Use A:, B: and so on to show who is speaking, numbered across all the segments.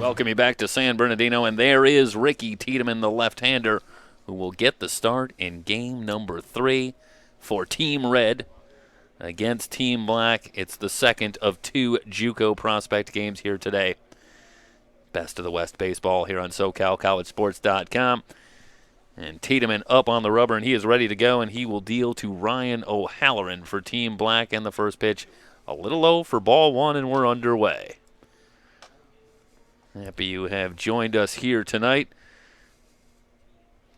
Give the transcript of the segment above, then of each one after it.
A: Welcome you back to San Bernardino, and there is Ricky Tiedemann, the left-hander, who will get the start in game number 3 for Team Red against Team Black. It's the second of 2 Juco prospect games here today. Best of the West baseball here on SoCalCollegeSports.com. And Tiedemann up on the rubber, and he is ready to go, and he will deal to Ryan O'Halloran for Team Black. And the first pitch, a little low for ball 1, and we're underway. Happy you have joined us here tonight.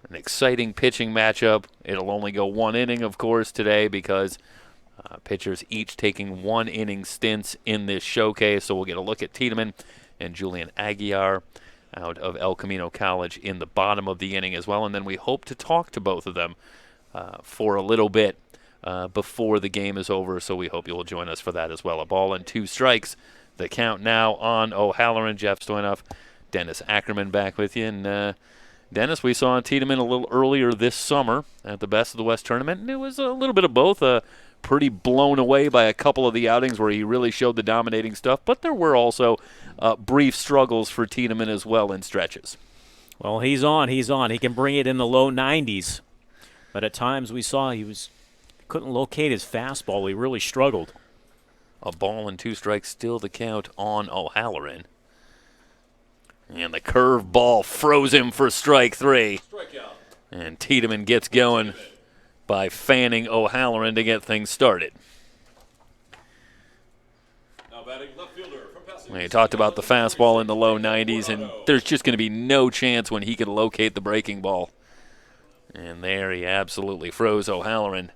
A: An exciting pitching matchup. It'll only go 1 inning, of course, today because pitchers each taking 1 inning stints in this showcase. So we'll get a look at Tiedemann and Julian Aguiar out of El Camino College in the bottom of the inning as well. And then we hope to talk to both of them for a little bit before the game is over. So we hope you'll join us for that as well. A ball and 2 strikes. The count now on O'Halloran. Jeff Stoynoff, Dennis Ackerman back with you. And Dennis, we saw Tiedemann a little earlier this summer at the Best of the West tournament, and it was a little bit of both. Pretty blown away by a couple of the outings where he really showed the dominating stuff, but there were also brief struggles for Tiedemann as well in stretches.
B: Well, he's on. He can bring it in the low 90s, but at times we saw he couldn't locate his fastball. He really struggled.
A: A ball and 2 strikes, still the count on O'Halloran. And the curve ball froze him for strike 3.
C: Strikeout.
A: And Tiedemann gets going by fanning O'Halloran to get things started.
C: Now batting left fielder from Pasadena.
A: We talked about the fastball in the low 90s, and there's just going to be no chance when he could locate the breaking ball. And there he absolutely froze O'Halloran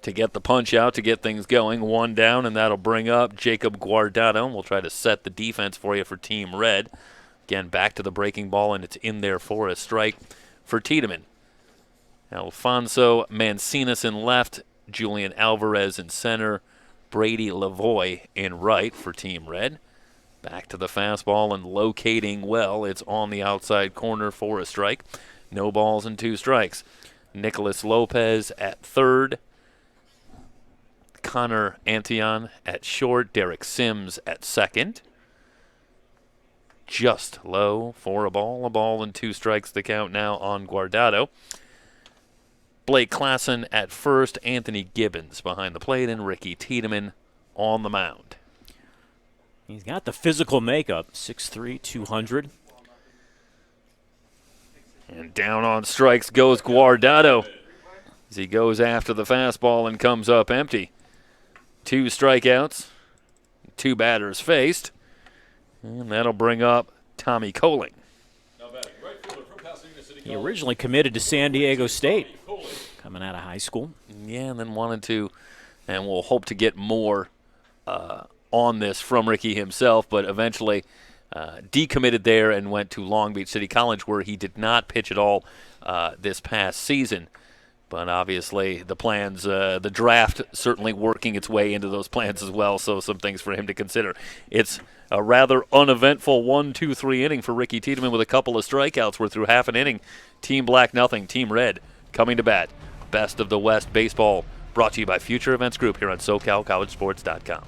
A: to get the punch out, to get things going. 1 down, and that'll bring up Jacob Guardado. We'll try to set the defense for you for Team Red. Again, back to the breaking ball, and it's in there for a strike for Tiedemann. Alfonso Mancinas in left, Julian Alvarez in center, Brady Lavoie in right for Team Red. Back to the fastball and locating well. It's on the outside corner for a strike. No balls and 2 strikes. Nicholas Lopez at third. Connor Antion at short. Derek Sims at second. Just low for a ball and 2 strikes. The count now on Guardado. Blake Klassen at first. Anthony Gibbons behind the plate, and Ricky Tiedemann on the mound.
B: He's got the physical makeup, 6'3", 200.
A: And down on strikes goes Guardado as he goes after the fastball and comes up empty. 2 strikeouts, 2 batters faced, and that'll bring up Tommy Coling.
C: Now batting right fielder from Pasadena City
B: He
C: College.
B: originally committed to San Diego State, coming out of high school.
A: Yeah, and then wanted to, and we'll hope to get more on this from Ricky himself, but eventually decommitted there and went to Long Beach City College, where he did not pitch at all this past season. But obviously the plans, the draft certainly working its way into those plans as well, so some things for him to consider. It's a rather uneventful 1-2-3 inning for Ricky Tiedemann with a couple of strikeouts. We're through half an inning. Team Black nothing, Team Red coming to bat. Best of the West baseball brought to you by Future Events Group here on SoCalCollegeSports.com.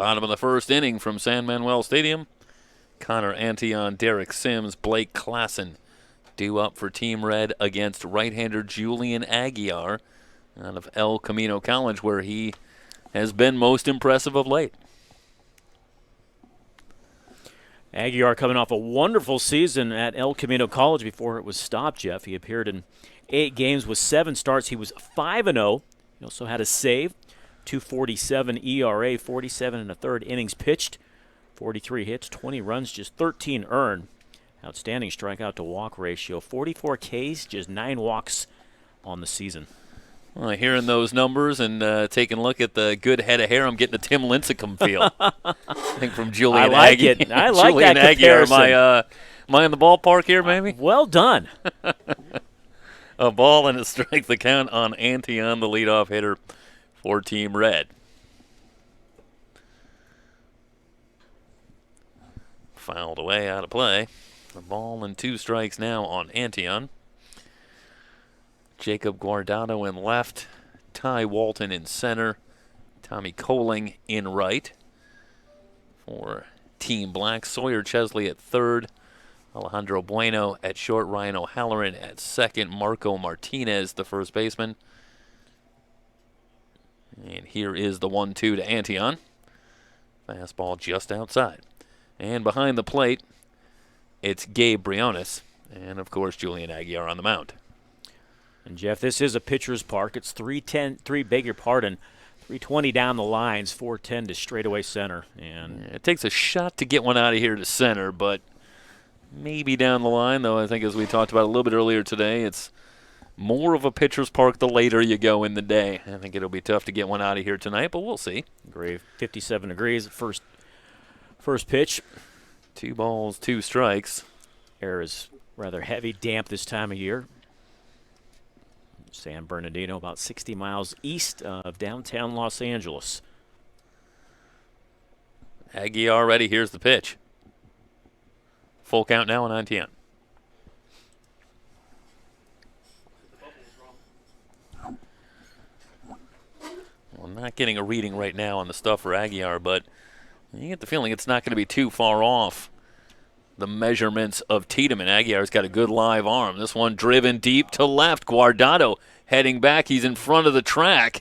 A: Bottom of the first inning from San Manuel Stadium. Connor Antion, Derek Sims, Blake Klassen due up for Team Red against right-hander Julian Aguiar out of El Camino College, where he has been most impressive of late.
B: Aguiar coming off a wonderful season at El Camino College before it was stopped, Jeff. He appeared in 8 games with 7 starts. He was 5-0. He also had a save, 2.47 ERA, 47 and a third innings pitched, 43 hits, 20 runs, just 13 earned. Outstanding strikeout to walk ratio, 44 Ks, just 9 walks on the season.
A: Well, hearing those numbers and taking a look at the good head of hair, I'm getting a Tim Lincecum feel. I think from Julian
B: I like
A: Aguiar.
B: it. I like
A: Julian
B: that
A: Aguiar.
B: comparison.
A: Am I in the ballpark here, maybe?
B: Well done.
A: A ball and a strike, the count on Antion, the leadoff hitter for Team Red. Fouled away, out of play. A ball and 2 strikes now on Antion. Jacob Guardado in left, Ty Walton in center, Tommy Coling in right. For Team Black, Sawyer Chesley at third, Alejandro Bueno at short, Ryan O'Halloran at second, Marco Martinez, the first baseman. And here is the 1-2 to Antion. Fastball just outside. And behind the plate, it's Gabe Briones, and of course Julian Aguiar on the mound.
B: And Jeff, this is a pitcher's park. It's 320 down the lines, 410 to straightaway center. And
A: it takes a shot to get one out of here to center, but maybe down the line, though I think as we talked about a little bit earlier today, it's more of a pitcher's park the later you go in the day. I think it'll be tough to get one out of here tonight, but we'll see.
B: agree. 57 degrees at first pitch.
A: 2 balls, 2 strikes.
B: Air is rather heavy, damp this time of year. San Bernardino, about 60 miles east of downtown Los Angeles.
A: Aguiar ready. Here's the pitch. Full count now on Antion. Well, not getting a reading right now on the stuff for Aguiar, but you get the feeling it's not going to be too far off the measurements of Tiedemann. Aguiar's got a good live arm. This one driven deep to left. Guardado heading back. He's in front of the track.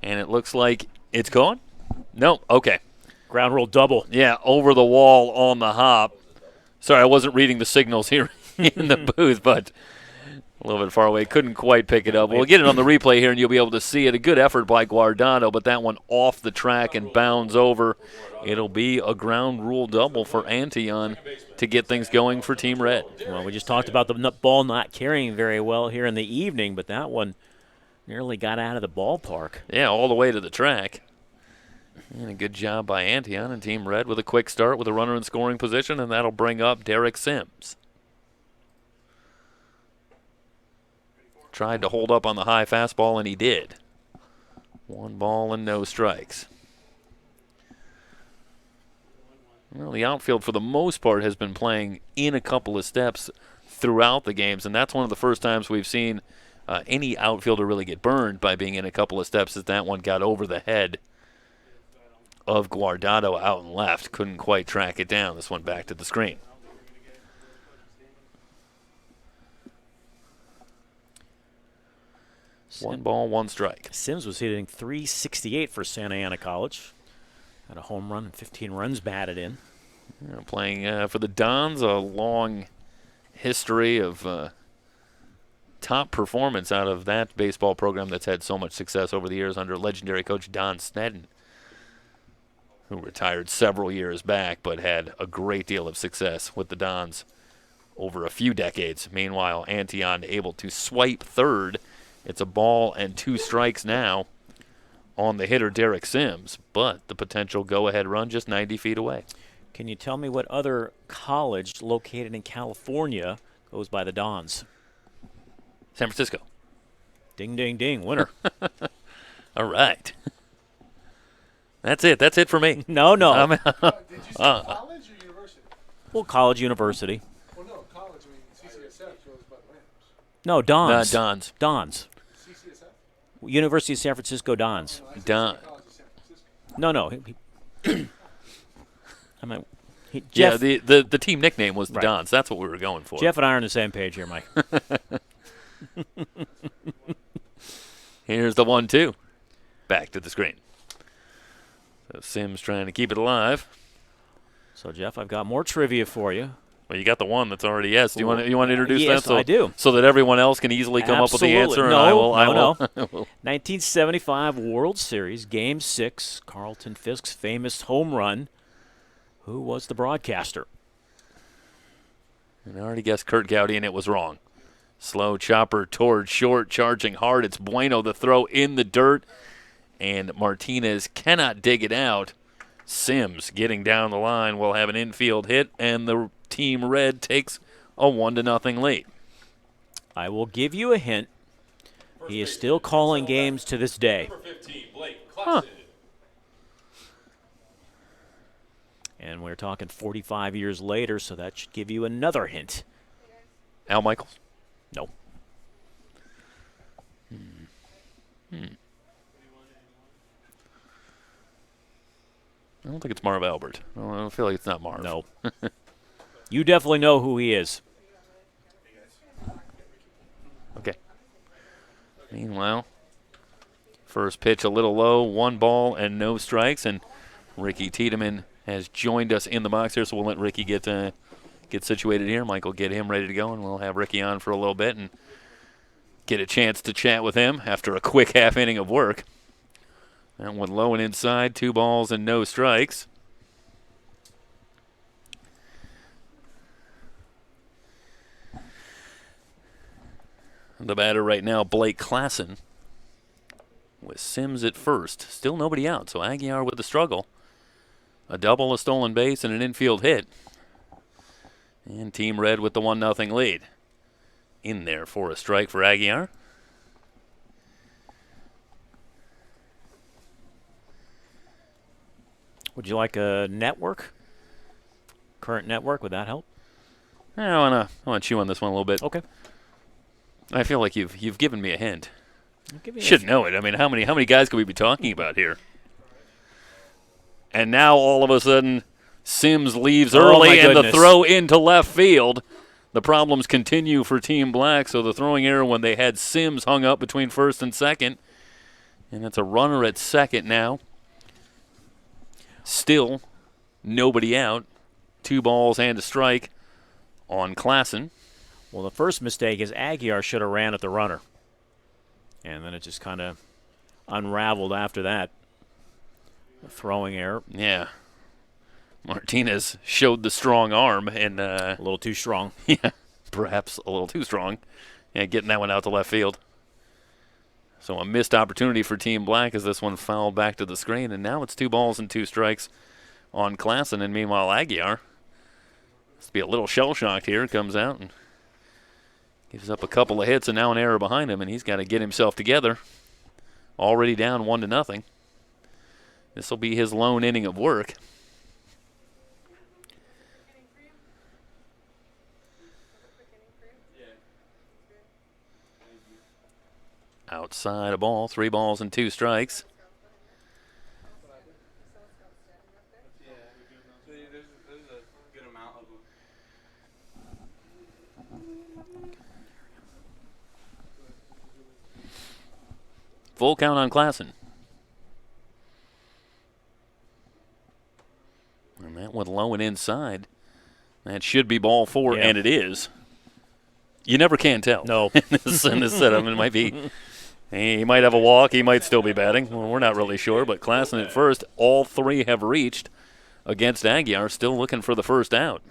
A: And it looks like it's gone? No, okay.
B: Ground rule double.
A: Yeah, over the wall on the hop. Sorry, I wasn't reading the signals here in the booth, but a little bit far away. Couldn't quite pick it up. We'll get it on the replay here, and you'll be able to see it. A good effort by Guardado, but that one off the track and bounds over. It'll be a ground rule double for Antion to get things going for Team Red.
B: Well, we just talked about the ball not carrying very well here in the evening, but that one nearly got out of the ballpark.
A: Yeah, all the way to the track. And a good job by Antion and Team Red with a quick start with a runner in scoring position, and that'll bring up Derek Sims. Tried to hold up on the high fastball, and he did. 1 ball and no strikes. Well, the outfield, for the most part, has been playing in a couple of steps throughout the games, and that's one of the first times we've seen any outfielder really get burned by being in a couple of steps, as that one got over the head of Guardado out and left. Couldn't quite track it down. This one back to the screen. One ball, 1 strike.
B: Sims was hitting .368 for Santa Ana College. Had a home run and 15 runs batted in.
A: Playing for the Dons, a long history of top performance out of that baseball program that's had so much success over the years under legendary coach Don Sneddon, who retired several years back but had a great deal of success with the Dons over a few decades. Meanwhile, Antion able to swipe third. It's a ball and 2 strikes now on the hitter Derek Sims, but the potential go-ahead run just 90 feet away.
B: Can you tell me what other college located in California goes by the Dons?
A: San Francisco.
B: Ding, ding, ding, winner.
A: All right. That's it. That's it for me.
B: No.
D: Did you say college or university?
B: Well, college, university.
D: Well, no, college. I mean, CCSF goes by the Rams.
B: No, Dons.
A: Dons.
B: Dons.
D: CCSF?
B: University of San Francisco Dons.
D: No, I said
A: Don.
D: College of San
B: No. I mean,
A: Yeah,
B: Jeff,
A: the team nickname was the
B: Right.
A: Dons. That's what we were going for.
B: Jeff and I are on the same page here, Mike.
A: Here's the 1-2. Back to the screen. So Sims trying to keep it alive.
B: So, Jeff, I've got more trivia for you.
A: Well, you got the one that's already yes. Do you want to introduce
B: Yes,
A: that? So,
B: I do.
A: So that everyone else can easily come up with the
B: Absolutely.
A: answer.
B: No,
A: and I will.
B: 1975 World Series, Game 6, Carlton Fisk's famous home run. Who was the broadcaster?
A: And I already guessed Kurt Gowdy, and it was wrong. Slow chopper towards short, charging hard. It's Bueno, the throw in the dirt, and Martinez cannot dig it out. Sims getting down the line will have an infield hit, and the Team Red takes a 1-0 lead.
B: I will give you a hint. He is still calling games to this day.
C: Number 15, Blake Classen.
B: And we're talking 45 years later, so that should give you another hint.
A: Al Michaels?
B: No.
A: I don't think it's Marv Albert. I don't feel like it's not Marv.
B: No. You definitely know who he is.
A: Okay. Meanwhile, first pitch a little low, 1 ball and no strikes, and Ricky Tiedemann has joined us in the box here, so we'll let Ricky get situated here. Michael, get him ready to go, and we'll have Ricky on for a little bit and get a chance to chat with him after a quick half inning of work. That one low and inside, 2 balls and no strikes. The batter right now, Blake Classen, with Sims at first. Still nobody out, so Aguiar with the struggle. A double, a stolen base, and an infield hit. And Team Red with the 1-0 lead. In there for a strike for Aguiar.
B: Would you like a network? Current network, would that help?
A: I want to chew on this one a little bit.
B: Okay.
A: I feel like you've given me a hint.
B: I'll give you
A: Should know it. I mean, how many guys could we be talking about here? And now all of a sudden, Sims leaves
B: Oh,
A: early,
B: my
A: and the
B: goodness.
A: throw into left field. The problems continue for Team Black, so the throwing error when they had Sims hung up between first and second. And it's a runner at second now. Still, nobody out. 2 balls and a strike on Classen.
B: Well, the first mistake is Aguiar should have ran at the runner. And then it just kind of unraveled after that. A throwing error.
A: Yeah. Martinez showed the strong arm, and
B: A little too strong.
A: yeah, perhaps a little too strong. Yeah, getting that one out to left field. So a missed opportunity for Team Black as this one fouled back to the screen, and now it's 2 balls and 2 strikes on Classen, and meanwhile Aguiar must be a little shell-shocked here. Comes out and gives up a couple of hits, and now an error behind him, and he's got to get himself together. Already down 1-0. This will be his lone inning of work. Outside a ball, 3 balls and 2 strikes.
E: There's a good amount of them.
A: Full count on Classen. And that one low and inside. That should be ball 4,
B: Yeah.
A: and it is. You never can tell.
B: No.
A: in this setup, it might be. He might have a walk. He might still be batting. Well, we're not really sure, but Classen at first. All 3 have reached against Aguiar, still looking for the first out.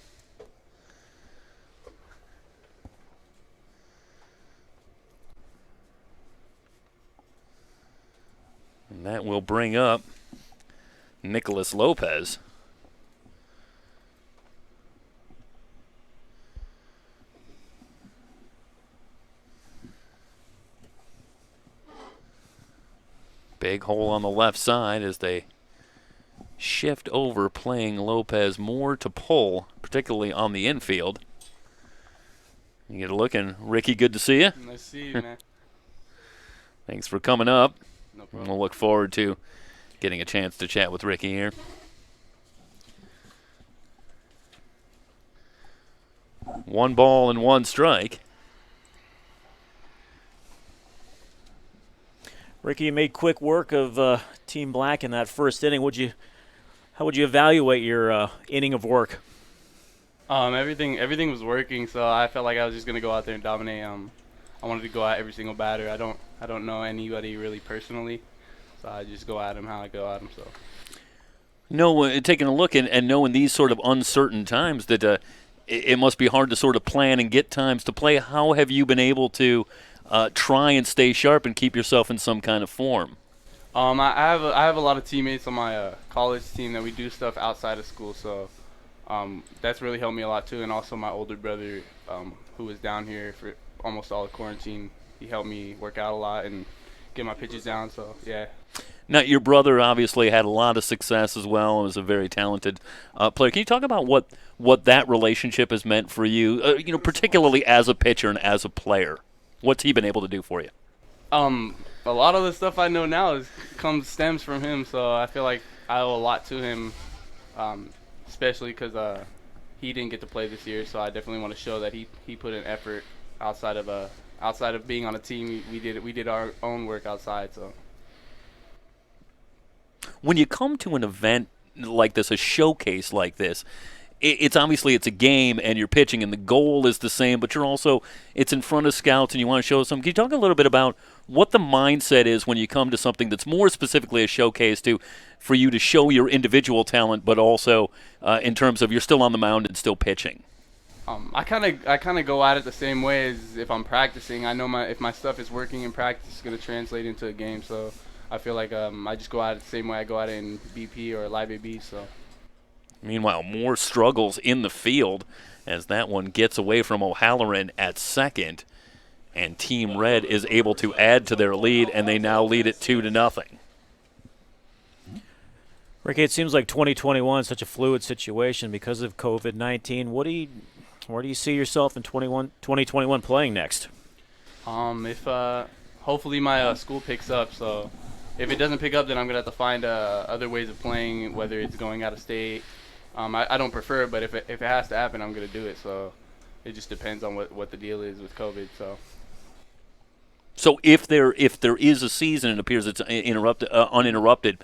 A: And that will bring up Nicholas Lopez. Big hole on the left side as they shift over, playing Lopez more to pull, particularly on the infield. You get a look, and Ricky, good to see you.
E: Nice to see you, man.
A: Thanks for coming up.
E: No
A: And
E: problem.
A: we'll look forward to getting a chance to chat with Ricky here. One ball and one strike.
B: Ricky, you made quick work of Team Black in that first inning. How would you evaluate your inning of work?
E: Everything was working, so I felt like I was just gonna go out there and dominate. I wanted to go at every single batter. I don't know anybody really personally, so I just go at them how I go at them. So.
A: No, taking a look and knowing these sort of uncertain times that it must be hard to sort of plan and get times to play. How have you been able to try and stay sharp and keep yourself in some kind of form?
E: I have a lot of teammates on my college team that we do stuff outside of school, so that's really helped me a lot too. And also my older brother, who was down here for almost all the quarantine, he helped me work out a lot and get my pitches down. So yeah.
A: Now, your brother obviously had a lot of success as well and was a very talented player. Can you talk about what that relationship has meant for you, particularly as a pitcher and as a player? What's he been able to do for you?
E: A lot of the stuff I know now stems from him, so I feel like I owe a lot to him, especially because he didn't get to play this year. So I definitely want to show that he put in effort outside of being on a team. We did our own work outside. So
A: when you come to an event like this, a showcase like this, it's obviously it's a game and you're pitching and the goal is the same, but it's in front of scouts and you want to show something. Can you talk a little bit about what the mindset is when you come to something that's more specifically a showcase for you to show your individual talent, but also in terms of you're still on the mound and still pitching?
E: I kind of go at it the same way as if I'm practicing. I know if my stuff is working in practice, it's going to translate into a game. So I feel like I just go at it the same way I go at it in BP or Live AB. So.
A: Meanwhile, more struggles in the field as that one gets away from O'Halloran at second, and Team Red is able to add to their lead, and they now lead it 2-0.
B: Ricky, it seems like 2021 is such a fluid situation because of COVID-19. Where do you see yourself in 2021 playing next?
E: If hopefully my school picks up, so if it doesn't pick up, then I'm gonna have to find other ways of playing, whether it's going out of state. I don't prefer it, but if it has to happen, I'm gonna do it. So it just depends on what the deal is with COVID.
A: So if there is a season, it appears it's uninterrupted.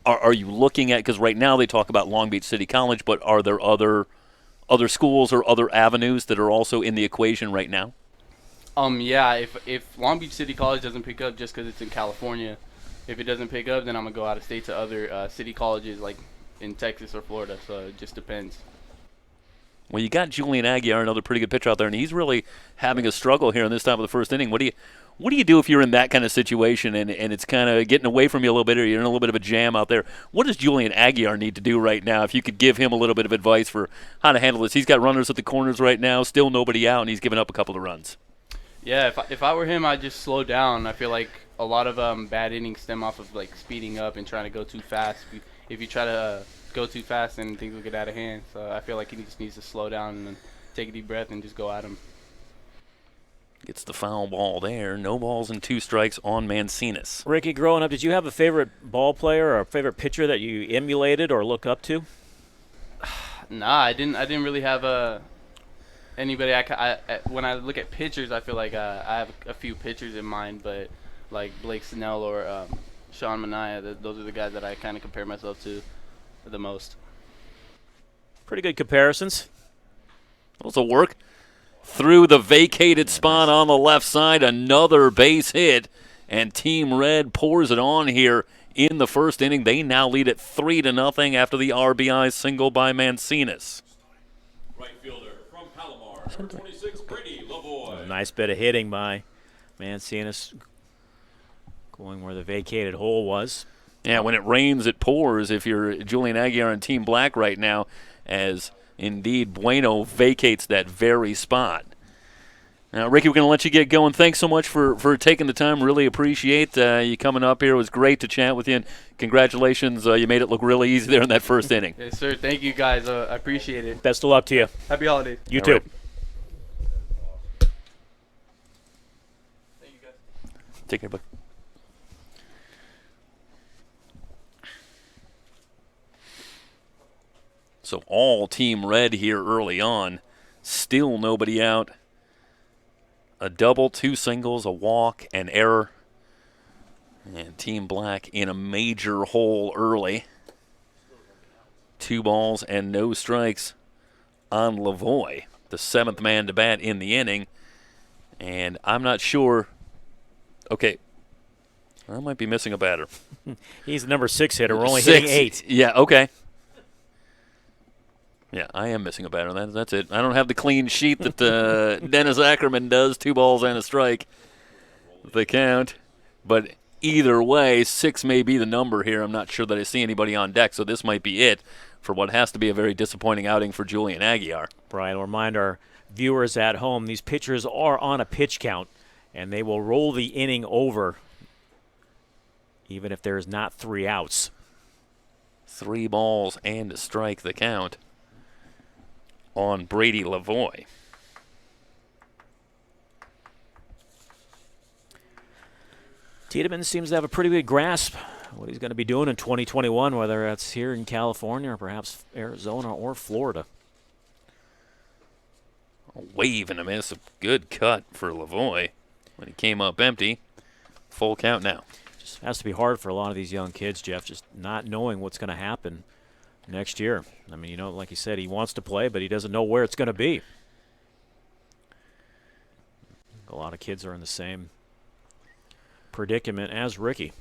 A: Are you looking at, because right now they talk about Long Beach City College, but are there other schools or other avenues that are also in the equation right now?
E: Yeah. If Long Beach City College doesn't pick up just because it's in California, if it doesn't pick up, then I'm gonna go out of state to other city colleges like in Texas or Florida. So it just depends.
A: Well, you got Julian Aguiar, another pretty good pitcher out there, and he's really having a struggle here in this time of the first inning. What do you do if you're in that kind of situation and it's kind of getting away from you a little bit, or you're in a little bit of a jam out there? What does Julian Aguiar need to do right now? If you could give him a little bit of advice for how to handle this. He's got runners at the corners right now, still nobody out, and he's given up a couple of runs.
E: Yeah, if I were him, I'd just slow down. I feel like a lot of bad innings stem off of like speeding up and trying to go too fast. If you try to go too fast, then things will get out of hand. So I feel like he just needs to slow down and take a deep breath and just go at him.
A: Gets the foul ball there. No balls and 2 strikes on Mancinas.
B: Ricky, growing up, did you have a favorite ball player or a favorite pitcher that you emulated or look up to?
E: Nah, I didn't really have anybody. When I look at pitchers, I feel like I have a few pitchers in mind, but like Blake Snell or Sean Manaea, those are the guys that I kind of compare myself to the most.
B: Pretty good comparisons.
A: Those will work. Through the vacated spot on the left side, another base hit, and Team Red pours it on here in the first inning. They now lead it 3-0 after the RBI single by Mancinas.
C: Right fielder from Palomar, number 26, Brady Lavoie.
B: A nice bit of hitting by Mancinas, going where the vacated hole was.
A: Yeah, when it rains, it pours if you're Julian Aguiar and Team Black right now, as indeed Bueno vacates that very spot. Now, Ricky, we're going to let you get going. Thanks so much for taking the time. Really appreciate you coming up here. It was great to chat with you, and congratulations. You made it look really easy there in that first inning.
E: Yes, sir. Thank you, guys. I appreciate it.
B: Best of luck to you.
E: Happy holidays.
B: You
A: All
B: too.
A: right.
E: Thank you, guys.
A: Take care, bud. So all Team Red here early on. Still nobody out. A double, 2 singles, a walk, an error. And Team Black in a major hole early. 2 balls and no strikes on Lavoie, the 7th man to bat in the inning. And I'm not sure. Okay, I might be missing a batter.
B: He's the number 6 hitter. We're only
A: 6.
B: hitting 8.
A: Yeah, okay. Yeah, I am missing a batter. That's it. I don't have the clean sheet that Dennis Ackerman does. 2 balls and a strike. The count. But either way, 6 may be the number here. I'm not sure that I see anybody on deck, so this might be it for what has to be a very disappointing outing for Julian Aguiar.
B: Brian, I'll remind our viewers at home, these pitchers are on a pitch count, and they will roll the inning over even if there's not 3 outs.
A: 3 balls and a strike, the count on Brady Lavoie.
B: Tiedemann seems to have a pretty good grasp of what he's going to be doing in 2021, whether that's here in California or perhaps Arizona or Florida.
A: A wave and a miss. A good cut for Lavoie when he came up empty. Full count now.
B: Just has to be hard for a lot of these young kids, Jeff, just not knowing what's going to happen next year. I mean, like you said, he wants to play, but he doesn't know where it's going to be. A lot of kids are in the same predicament as Ricky.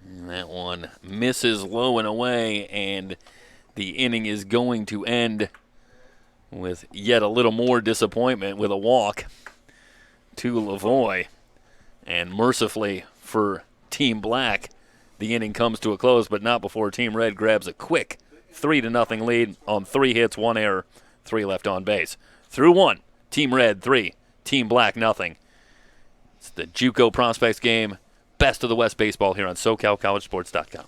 A: And that one misses low and away, and the inning is going to end with yet a little more disappointment with a walk to Lavoie. And mercifully for Team Black, the inning comes to a close, but not before Team Red grabs a quick 3-0 lead on 3 hits, 1 error, 3 left on base. Through 1, Team Red 3, Team Black nothing. It's the Juco Prospects game. Best of the West baseball here on SoCalCollegeSports.com.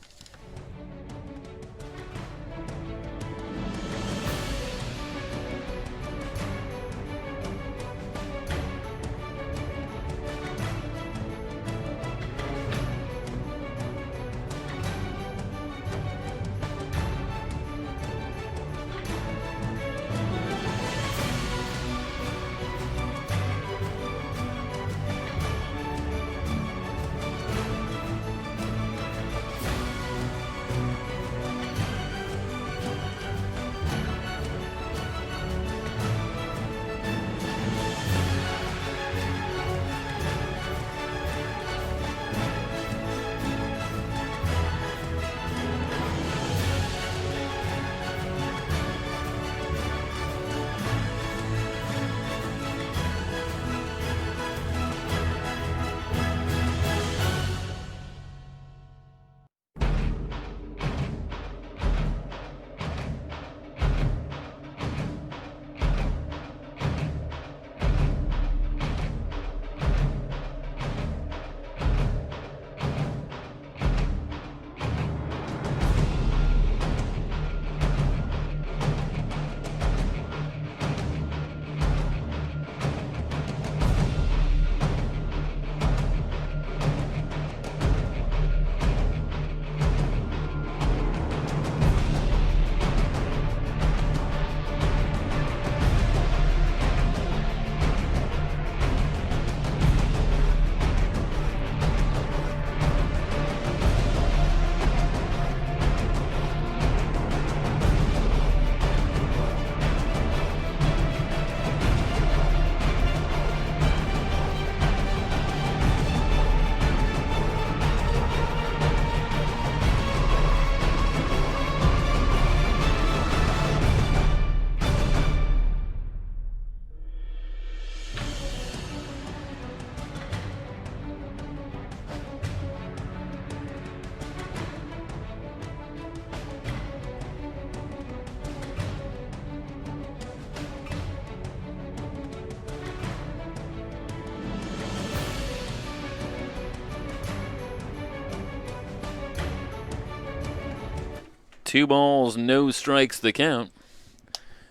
A: Two balls, no strikes, the count.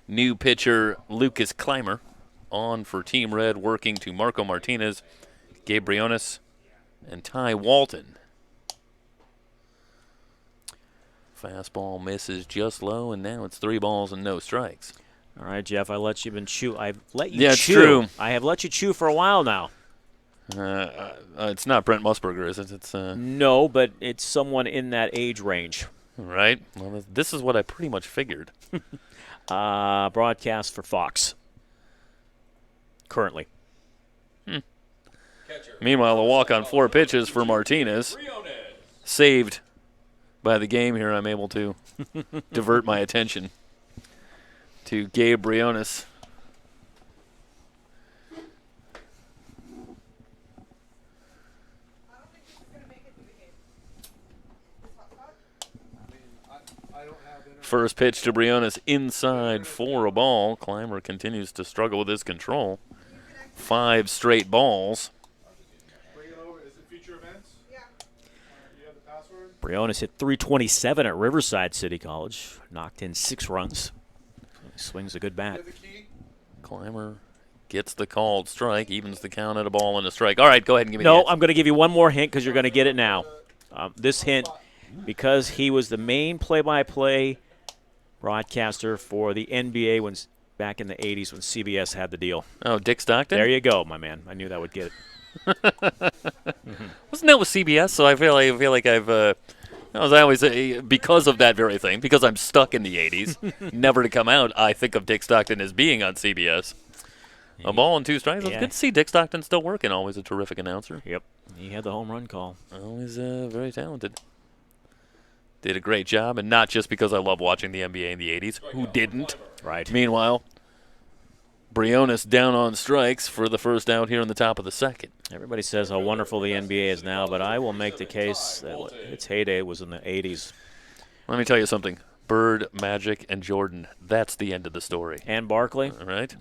A: New pitcher Lucas Clymer on for Team Red, working to Marco Martinez, Gabe Briones, and Ty Walton. Fastball misses just low, and now it's 3 balls and no strikes.
B: All right, Jeff, I've let you chew. I've let you
A: Yeah, it's
B: chew.
A: true.
B: I have let you chew for a while now.
A: It's not Brent Musburger, is it? It's
B: No, but it's someone in that age range.
A: right. Well, this is what I pretty much figured.
B: Broadcast for Fox. Currently.
C: Catcher.
A: Meanwhile, a walk on 4 pitches for Martinez,
C: Briones.
A: saved by the game here. I'm able to divert my attention to Gabe Briones. First pitch to Briones inside for a ball. Clymer continues to struggle with his control. 5 straight balls.
D: Bring it over. Is it future events? Yeah. You have the password?
B: Briones hit 327 at Riverside City College. Knocked in 6 runs. He swings a good
D: You
B: bat.
D: have the key?
A: Clymer gets the called strike, evens the count at a ball and a strike. All right, go ahead and give me the
B: No,
A: answer.
B: I'm going to give you one more hint because you're going to get it now. This hint, because he was the main play-by-play broadcaster for the NBA back in the 80s when CBS had the deal.
A: Oh, Dick Stockton?
B: There you go, my man. I knew that would get it.
A: Wasn't that with CBS? So I feel like I've I always say, because of that very thing, because I'm stuck in the 80s, never to come out, I think of Dick Stockton as being on CBS. A ball and 2 strikes. It's
B: Yeah.
A: good to see Dick Stockton still working. Always a terrific announcer.
B: Yep. He had the home run call.
A: Always very talented. Did a great job, and not just because I love watching the NBA in the 80s. Who didn't?
B: Right.
A: Meanwhile, Briones down on strikes for the first out here in the top of the second.
B: Everybody says how wonderful the NBA is now, but I will make the case that its heyday was in the 80s.
A: Let me tell you something. Bird, Magic, and Jordan. That's the end of the story.
B: And Barkley?
A: All right?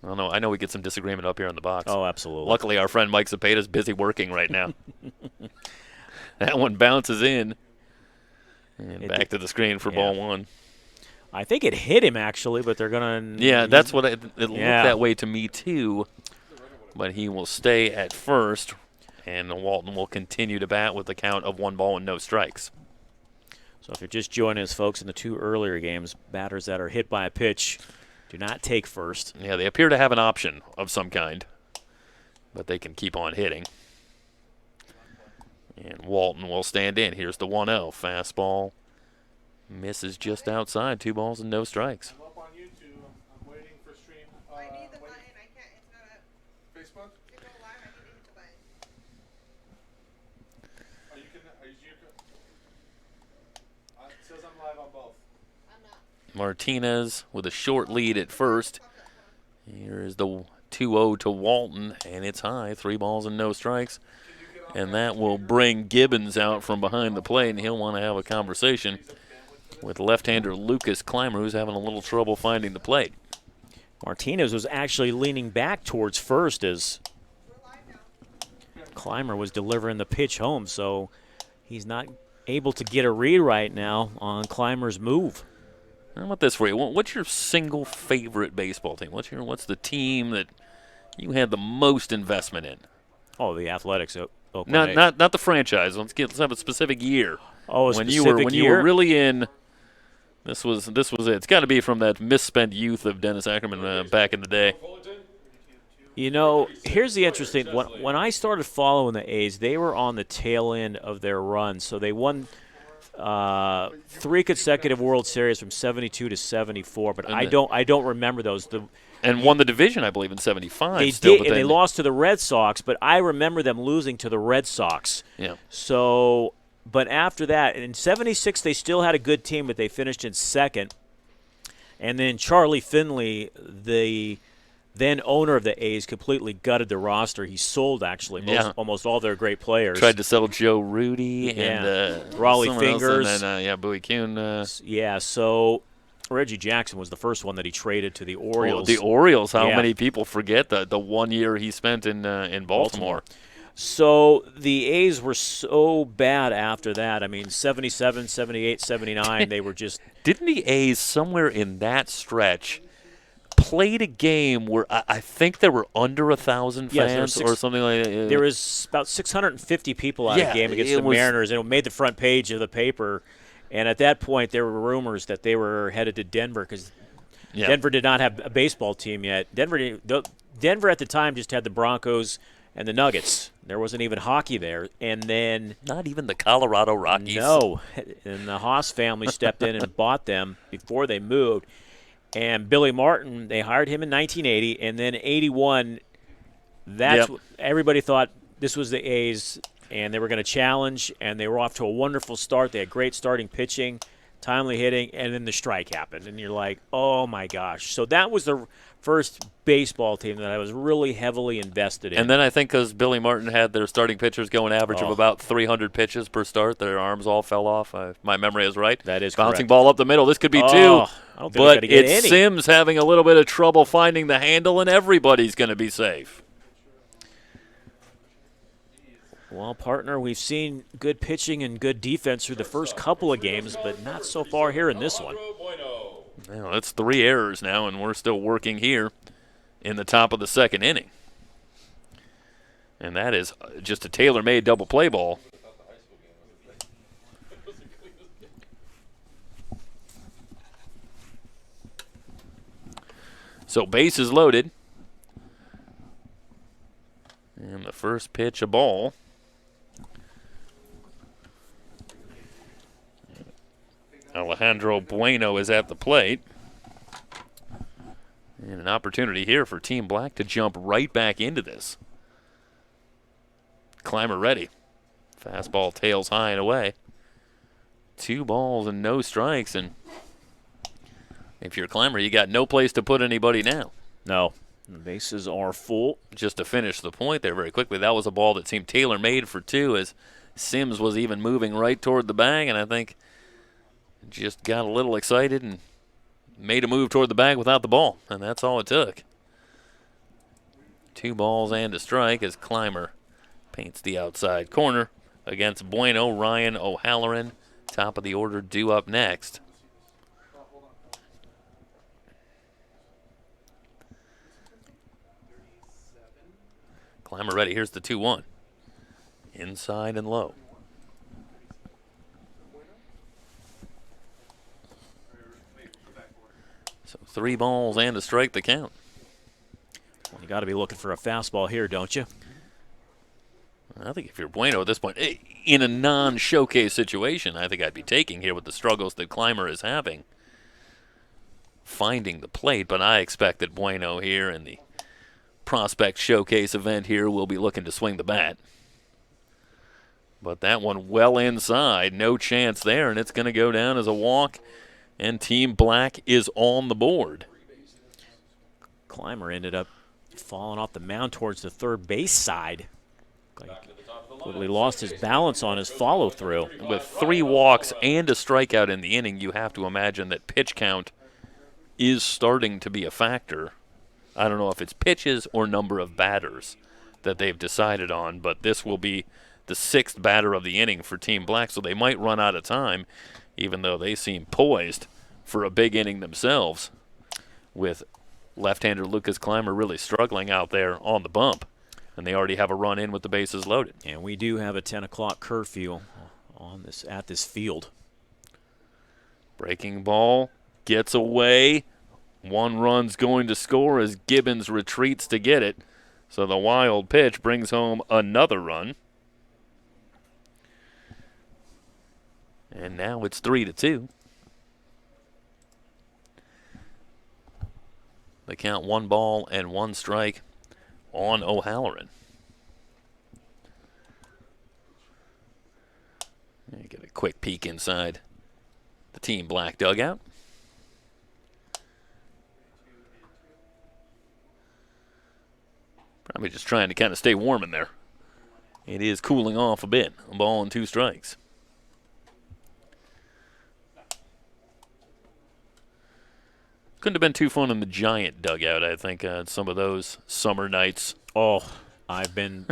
A: I don't know. I know we get some disagreement up here in the box.
B: Oh, absolutely.
A: Luckily, our friend Mike Zapata is busy working right now. That one bounces in. And back to the screen for ball 1.
B: I think it hit him, actually, but they're going to...
A: Yeah, that's what it looked
B: Yeah.
A: that way to me, too. But he will stay at first, and Walton will continue to bat with the count of 1 ball and no strikes.
B: So if you're just joining us, folks, in the 2 earlier games, batters that are hit by a pitch do not take first.
A: Yeah, they appear to have an option of some kind, but they can keep on hitting. And Walton will stand in. Here's the 1-0. Fastball misses just outside. 2 balls and no strikes.
D: I'm up on YouTube. I'm waiting for stream.
F: I need the button. I can't. It's not up.
D: Facebook?
F: To go live, I need to hit the button.
D: Are you it says I'm live on both.
F: I'm not.
A: Martinez with a short lead at first. Here is the 2-0 to Walton, and it's high. 3 balls and no strikes. And that will bring Gibbons out from behind the plate, and he'll want to have a conversation with left-hander Lucas Clymer, who's having a little trouble finding the plate.
B: Martinez was actually leaning back towards first as Clymer was delivering the pitch home, so he's not able to get a read right now on Clymer's move.
A: How about this for you? What's your single favorite baseball team? What's the team that you had the most investment in?
B: Oh, the Athletics. Oakland
A: Not the franchise. Let's have a specific year.
B: Oh,
A: when you were really in. This was it. It's got to be from that misspent youth of Dennis Ackerman back in the day.
B: You know, here's the interesting. When I started following the A's, they were on the tail end of their run, so they won 3 consecutive World Series from '72 to '74. But I don't remember those.
A: And won the division, I believe, in '75.
B: They
A: still,
B: did, and they lost to the Red Sox, but I remember them losing to the Red Sox.
A: Yeah.
B: So, but after that, in '76, they still had a good team, but they finished in second. And then Charlie Finley, the then owner of the A's, completely gutted the roster. He sold, actually, almost all their great players.
A: Tried to sell Joe Rudy and
B: Raleigh Fingers.
A: Else, and then, Bowie Kuhn.
B: So Reggie Jackson was the first one that he traded to the Orioles.
A: The Orioles, how many people forget the 1 year he spent in Baltimore.
B: So the A's were so bad after that. I mean, 77, 78, 79, they were just...
A: Didn't the A's somewhere in that stretch played a game where I think there were under 1,000
B: Yes, there were
A: fans or something like that.
B: There was about 650 people at
A: Yeah,
B: a game against
A: it
B: the
A: was-
B: Mariners, and it made the front page of the paper. And at that point, there were rumors that they were headed to Denver because
A: Yeah.
B: Denver did not have a baseball team yet. Denver at the time just had the Broncos and the Nuggets. There wasn't even hockey there. And then
A: Not even the Colorado Rockies.
B: no, and the Haas family stepped in and bought them before they moved. And Billy Martin, they hired him in 1980, and then 81. That's
A: Yep.
B: what everybody thought this was the A's, and they were going to challenge, and they were off to a wonderful start. They had great starting pitching, timely hitting, and then the strike happened, and you're like, oh my gosh. So that was the first baseball team that I was really heavily invested in.
A: And then I think because Billy Martin had their starting pitchers go an average of
B: Oh.
A: about 300 pitches per start, their arms all fell off. My memory is right.
B: That is
A: Bouncing
B: correct.
A: ball up the middle. This could be
B: Oh,
A: two.
B: I don't think they're
A: But
B: gonna get
A: it's
B: any.
A: Sims having a little bit of trouble finding the handle, and everybody's going to be safe.
B: Well, partner, we've seen good pitching and good defense through the first couple of games, but not so far here in this one.
C: Alejandro Bueno.
A: Well, that's 3 errors now, and we're still working here in the top of the second inning. And that is just a tailor-made double play ball. So base is loaded. And the first pitch, a ball. Alejandro Bueno is at the plate. And an opportunity here for Team Black to jump right back into this. Climber ready. Fastball tails high and away. 2 balls and no strikes. And if you're Climber, you got no place to put anybody now.
B: No, the bases are full.
A: Just to finish the point there very quickly, that was a ball that seemed tailor-made for 2 as Sims was even moving right toward the bag, and I think just got a little excited and made a move toward the bag without the ball, and that's all it took. 2 balls and a strike as Climber paints the outside corner against Bueno. Ryan O'Halloran, top of the order, due up next. Climber ready. Here's the 2-1. Inside and low. So 3 balls and a strike to count.
B: Well, you got to be looking for a fastball here, don't you?
A: I think if you're Bueno at this point, in a non-showcase situation, I think I'd be taking here with the struggles that Climber is having, finding the plate. But I expect that Bueno here in the prospect showcase event here will be looking to swing the bat. But that one well inside, no chance there, and it's going to go down as a walk, and Team Black is on the board.
B: Climber ended up falling off the mound towards the third base side. Totally lost his balance on his follow-through.
A: With 3 walks and a strikeout in the inning, you have to imagine that pitch count is starting to be a factor. I don't know if it's pitches or number of batters that they've decided on, but this will be the 6th batter of the inning for Team Black, so they might run out of time, even though they seem poised for a big inning themselves, with left-hander Lucas Climber really struggling out there on the bump. And they already have a run in with the bases loaded.
B: And we do have a 10 o'clock curfew at this field.
A: Breaking ball gets away. 1 run's going to score as Gibbons retreats to get it. So the wild pitch brings home another run. And now it's 3-2. They count 1 ball and 1 strike on O'Halloran. Get a quick peek inside the Team Black dugout. Probably just trying to kind of stay warm in there. It is cooling off a bit. A ball and 2 strikes. Couldn't have been too fun in the Giant dugout, I think, some of those summer nights.
B: Oh, I've been.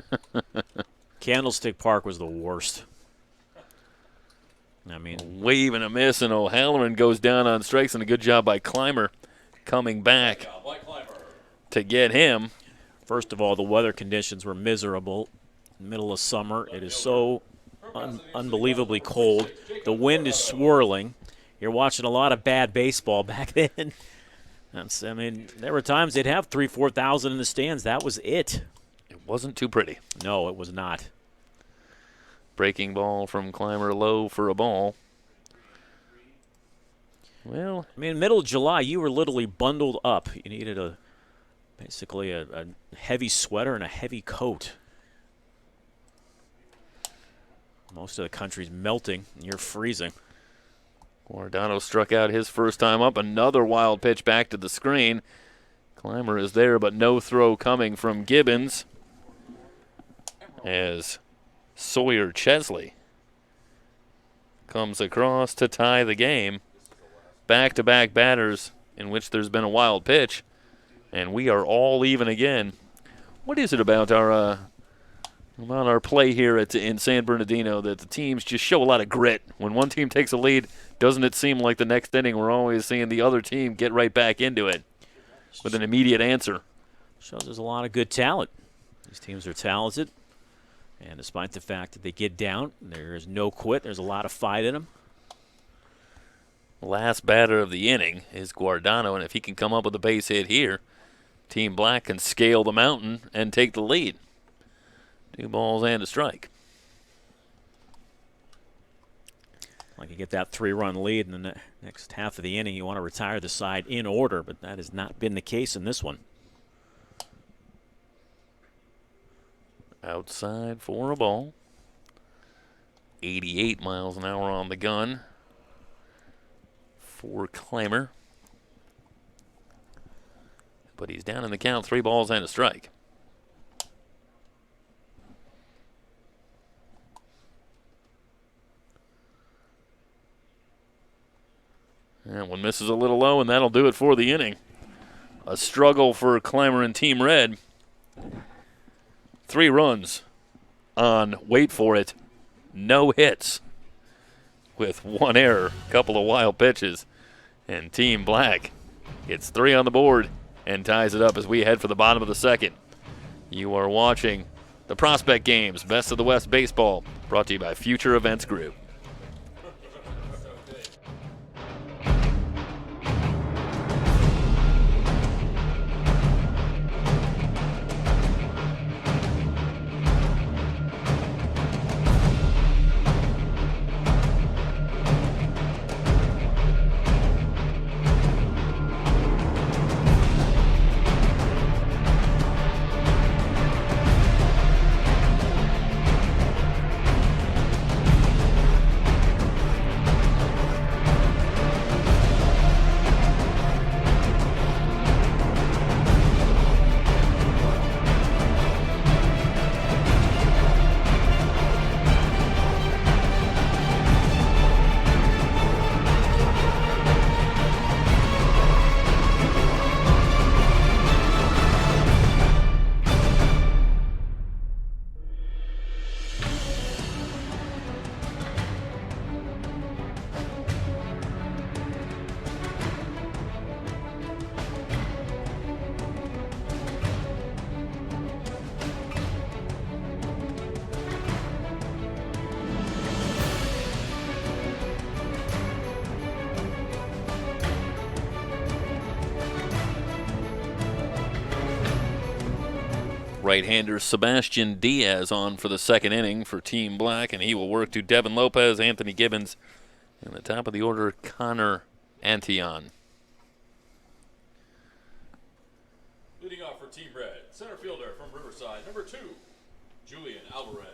B: Candlestick Park was the worst. I mean,
A: Wave and a miss, and O'Halloran goes down on strikes, and a good job by Climber coming back.
C: Mike Climber.
A: to get him.
B: First of all, the weather conditions were miserable. Middle of summer. It is so unbelievably cold. The wind is swirling. You're watching a lot of bad baseball back then. There were times they'd have 3,000, 4,000 in the stands. That was it.
A: It wasn't too pretty.
B: No, it was not.
A: Breaking ball from Clymer low for a ball. Well,
B: middle of July, you were literally bundled up. You needed basically a heavy sweater and a heavy coat. Most of the country's melting, and you're freezing.
A: Guardano struck out his first time up. Another wild pitch back to the screen. Clymer is there, but no throw coming from Gibbons as Sawyer Chesley comes across to tie the game. Back-to-back batters in which there's been a wild pitch, and we are all even again. What is it about our play here in San Bernardino that the teams just show a lot of grit? When one team takes a lead, doesn't it seem like the next inning we're always seeing the other team get right back into it with an immediate answer?
B: Shows there's a lot of good talent. These teams are talented, and despite the fact that they get down, there is no quit. There's a lot of fight in them.
A: Last batter of the inning is Guardano, and if he can come up with a base hit here, Team Black can scale the mountain and take the lead. 2 balls and a strike.
B: Like you get that 3-run lead in the next half of the inning, you want to retire the side in order, but that has not been the case in this one.
A: Outside for a ball. 88 miles an hour on the gun for Clymer. But he's down in the count, 3 balls and a strike. That one misses a little low, and that'll do it for the inning. A struggle for Clymer and Team Red. 3 runs on, wait for it, no hits with 1 error, couple of wild pitches. And Team Black gets 3 on the board and ties it up as we head for the bottom of the second. You are watching the Prospect Games, Best of the West Baseball, brought to you by Future Events Group. Right-hander Sebastian Diaz on for the second inning for Team Black, and he will work to Devin Lopez, Anthony Gibbons, and the top of the order, Connor Antion.
C: Leading off for Team Red, center fielder from Riverside, number 2, Julian Alvarez.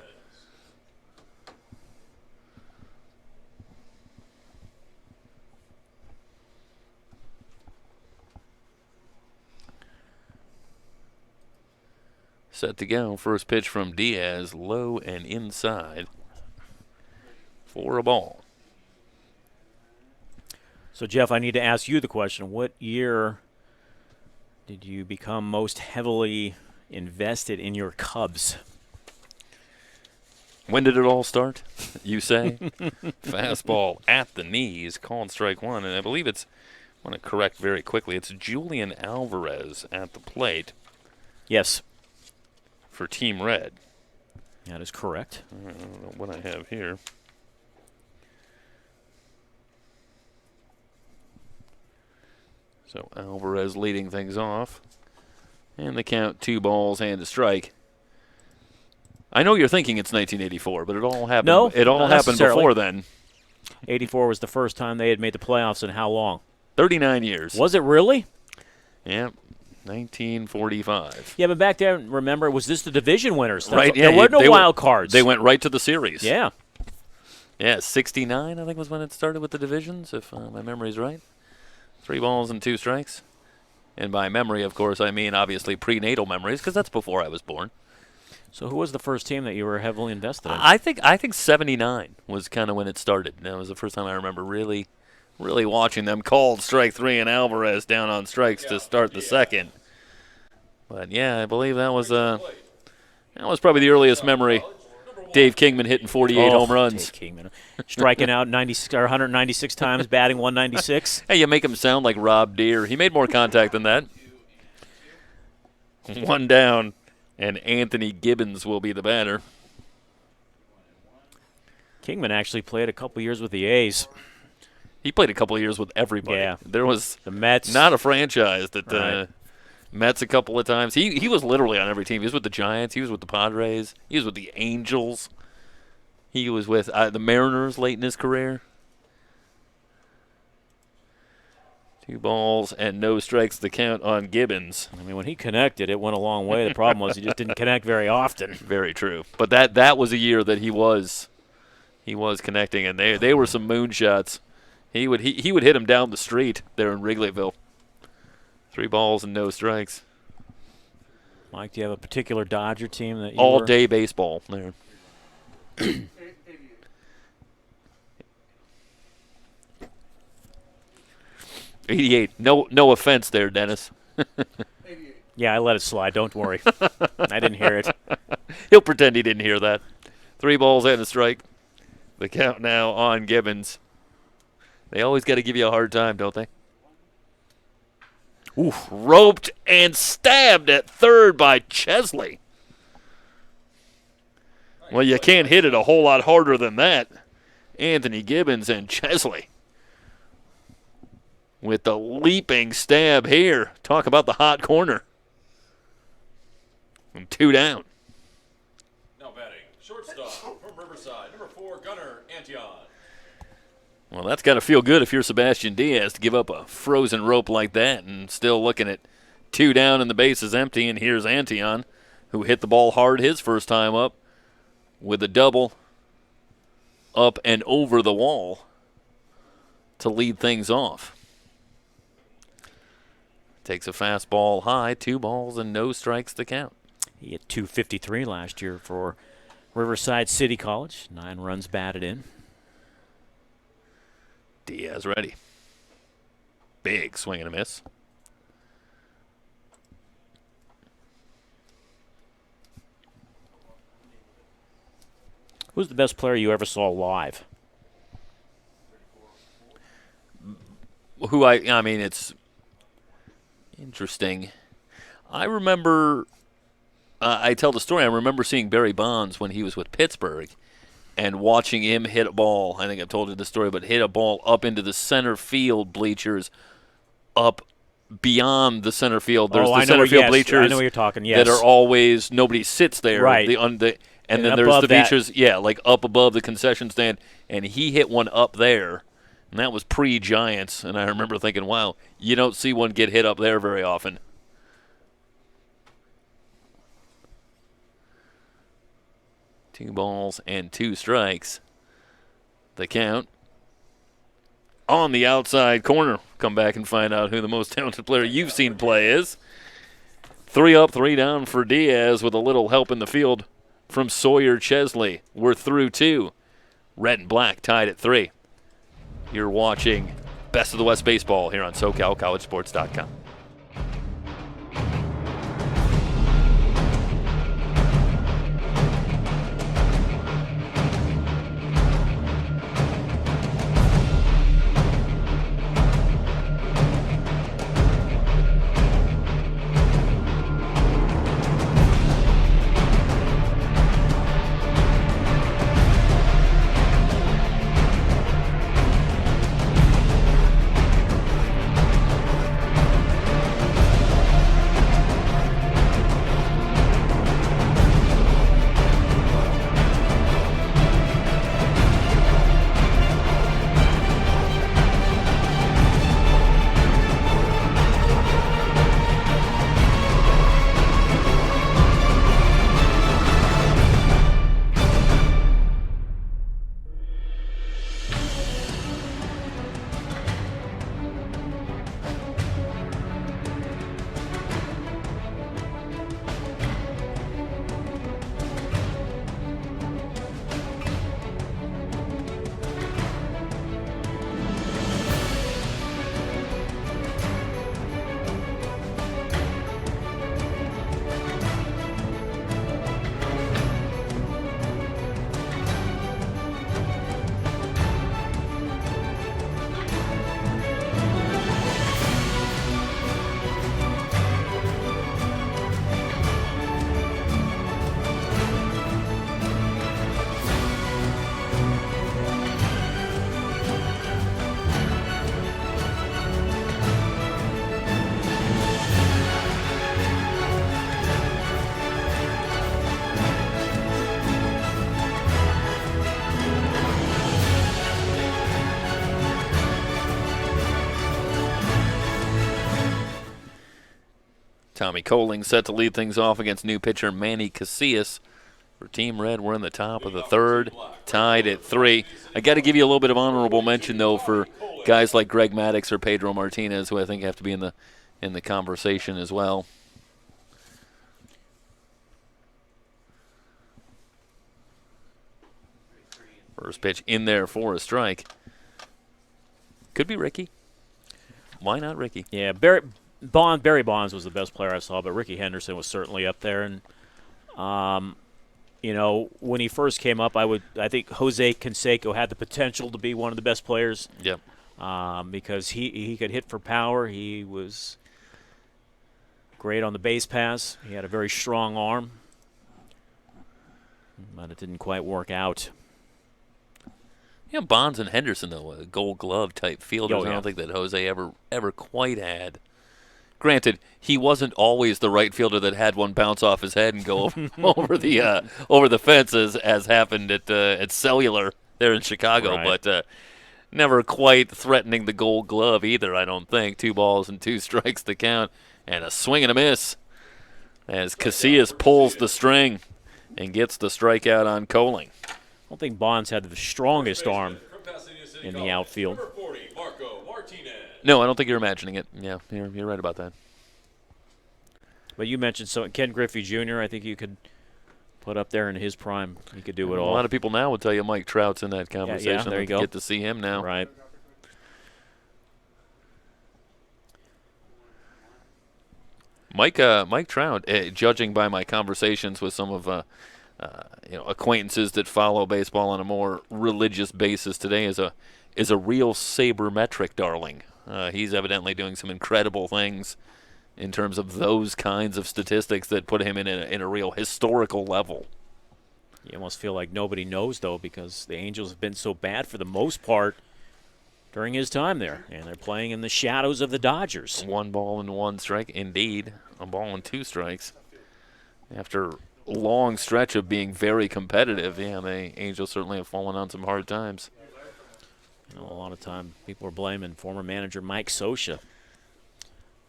A: Set to go. First pitch from Diaz, low and inside for a ball.
B: So, Jeff, I need to ask you the question. What year did you become most heavily invested in your Cubs?
A: When did it all start, you say? Fastball at the knees, called strike 1, and I believe it's I want to correct very quickly. It's Julian Alvarez at the plate
B: Yes,
A: for Team Red.
B: that is correct.
A: I don't know what I have here. So Alvarez leading things off. And the count 2 balls and a strike. I know you're thinking it's 1984, but it all happened.
B: No,
A: It all
B: not
A: happened
B: necessarily.
A: before then.
B: 84 was the first time they had made the playoffs in how long?
A: 39 years.
B: Was it really?
A: Yeah. 1945.
B: Yeah, but back then, remember, was this the division winners? That's
A: Right,
B: all-
A: yeah,
B: there were no
A: they
B: wild cards.
A: They went right to the series.
B: Yeah.
A: Yeah, 69, I think, was when it started with the divisions, if my memory's right. 3 balls and 2 strikes. And by memory, of course, I mean obviously prenatal memories, because that's before I was born.
B: So who was the first team that you were heavily invested in?
A: I think 79 was kind of when it started. That was the first time I remember really watching them. Called strike 3 and Alvarez down on strikes to start the second. But yeah, I believe that was probably the earliest memory. Dave Kingman hitting 48 home runs.
B: Dave Kingman. Striking out 96 or 196 times, batting 196.
A: Hey, you make him sound like Rob Deere. He made more contact than that. 1 down, and Anthony Gibbons will be the batter.
B: Kingman actually played a couple years with the A's.
A: He played a couple of years with everybody.
B: Yeah.
A: There was
B: The Mets.
A: not a franchise that
B: Right.
A: Mets a couple of times. He was literally on every team. He was with the Giants. He was with the Padres. He was with the Angels. He was with the Mariners late in his career. 2 balls and no strikes to count on Gibbons.
B: I mean, when he connected, it went a long way. The problem was he just didn't connect very often.
A: Very true. But that was a year that he was connecting, and they were some moonshots. He would hit him down the street there in Wrigleyville. 3 balls and no strikes.
B: Mike, do you have a particular Dodger team that you
A: All
B: were?
A: day baseball there. 88. No offense there, Dennis.
B: Yeah, I let it slide. Don't worry. I didn't hear it.
A: He'll pretend he didn't hear that. 3 balls and a strike. The count now on Gibbons. They always got to give you a hard time, don't they? Oof. Roped and stabbed at third by Chesley. Well, you can't hit it a whole lot harder than that. Anthony Gibbons and Chesley with the leaping stab here. Talk about the hot corner. And 2 down.
C: Now batting, shortstop from Riverside, number 4, Gunnar Antion.
A: Well, that's got to feel good if you're Sebastian Diaz to give up a frozen rope like that, and still looking at 2 down and the base is empty. And here's Antion, who hit the ball hard his first time up with a double up and over the wall to lead things off. Takes a fastball high, 2 balls and no strikes to count.
B: He hit 253 last year for Riverside City College. 9 runs batted in.
A: Diaz ready. Big swing and a miss.
B: Who's the best player you ever saw live?
A: I mean, it's interesting. I remember, I tell the story, I remember seeing Barry Bonds when he was with Pittsburgh and watching him hit a ball. I think I've told you the story, but hit a ball up into the center field bleachers, up beyond the center field. There's the center field bleachers.
B: I know what you're talking. Yes,
A: that are always, nobody sits there.
B: Right.
A: And then
B: And
A: there's
B: above
A: the
B: that-
A: bleachers, like up above the concession stand, and he hit one up there, and that was pre-Giants, and I remember thinking, wow, you don't see one get hit up there very often. Two balls and 2 strikes. The count on the outside corner. Come back and find out who the most talented player you've seen play is. 3 up, 3 down for Diaz with a little help in the field from Sawyer Chesley. We're through 2. Red and black tied at 3. You're watching Best of the West Baseball here on SoCalCollegeSports.com. Tommy Coling set to lead things off against new pitcher Manny Casillas. For Team Red, we're in the top of the third, tied at 3. I got to give you a little bit of honorable mention, though, for guys like Greg Maddux or Pedro Martinez, who I think have to be in the conversation as well. First pitch in there for a strike. Could be Ricky. Why not Ricky?
B: Yeah, Barry Bonds was the best player I saw, but Ricky Henderson was certainly up there. And when he first came up, I think Jose Canseco had the potential to be one of the best players.
A: Yep.
B: Because he could hit for power. He was great on the base pass. He had a very strong arm, but it didn't quite work out.
A: Yeah, Bonds and Henderson, though, Gold Glove type fielders.
B: Oh, yeah.
A: I don't think that Jose ever quite had. Granted, he wasn't always the right fielder that had one bounce off his head and go over the fences, as happened at Cellular there in Chicago.
B: Right.
A: But never quite threatening the Gold Glove either. I don't think. 2 balls and 2 strikes to count, and a swing and a miss as Casillas pulls the string and gets the strikeout on Coling.
B: I don't think Bonds had the strongest arm in the outfield.
C: Number 40, Marco Martinez.
A: No, I don't think you're imagining it. Yeah, you're right about that.
B: But you mentioned Ken Griffey Jr. I think you could put up there in his prime. He could do it all.
A: A lot of people now would tell you Mike Trout's in that conversation.
B: Yeah, there you go.
A: Get to see him now.
B: Right.
A: Mike Trout, judging by my conversations with some of acquaintances that follow baseball on a more religious basis today, is a real sabermetric darling. He's evidently doing some incredible things in terms of those kinds of statistics that put him in a real historical level.
B: You almost feel like nobody knows, though, because the Angels have been so bad for the most part during his time there, and they're playing in the shadows of the Dodgers.
A: 1 ball and 1 strike, indeed. A ball and 2 strikes. After a long stretch of being very competitive, the Angels certainly have fallen on some hard times.
B: A lot of time people are blaming former manager Mike Scioscia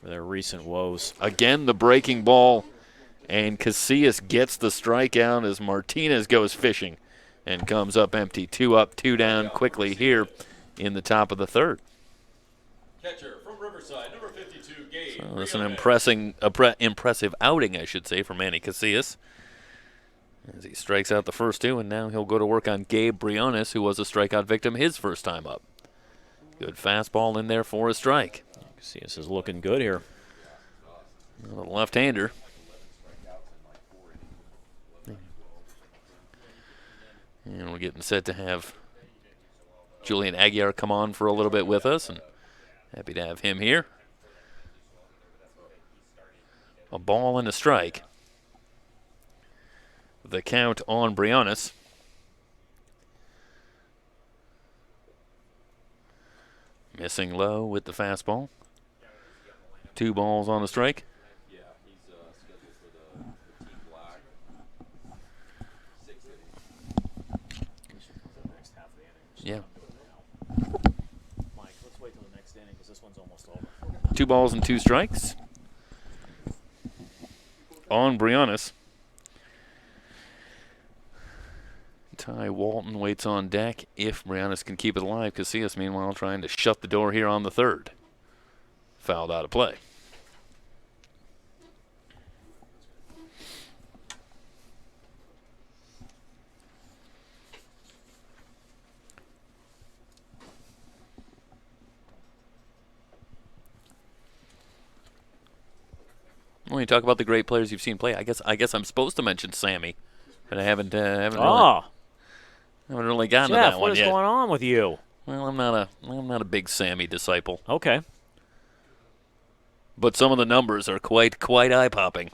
B: for their recent woes.
A: Again, the breaking ball, and Casillas gets the strikeout as Martinez goes fishing and comes up empty. 2 up, 2 down quickly here in the top of the third.
C: Catcher from Riverside, number 52, Gabe.
A: So that's an impressive outing, I should say, for Manny Casillas, as he strikes out the first 2, and now he'll go to work on Gabe Briones, who was a strikeout victim his first time up. Good fastball in there for a strike.
B: Casillas is looking good here.
A: The left-hander. And we're getting set to have Julian Aguiar come on for a little bit with us, and happy to have him here. A ball and a strike. The count on Briones. Missing low with the fastball. 2 balls on the strike.
C: Yeah, he's scheduled for the Team Black. 6 innings.
A: Yeah.
B: Mike, let's wait till the next inning because this one's almost over.
A: 2 balls and 2 strikes on Briones. Ty Walton waits on deck if Briones can keep it alive. Casillas, meanwhile, trying to shut the door here on the third. Fouled out of play. When you talk about the great players you've seen play, I guess I'm supposed to mention Sammy, but I haven't really gotten to
B: Jeff,
A: that
B: what
A: one
B: is
A: yet.
B: going on with you?
A: Well, I'm not a big Sammy disciple,
B: Okay.
A: but some of the numbers are quite eye-popping.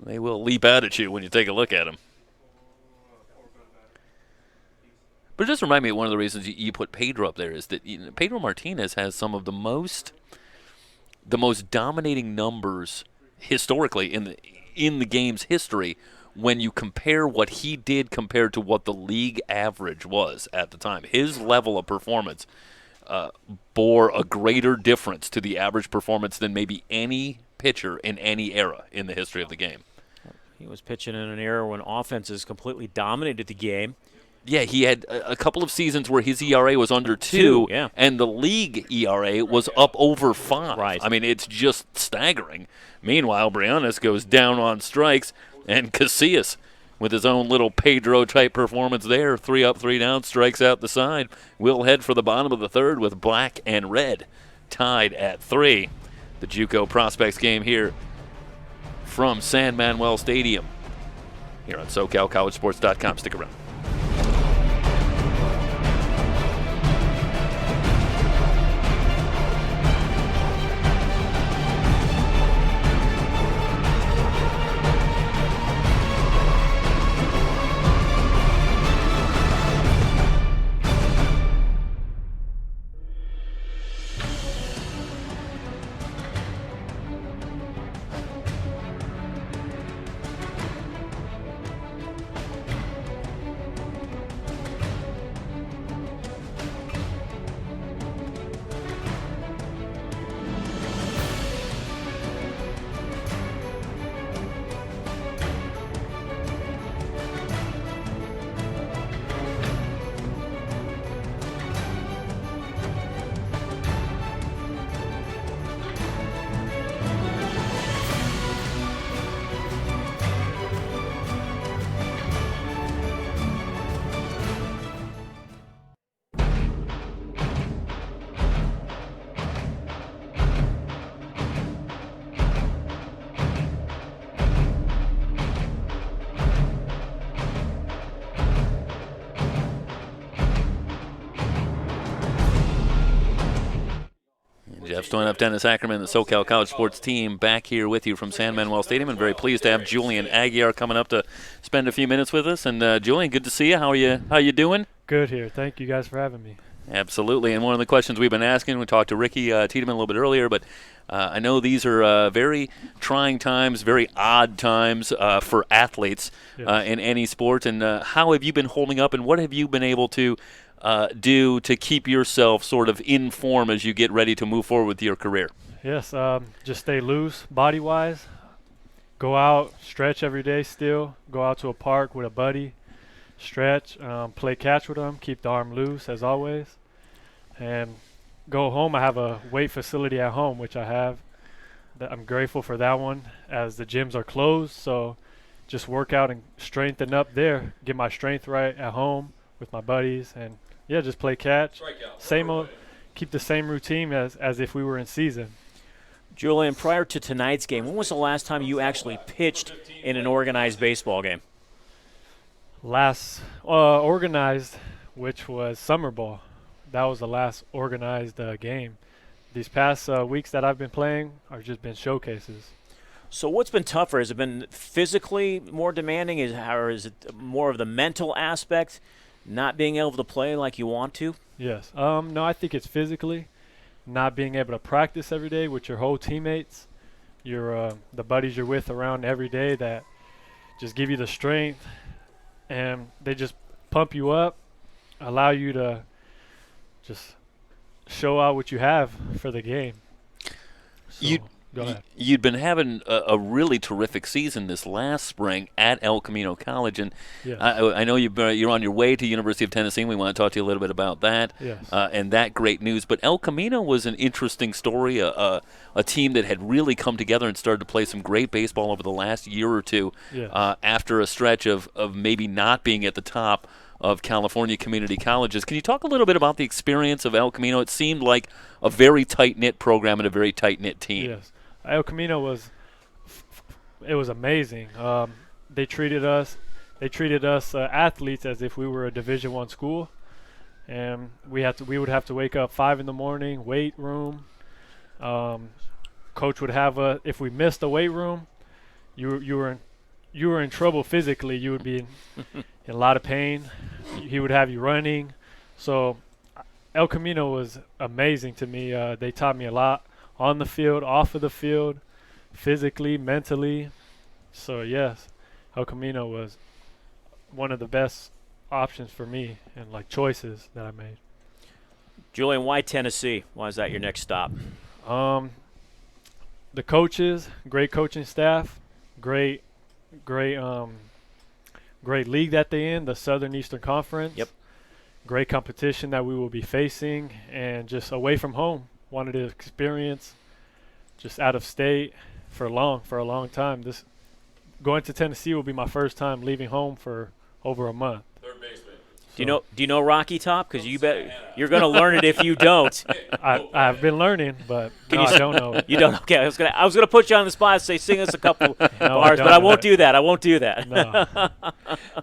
A: They will leap out at you when you take a look at them. But it just remind me of one of the reasons you put Pedro up there is that Pedro Martinez has some of the most dominating numbers historically in the game's history when you compare what he did compared to what the league average was at the time. His level of performance bore a greater difference to the average performance than maybe any pitcher in any era in the history of the game.
B: He was pitching in an era when offenses completely dominated the game.
A: Yeah, he had a couple of seasons where his ERA was under 2,
B: yeah.
A: and the league ERA was up over 5.
B: Right.
A: I mean, it's just staggering. Meanwhile, Briannes goes down on strikes, and Casillas, with his own little Pedro-type performance there, 3 up, 3 down, strikes out the side. We'll head for the bottom of the third with black and red tied at 3. The Juco Prospects game here from San Manuel Stadium here on SoCalCollegeSports.com. Stick around. Jeff Stoynup, Dennis Ackerman, the SoCal College Sports team back here with you from San Manuel Stadium, and very pleased to have Julian Aguiar coming up to spend a few minutes with us. And Julian, good to see you. How you doing?
G: Good here. Thank you guys for having me.
A: Absolutely. And one of the questions we've been asking, we talked to Ricky Tiedemann a little bit earlier, but I know these are very trying times, very odd times for athletes in any sport. And how have you been holding up, and what have you been able to do to keep yourself sort of in form as you get ready to move forward with your career?
G: Yes, just stay loose body-wise. Go out, stretch every day still. Go out to a park with a buddy, stretch, play catch with them, keep the arm loose as always. And go home. I have a weight facility at home, which I have. I'm grateful for that one as the gyms are closed. So just work out and strengthen up there, get my strength right at home with my buddies, and yeah, just play catch. Same old, keep the same routine as if we were in season.
B: Julian, prior to tonight's game, when was the last time you actually pitched in an organized baseball game?
G: Last organized, which was summer ball. That was the last organized game. These past weeks that I've been playing are just been showcases.
B: So what's been tougher? Has it been physically more demanding, or is it more of the mental aspect, not being able to play like you want to?
G: Yes. No, I think it's physically not being able to practice every day with your whole teammates, your the buddies you're with around every day that just give you the strength, and they just pump you up, allow you to just show out what you have for the game. So, go ahead.
A: You'd been having a really terrific season this last spring at El Camino College, and
G: Yes.
A: I know you're on your way to University of Tennessee, and we want to talk to you a little bit about that.
G: Yes.
A: And that great news. But El Camino was an interesting story, a team that had really come together and started to play some great baseball over the last year or two.
G: Yes.
A: After a stretch of maybe not being at the top of California community colleges. Can you talk a little bit about the experience of El Camino? It seemed like a very tight-knit program and a very tight-knit team.
G: Yes. El Camino was amazing. They treated us athletes as if we were a Division I school, and we would have to wake up 5 in.m, weight room. Coach would have if we missed the weight room, you were in trouble physically. You would be in a lot of pain. He would have you running. So El Camino was amazing to me. They taught me a lot on the field, off of the field, physically, mentally. So yes, El Camino was one of the best options for me and like choices that I made.
B: Julian, why Tennessee? Why is that your next stop?
G: the coaches, great coaching staff, great, great, great league that they in, the Southern Eastern Conference.
B: Yep.
G: Great competition that we will be facing, and just away from home. Wanted to experience just out of state for a long time. This going to Tennessee will be my first time leaving home for over a month.
C: Third baseman.
B: Do you know Rocky Top? Because you're going to learn it if you don't.
G: I've been learning, but I don't know it.
B: You don't. Okay, I was gonna put you on the spot and say sing us a couple
G: No,
B: bars,
G: don't
B: but I
G: do
B: won't
G: that.
B: do that. I won't do that.
G: No.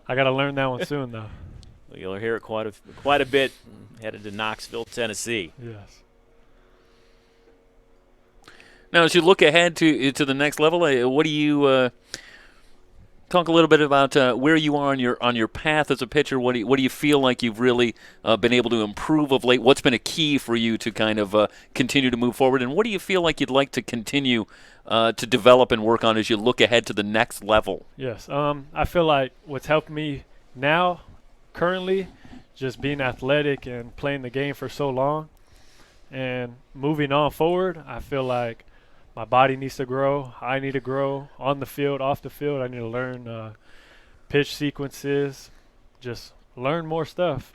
G: I got to learn that one soon, though.
B: You'll hear it quite a bit headed to Knoxville, Tennessee.
G: Yes.
A: Now, as you look ahead to the next level, what do you talk a little bit about where you are on your path as a pitcher? What do you feel like you've really been able to improve of late? What's been a key for you to kind of continue to move forward? And what do you feel like you'd like to continue to develop and work on as you look ahead to the next level?
G: Yes. I feel like what's helped me now, currently, just being athletic and playing the game for so long, and moving on forward, I feel like my body needs to grow. I need to grow on the field, off the field. I need to learn pitch sequences, just learn more stuff.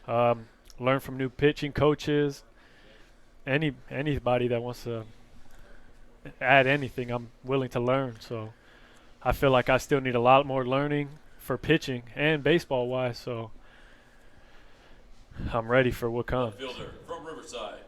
G: Learn from new pitching coaches. Anybody that wants to add anything, I'm willing to learn. So I feel like I still need a lot more learning for pitching and baseball-wise. So I'm ready for what comes.
C: Fielder from Riverside.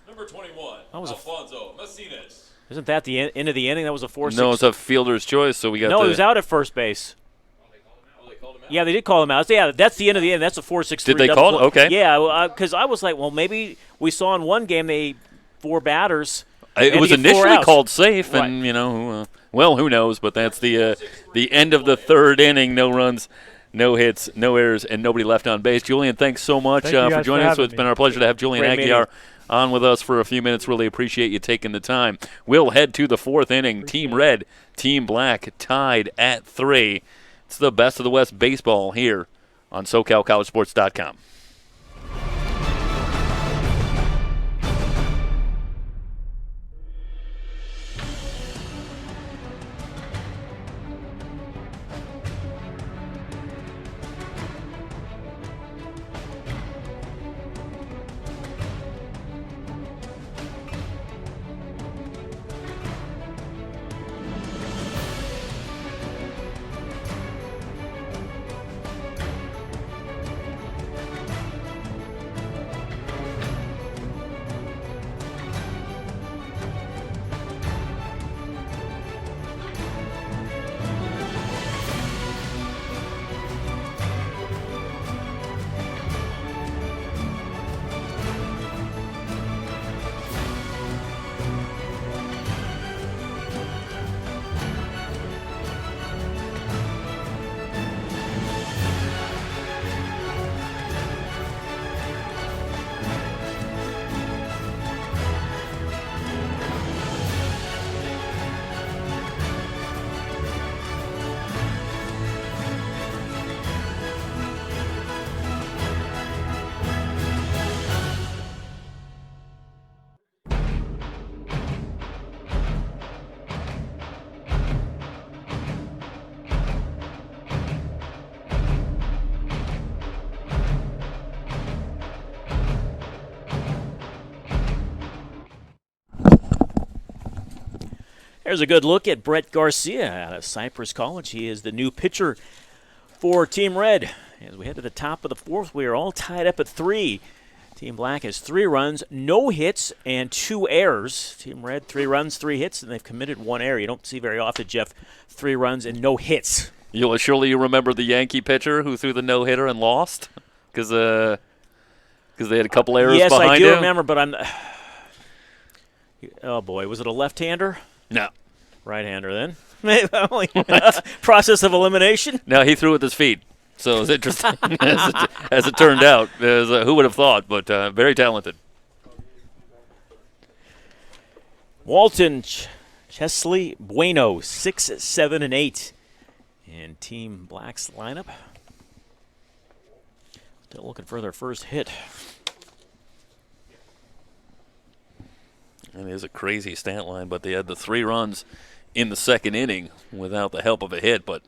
C: Number 21,
B: That was a-
C: Alfonso Macinas.
B: Isn't that the end of the inning? That was a 4-6.
A: No, it's a fielder's choice, so we got
B: No, he was out at first base.
C: Oh, they called him out?
B: Yeah, they did call him out. So, yeah, that's the end of the inning. That's a 4-6-3.
A: Did they
B: double
A: call it?
B: play.
A: Okay.
B: Yeah, because I was like, well, maybe we saw in one game they 4 batters.
A: It
B: and
A: was
B: he had 4
A: initially
B: outs.
A: called safe,
B: Right.
A: and well, who knows? But that's the end of the third inning. No runs, no hits, no errors, and nobody left on base. Julian, thanks so much
G: Thank you
A: for
G: guys
A: joining
G: for
A: us. So
G: having
A: it's been
G: me.
A: our pleasure to have Julian
B: Great
A: Aguiar
B: meeting.
A: on with us for a few minutes. Really appreciate you taking the time. We'll head to the fourth inning. Team Red, Team Black tied at 3. It's the best of the West baseball here on SoCalCollegeSports.com.
B: There's a good look at Brett Garcia out of Cypress College. He is the new pitcher for Team Red. As we head to the top of the fourth, we are all tied up at 3. Team Black has 3 runs, no hits, and 2 errors. Team Red, 3 runs, 3 hits, and they've committed 1 error. You don't see very often, Jeff, 3 runs and no hits.
A: Surely you remember the Yankee pitcher who threw the no-hitter and lost? Because they had a couple errors
B: yes,
A: behind
B: I do
A: him?
B: remember, but I'm... Oh, boy. Was it a left-hander?
A: No.
B: Right-hander, then. Process of elimination?
A: No, he threw with his feet. So it was interesting as it turned out. Who would have thought, but very talented.
B: Walton Chesley Bueno, 6, 7, and 8 in Team Black's lineup. Still looking for their first hit.
A: It is a crazy stat line, but they had the 3 runs in the second inning without the help of a hit, but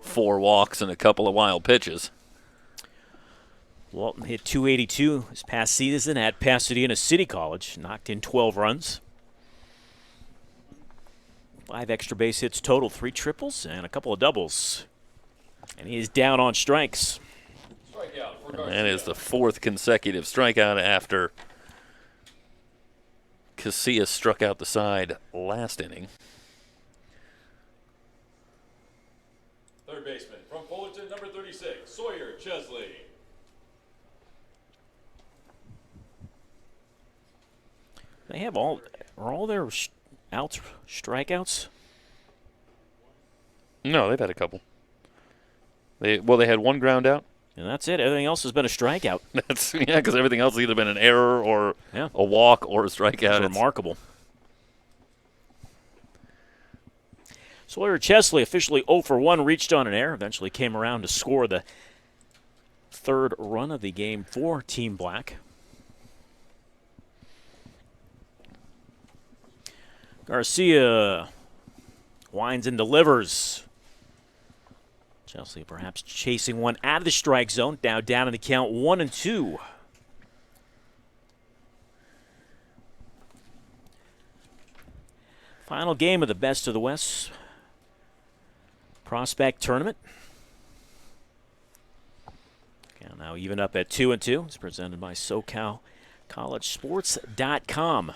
A: 4 walks and a couple of wild pitches.
B: Walton hit .282 this past season at Pasadena City College, knocked in 12 runs. 5 extra base hits total, 3 triples and a couple of doubles. And he is down on strikes.
C: Strikeout for
A: And that is
C: Garcia.
A: the 4th consecutive strikeout after Casillas struck out the side last inning.
C: Third baseman from Fullerton, number 36, Sawyer Chesley.
B: They have are all their outs strikeouts?
A: No, they've had a couple. They had 1 ground out.
B: And that's it. Everything else has been a strikeout.
A: That's because everything else has either been an error or
B: Yeah.
A: a walk or a strikeout.
B: That's
A: It's-
B: remarkable. Sawyer Chesley officially 0 for 1, reached on an error, eventually came around to score the 3rd run of the game for Team Black. Garcia winds and delivers. Chesley perhaps chasing one out of the strike zone, now down in the count 1-2. Final game of the Best of the West Prospect Tournament. Count now even up at 2-2. It's presented by SoCalCollegeSports.com.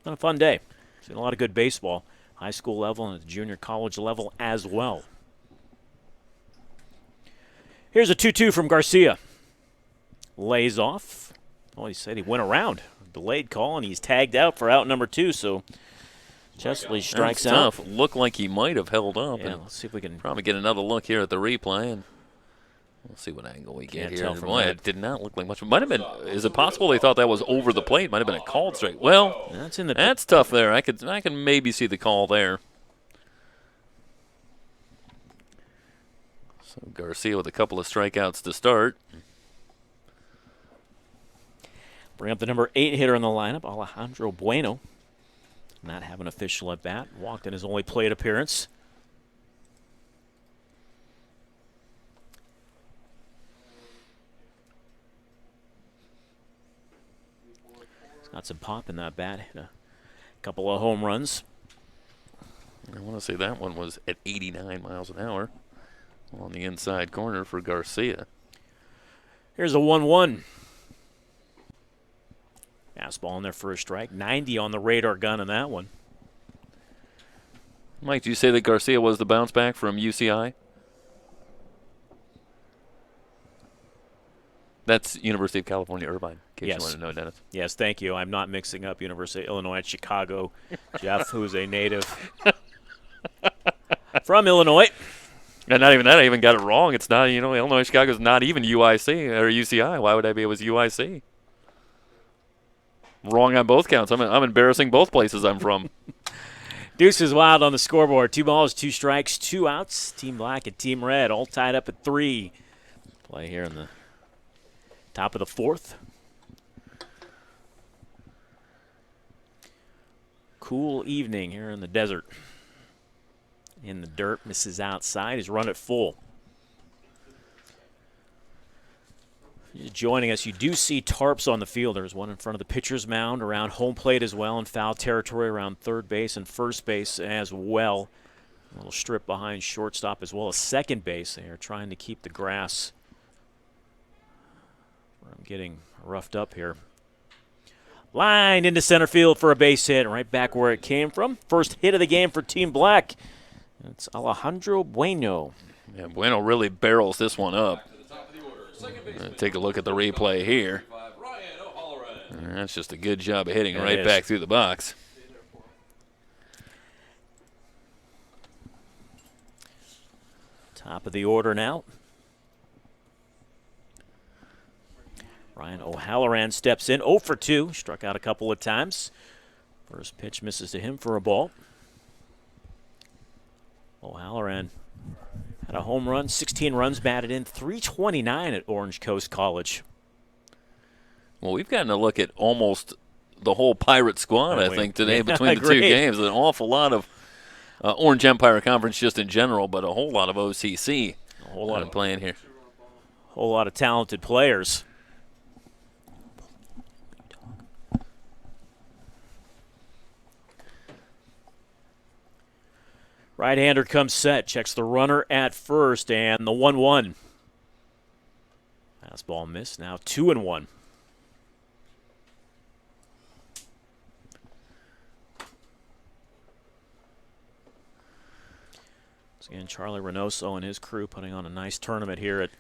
B: Been a fun day. Seen a lot of good baseball, high school level and at the junior college level as well. Here's a 2-2 from Garcia. Lays off. Oh, he said he went around. Delayed call, and he's tagged out for out number 2, so Chesley strikes
A: That's
B: out.
A: tough. Looked like he might have held up.
B: Yeah,
A: And
B: let's see if we can.
A: probably get another look here at the replay, and we'll see what angle we get
B: Can't
A: here.
B: tell from
A: Boy,
B: that.
A: it did not look like much. It might have been. Is it possible they thought that was over the plate? Might have been a called strike. Well,
B: That's in the.
A: that's tough there. I can maybe see the call there. So Garcia with a couple of strikeouts to start.
B: Bring up the number 8 hitter in the lineup, Alejandro Bueno. Not have an official at bat. Walked in his only plate appearance. He's got some pop in that bat. Hit a couple of home runs.
A: I want to say that one was at 89 miles an hour on the inside corner for Garcia.
B: Here's a 1-1. Fastball in there for a strike. 90 on the radar gun in that one.
A: Mike, do you say that Garcia was the bounce back from UCI? That's University of California, Irvine, in case
B: Yes.
A: you want to know, Dennis.
B: Yes, thank you. I'm not mixing up University of Illinois at Chicago. Jeff, who's a native from Illinois.
A: And not even that, I even got it wrong. It's not, Illinois Chicago's not even UIC or UCI. Why would I be? It was UIC. Wrong on both counts. I'm embarrassing both places I'm from.
B: Deuce is wild on the scoreboard. 2 balls, 2 strikes, 2 outs. Team Black and Team Red all tied up at 3. Play here in the top of the 4th. Cool evening here in the desert. In the dirt, misses outside. He's run it full. Joining us, you do see tarps on the field. There's one in front of the pitcher's mound, around home plate as well, and foul territory around third base and first base as well. A little strip behind shortstop as well as second base. They are trying to keep the grass from getting roughed up here. Lined into center field for a base hit, right back where it came from. First hit of the game for Team Black. It's Alejandro Bueno.
A: Yeah, Bueno really barrels this one up.
C: To the top of the order, second baseman.
A: Take a look at the replay here.
C: 35, Ryan O'Halloran.
A: And that's just a good job of hitting
B: It
A: right
B: is.
A: back through the box.
B: Top of the order now. Ryan O'Halloran steps in, 0 for 2. Struck out a couple of times. First pitch misses to him for a ball. O'Halloran had a home run, 16 runs batted in, 329 at Orange Coast College.
A: Well, we've gotten a look at almost the whole Pirate squad, I think, today between the two games. An awful lot of Orange Empire Conference just in general, but a whole lot of OCC
B: A whole lot of
A: playing here.
B: Whole lot of talented players. Right-hander comes set, checks the runner at first, and the 1-1. Fastball missed, now 2-1. Once again, Charlie Reynoso and his crew putting on a nice tournament here at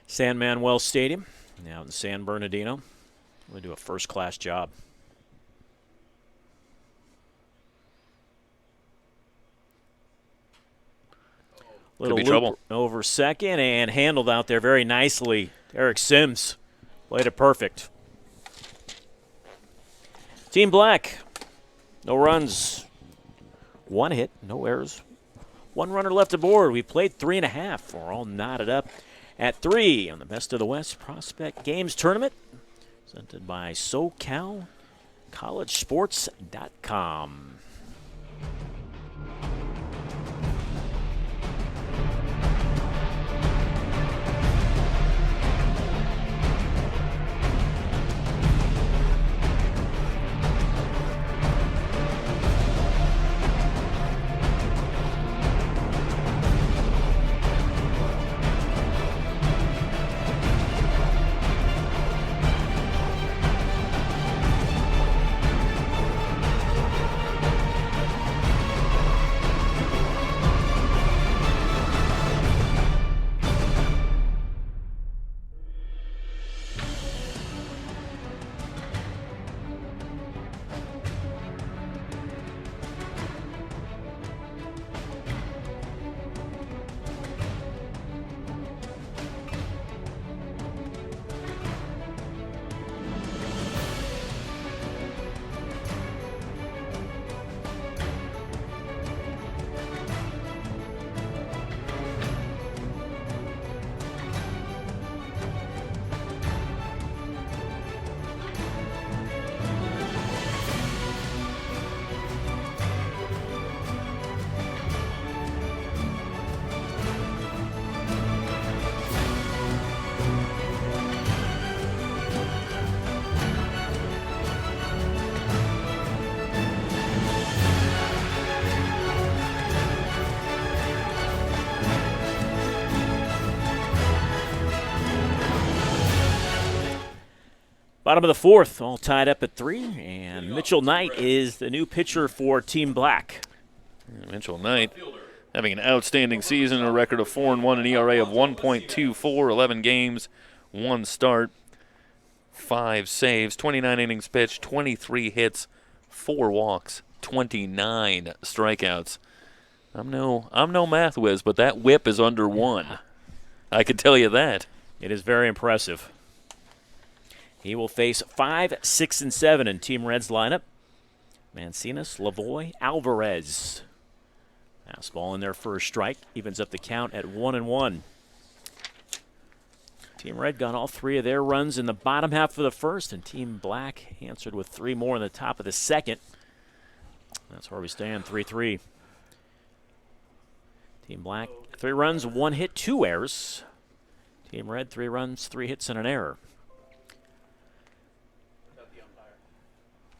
B: San Manuel Stadium, now in San Bernardino. They do a first-class job. Little
A: Could be
B: loop
A: trouble.
B: over second and handled out there very nicely. Eric Sims played it perfect. Team Black, no runs, 1 hit, no errors. 1 runner left aboard. We played 3.5. We're all knotted up at 3 on the Best of the West Prospect Games Tournament, presented by SoCalCollegeSports.com. Bottom of the 4th, all tied up at 3, and Mitchell Knight is the new pitcher for Team Black.
A: Mitchell Knight having an outstanding season, a record of 4-1, an ERA of 1.24, 11 games, 1 start, 5 saves, 29 innings pitched, 23 hits, 4 walks, 29 strikeouts. I'm no math whiz, but that whip is under 1. I can tell you that.
B: It is very impressive. He will face 5, 6, and 7 in Team Red's lineup. Mancinas, Lavoy, Alvarez. Fastball in there for a strike. Evens up the count at 1-1. Team Red got all 3 of their runs in the bottom half of the first, and Team Black answered with 3 more in the top of the second. That's where we stand, 3-3. Team Black, 3 runs, 1 hit, 2 errors. Team Red, 3 runs, 3 hits, and an error.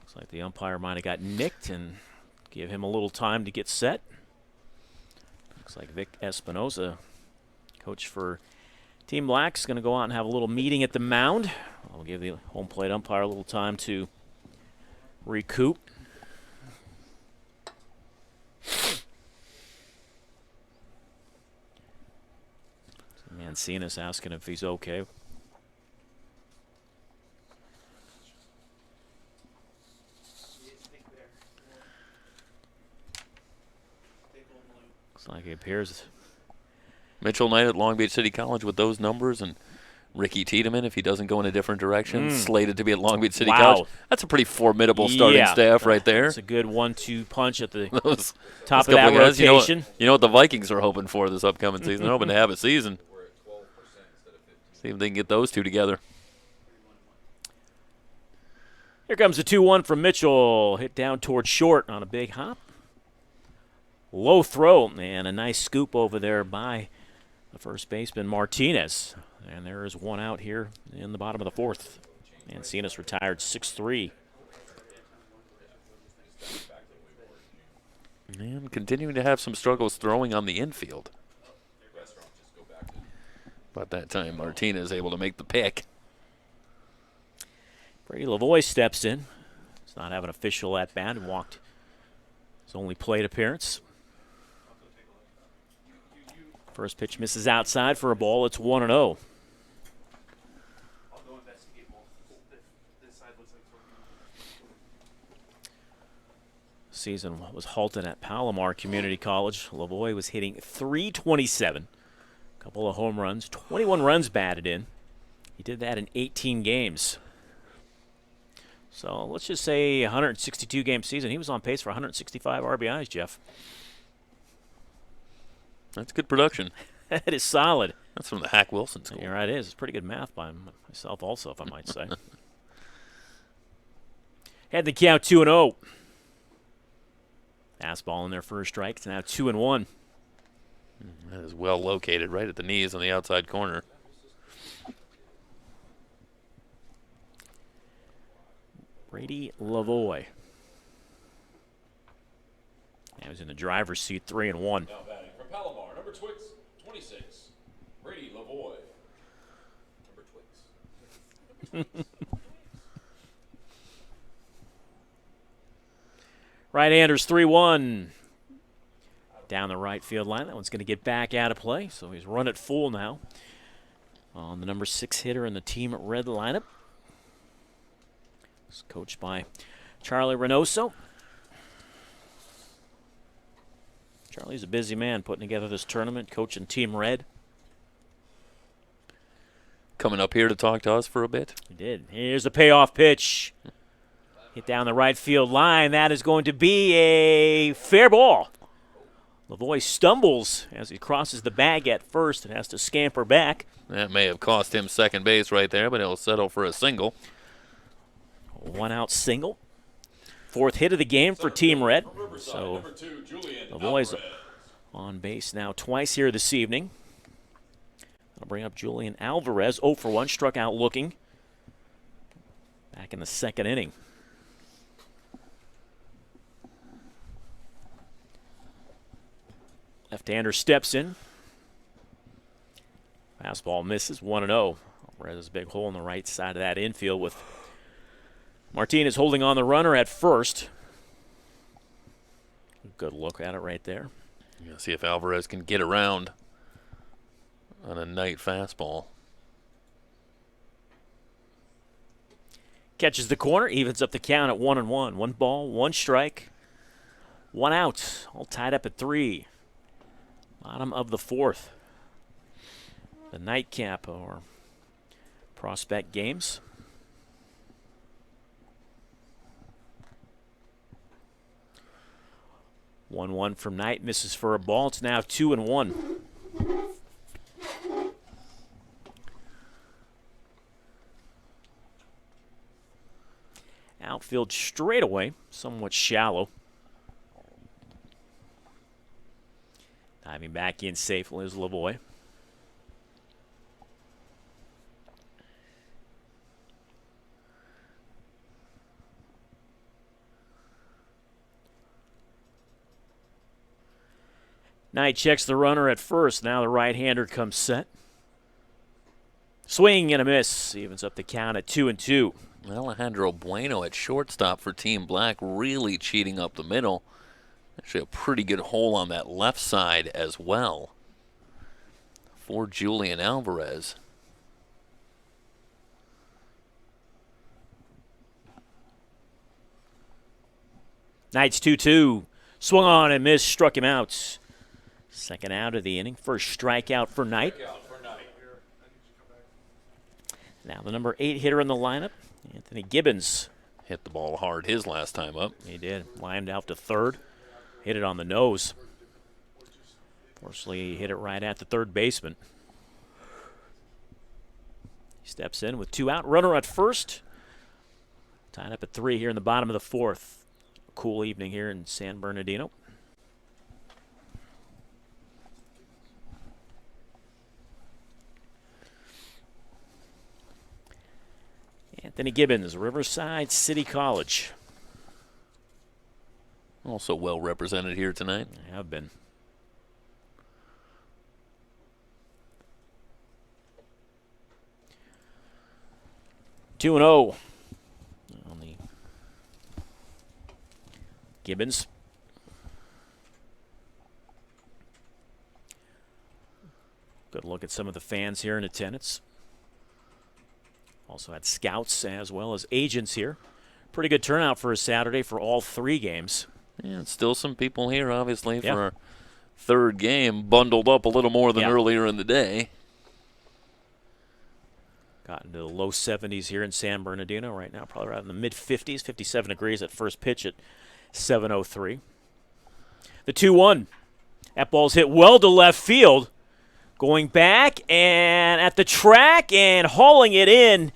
B: Looks like the umpire might have got nicked and give him a little time to get set. Looks like Vic Espinoza, coach for Team Black, is going to go out and have a little meeting at the mound. I'll give the home plate umpire a little time to recoup. Mancinas asking if he's okay. Looks like he appears.
A: Mitchell Knight at Long Beach City College with those numbers, and Ricky Tiedemann, if he doesn't go in a different direction, slated to be at Long Beach City College. That's a pretty formidable starting staff right there.
B: That's a good 1-2 punch at the
A: those
B: top of that
A: guys,
B: rotation.
A: You know what the Vikings are hoping for this upcoming season? They're hoping to have a season. See if they can get those two together.
B: Here comes the 2-1 from Mitchell. Hit down towards short on a big hop. Low throw, and a nice scoop over there by the first baseman, Martinez. And there is one out here in the bottom of the fourth. Mancinas retired 6-3.
A: And continuing to have some struggles throwing on the infield. But that time, Martinez able to make the pick.
B: Brady Lavoie steps in. Does not have an official at bat and walked his only plate appearance. First pitch misses outside for a ball. It's 1-0. Season was halted at Palomar Community College. Lavoie was hitting .327. A couple of home runs, 21 runs batted in. He did that in 18 games. So let's just say 162 game season. He was on pace for 165 RBIs, Jeff.
A: That's good production.
B: That is solid.
A: That's from the Hack Wilson school.
B: Yeah, it is. It's pretty good math by myself also, if I might say. Had the count 2-0. Fastball in there for a strike. It's now 2-1.
A: That is well located right at the knees on the outside corner.
B: Brady Lavoie. He was in the driver's seat, 3-1.
C: Now batting from Palomar, number 26, Brady Lavoie. Number Twix.
B: Right-handers 3-1. Down the right field line. That one's going to get back out of play, so he's run it full now on the number 6 hitter in the Team Red lineup. It's coached by Charlie Reynoso. Charlie's a busy man putting together this tournament, coaching Team Red.
A: Coming up here to talk to us for a bit.
B: He did. Here's the payoff pitch. Hit down the right field line. That is going to be a fair ball. Lavoie stumbles as he crosses the bag at first and has to scamper back.
A: That may have cost him second base right there, but he'll settle for a single.
B: 1 out single. 4th hit of the game for Team Red. So Lavoie's on base now twice here this evening. That'll bring up Julian Alvarez. 0 for 1, struck out looking. Back in the second inning. Left-hander steps in. Fastball misses, 1-0. Alvarez a big hole in the right side of that infield with Martinez holding on the runner at first. Good look at it right there.
A: You'll see if Alvarez can get around on a night fastball.
B: Catches the corner, evens up the count at 1-1. 1 ball, 1 strike, 1 out. All tied up at 3. Bottom of the 4th. The nightcap or prospect games. One from Knight, misses for a ball. It's now 2-1. Outfield straightaway, somewhat shallow. Diving back in safely is Lavoie. Knight checks the runner at first. Now the right-hander comes set. Swing and a miss. Evens up the count at 2-2.
A: Alejandro Bueno at shortstop for Team Black, really cheating up the middle. Actually a pretty good hole on that left side as well for Julian Alvarez.
B: Knight's 2-2. Swung on and missed, struck him out. Second out of the inning. First strikeout for Knight. Now the number 8 hitter in the lineup, Anthony Gibbons.
A: Hit the ball hard his last time up.
B: He did. Lined out to third. Hit it on the nose. Fortunately, he hit it right at the third baseman. He steps in with 2 out. Runner at first. Tied up at 3 here in the bottom of the 4th. Cool evening here in San Bernardino. Anthony Gibbons, Riverside City College.
A: Also well represented here tonight.
B: They have been. Two and 0 on the Gibbons. Good look at some of the fans here in attendance. Also had scouts as well as agents here. Pretty good turnout for a Saturday for all 3 games.
A: Yeah, still some people here, obviously,
B: Yeah.
A: for our 3rd game, bundled up a little more than
B: Yeah.
A: earlier in the day.
B: Got into the low 70s here in San Bernardino right now, probably around the mid-50s, 57 degrees at first pitch at 7:03. The 2-1. That ball's hit well to left field. Going back and at the track and hauling it in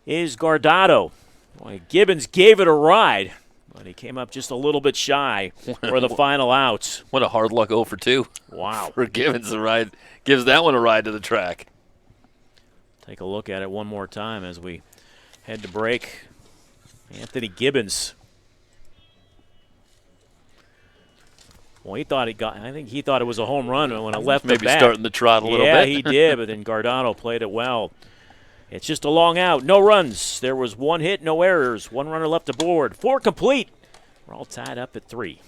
B: is Guardado. Boy, Gibbons gave it a ride, but he came up just a little bit shy for the final out.
A: What a hard luck 0 for 2
B: Wow.
A: for Gibbons. Gives that one a ride to the track.
B: Take a look at it one more time as we head to break. Anthony Gibbons. Well, I think he thought it was a home run when it left the
A: Maybe
B: bat.
A: starting to trot a little
B: Yeah,
A: bit.
B: he did, but then Guardado played it well. It's just a long out. No runs. There was 1 hit, no errors. 1 runner left aboard. 4 complete. We're all tied up at 3.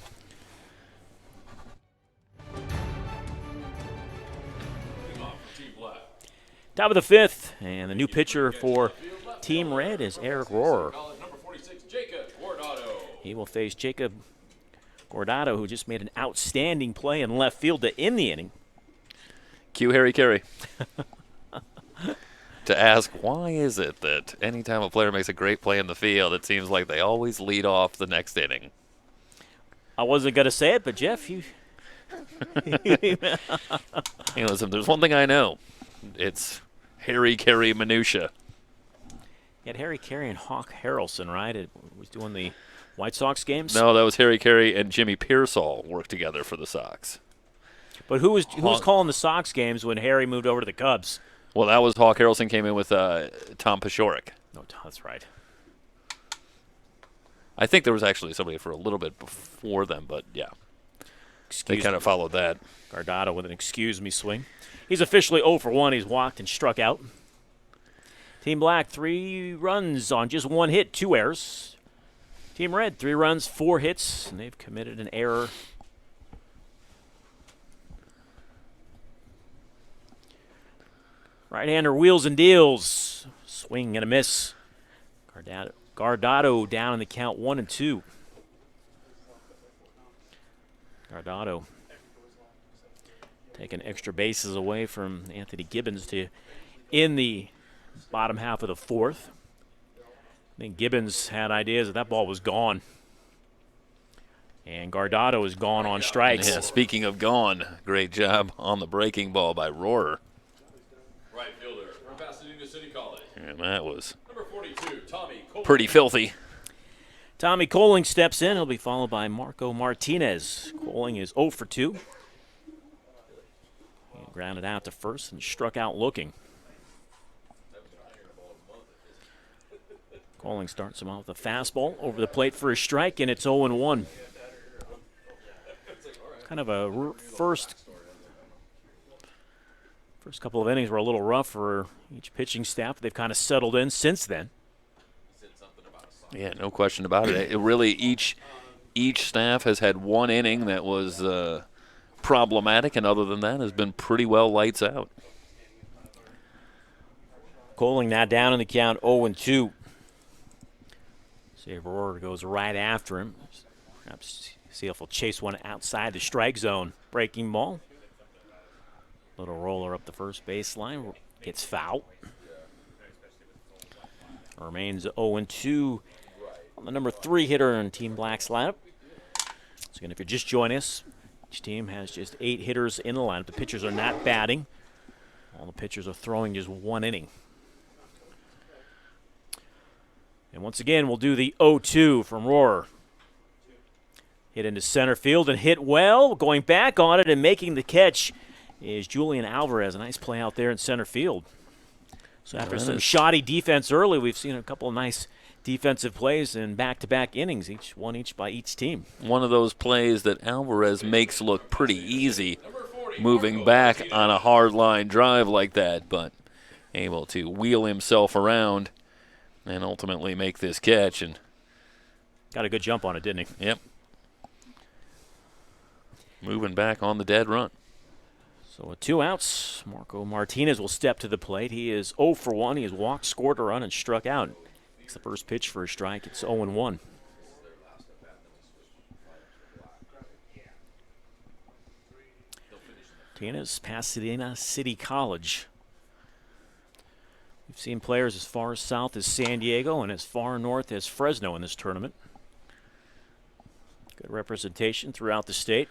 B: Top of the 5th, and the new pitcher for Team Red is Eric Rohrer.
C: Number 46, Jacob Guardado.
B: He will face Jacob Guardado, who just made an outstanding play in left field to end the inning.
A: Cue Harry Carey. To ask, why is it that anytime a player makes a great play in the field, it seems like they always lead off the next inning?
B: I wasn't going to say it, but Jeff, you...
A: Hey, listen, there's one thing I know. It's Harry Carey minutia.
B: You had Harry Carey and Hawk Harrelson, right? It was doing the White Sox games?
A: No, that was Harry Carey and Jimmy Pearsall worked together for the Sox.
B: But who was calling the Sox games when Harry moved over to the Cubs?
A: Well, that was Hawk Harrelson came in with Tom Paciorek.
B: No, that's right.
A: I think there was actually somebody for a little bit before them, but yeah, they kind of followed that.
B: Guardado with an excuse me swing. He's officially 0 for 1. He's walked and struck out. Team Black, 3 runs on just 1 hit, 2 errors. Team Red, 3 runs, 4 hits, and they've committed an error. Right-hander wheels and deals. Swing and a miss. Guardado down in the count 1-2. Guardado taking extra bases away from Anthony Gibbons to in the bottom half of the 4th. I think Gibbons had ideas that ball was gone. And Guardado is gone on strikes.
A: Yeah, speaking of gone, great job on the breaking ball by Rohrer.
C: Right fielder from Pasadena City College.
A: And that was
C: Number 42, Tommy Cole.
A: pretty filthy.
B: Tommy Coling steps in. He'll be followed by Marco Martinez. Coling is 0 for 2. He grounded out to first and struck out looking. Coling starts him off with a fastball over the plate for a strike, and it's 0-1. Kind of a first couple of innings were a little rough for each pitching staff. They've kind of settled in since then.
A: Yeah, no question about it. It really each staff has had 1 inning that was problematic, and other than that, has been pretty well lights out.
B: Coling now down in the count 0-2. See if Rohrer goes right after him. Perhaps see if he'll chase one outside the strike zone. Breaking ball. Little roller up the first baseline. Gets foul. Remains 0-2 on the number 3 hitter in Team Black's lineup. So again, if you're just joining us, each team has just 8 hitters in the lineup. The pitchers are not batting. All the pitchers are throwing just 1 inning. And once again, we'll do the 0-2 from Rohrer. Hit into center field and hit well. Going back on it and making the catch is Julian Alvarez. A nice play out there in center field. So after some shoddy defense early, we've seen a couple of nice defensive plays in back-to-back innings, one each by each team.
A: One of those plays that Alvarez makes look pretty easy, moving back on a hard line drive like that, but able to wheel himself around and ultimately make this catch. And
B: got a good jump on it, didn't he?
A: Yep. Moving back on the dead run.
B: So with 2 outs, Marco Martinez will step to the plate. He is 0 for 1. He has walked, scored a run, and struck out. It's the first pitch for a strike. It's 0-1. Martinez, Pasadena City College. We've seen players as far south as San Diego and as far north as Fresno in this tournament. Good representation throughout the state.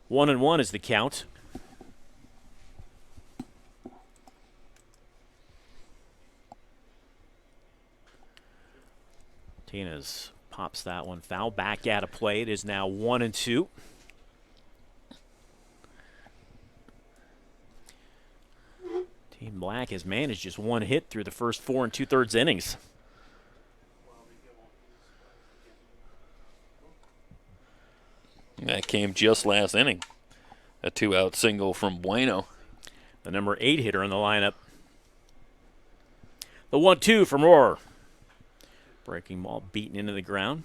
B: 1-1 is the count. Martinez pops that one foul. Back at a play. It is now 1-2. Team Black has managed just 1 hit through the first 4 2/3 innings.
A: That came just last inning. A 2-out single from Bueno.
B: The number 8 hitter in the lineup. The 1-2 from Rohrer. Breaking ball beaten into the ground.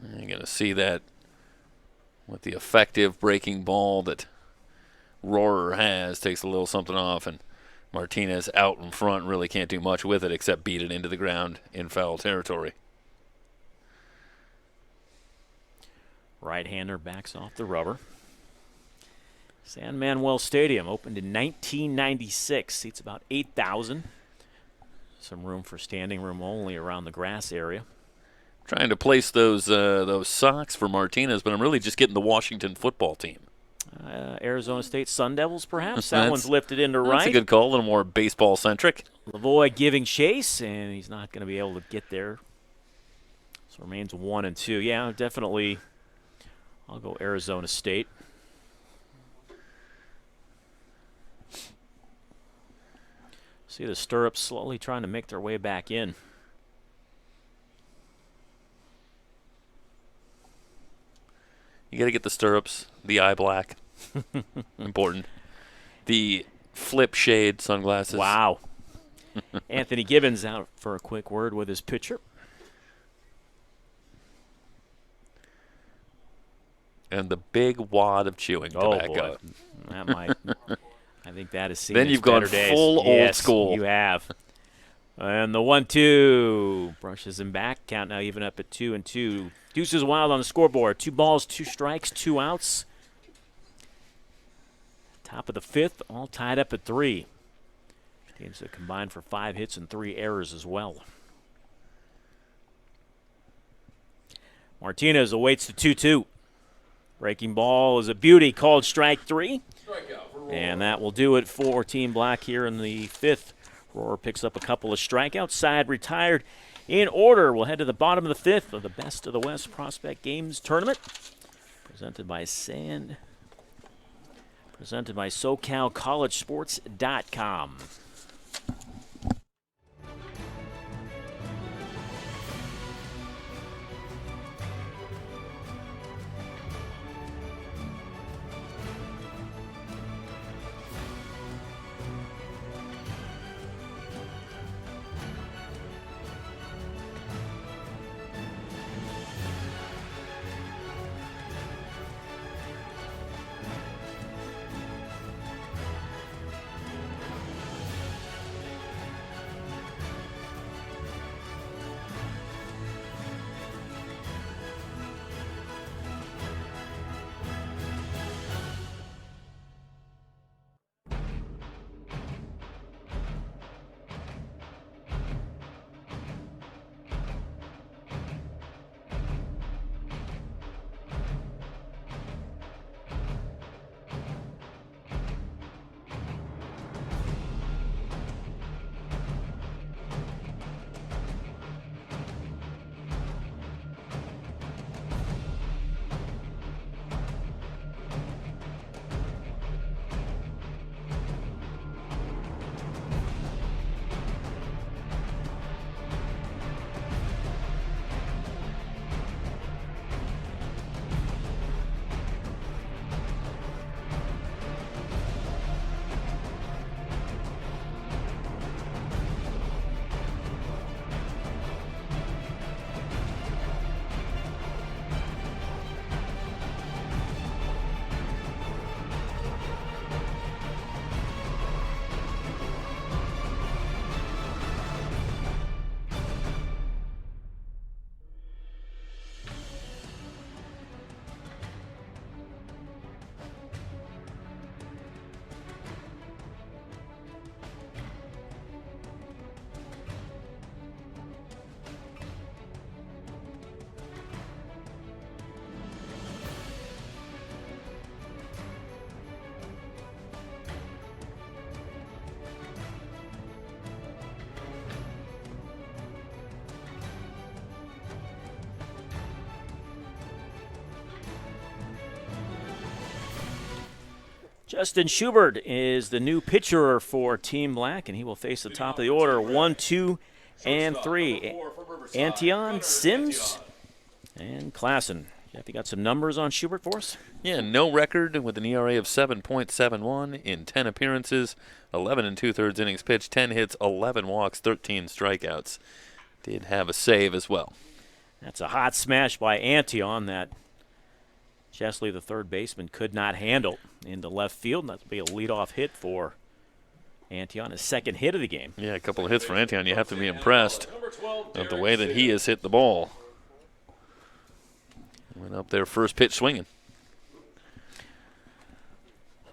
A: You're going to see that with the effective breaking ball that Rohrer has. Takes a little something off, and Martinez out in front really can't do much with it except beat it into the ground in foul territory.
B: Right-hander backs off the rubber. San Manuel Stadium opened in 1996. Seats about 8,000. Some room for standing room only around the grass area.
A: Trying to place those socks for Martinez, but I'm really just getting the Washington football team.
B: Arizona State Sun Devils, perhaps. That one's lifted into right.
A: That's a good call, a little more baseball-centric.
B: Lavoie giving chase, and he's not going to be able to get there. So it remains 1-2. Yeah, definitely. I'll go Arizona State. See the stirrups slowly trying to make their way back in.
A: You got to get the stirrups, the eye black. Important. The flip shade sunglasses.
B: Wow. Anthony Gibbons out for a quick word with his pitcher.
A: And the big wad of chewing tobacco.
B: Boy. That might. I think that is seen.
A: Then
B: its
A: you've gone
B: better days.
A: full
B: Yes,
A: old school.
B: You have. And the 1-2 brushes him back. Count now even up at 2-2. Deuces wild on the scoreboard. 2 balls, 2 strikes, 2 outs. Top of the 5th, all tied up at 3. Teams have combined for 5 hits and 3 errors as well. Martinez awaits the 2-2. Breaking ball is a beauty, called strike 3. And that will do it for Team Black here in the 5th. Rohrer picks up a couple of strikeouts. Side retired in order. We'll head to the bottom of the 5th of the Best of the West Prospect Games Tournament. Presented by SoCalCollegeSports.com. Justin Schubert is the new pitcher for Team Black, and he will face the top of the order, 1, 2, and 3. Antion, Sims, and Klassen. Jeff, you got some numbers on Schubert for us?
A: Yeah, no record with an ERA of 7.71 in 10 appearances, 11 and 2/3 innings pitched, 10 hits, 11 walks, 13 strikeouts. Did have a save as well.
B: That's a hot smash by Antion that Chesley, the third baseman, could not handle into left field. That'll be a leadoff hit for Antion, his second hit of the game.
A: Yeah, a couple of hits for Antion. You have to be impressed of the way that he has hit the ball. Went up there first pitch swinging.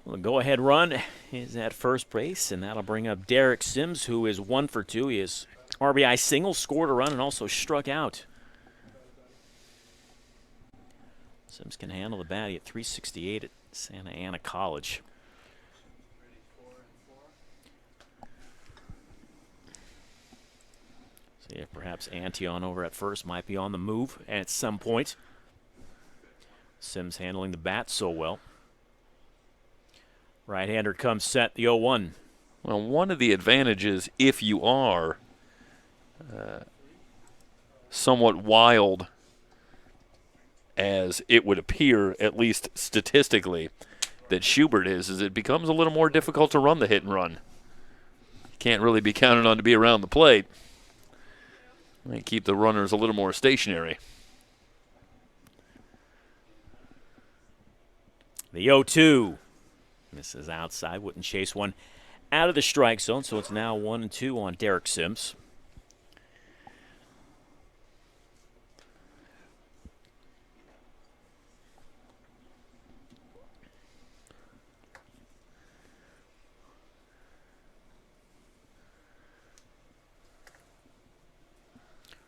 B: Well, the go-ahead run is at first base, and that'll bring up Derek Sims, who is 1 for 2. He is RBI single, scored a run, and also struck out. Sims can handle the bat. He hit .368 at Santa Ana College. See if perhaps Antion over at first might be on the move at some point. Sims handling the bat so well. Right-hander comes set, the 0-1.
A: Well, one of the advantages, if you are somewhat wild, as it would appear, at least statistically, that Schubert is it becomes a little more difficult to run the hit and run. You can't really be counted on to be around the plate. They keep the runners a little more stationary.
B: The 0-2. Misses outside, wouldn't chase one out of the strike zone, so it's now 1-2 on Derek Sims.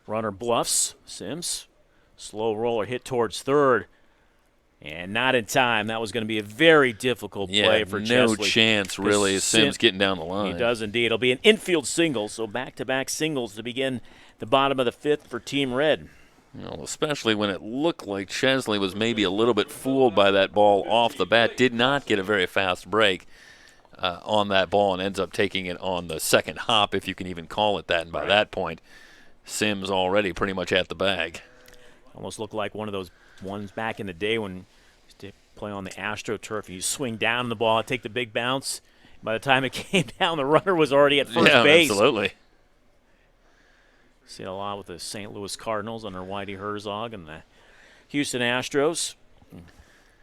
B: Runner bluffs. Sims. Slow roller hit towards third. And not in time. That was going to be a very difficult play for
A: no
B: Chesley.
A: chance, really. Sims getting down the line.
B: He does indeed. It'll be an infield single, so back-to-back singles to begin the bottom of the fifth for Team Red.
A: Well, especially when it looked like Chesley was maybe a little bit fooled by that ball off the bat. Did not get a very fast break on that ball and ends up taking it on the second hop, if you can even call it that. And by that point, Sims already pretty much at the bag.
B: Almost looked like one of those ones back in the day when you used to play on the AstroTurf. You swing down the ball, take the big bounce. By the time it came down, the runner was already at first base.
A: Absolutely.
B: See it a lot with the St. Louis Cardinals under Whitey Herzog and the Houston Astros.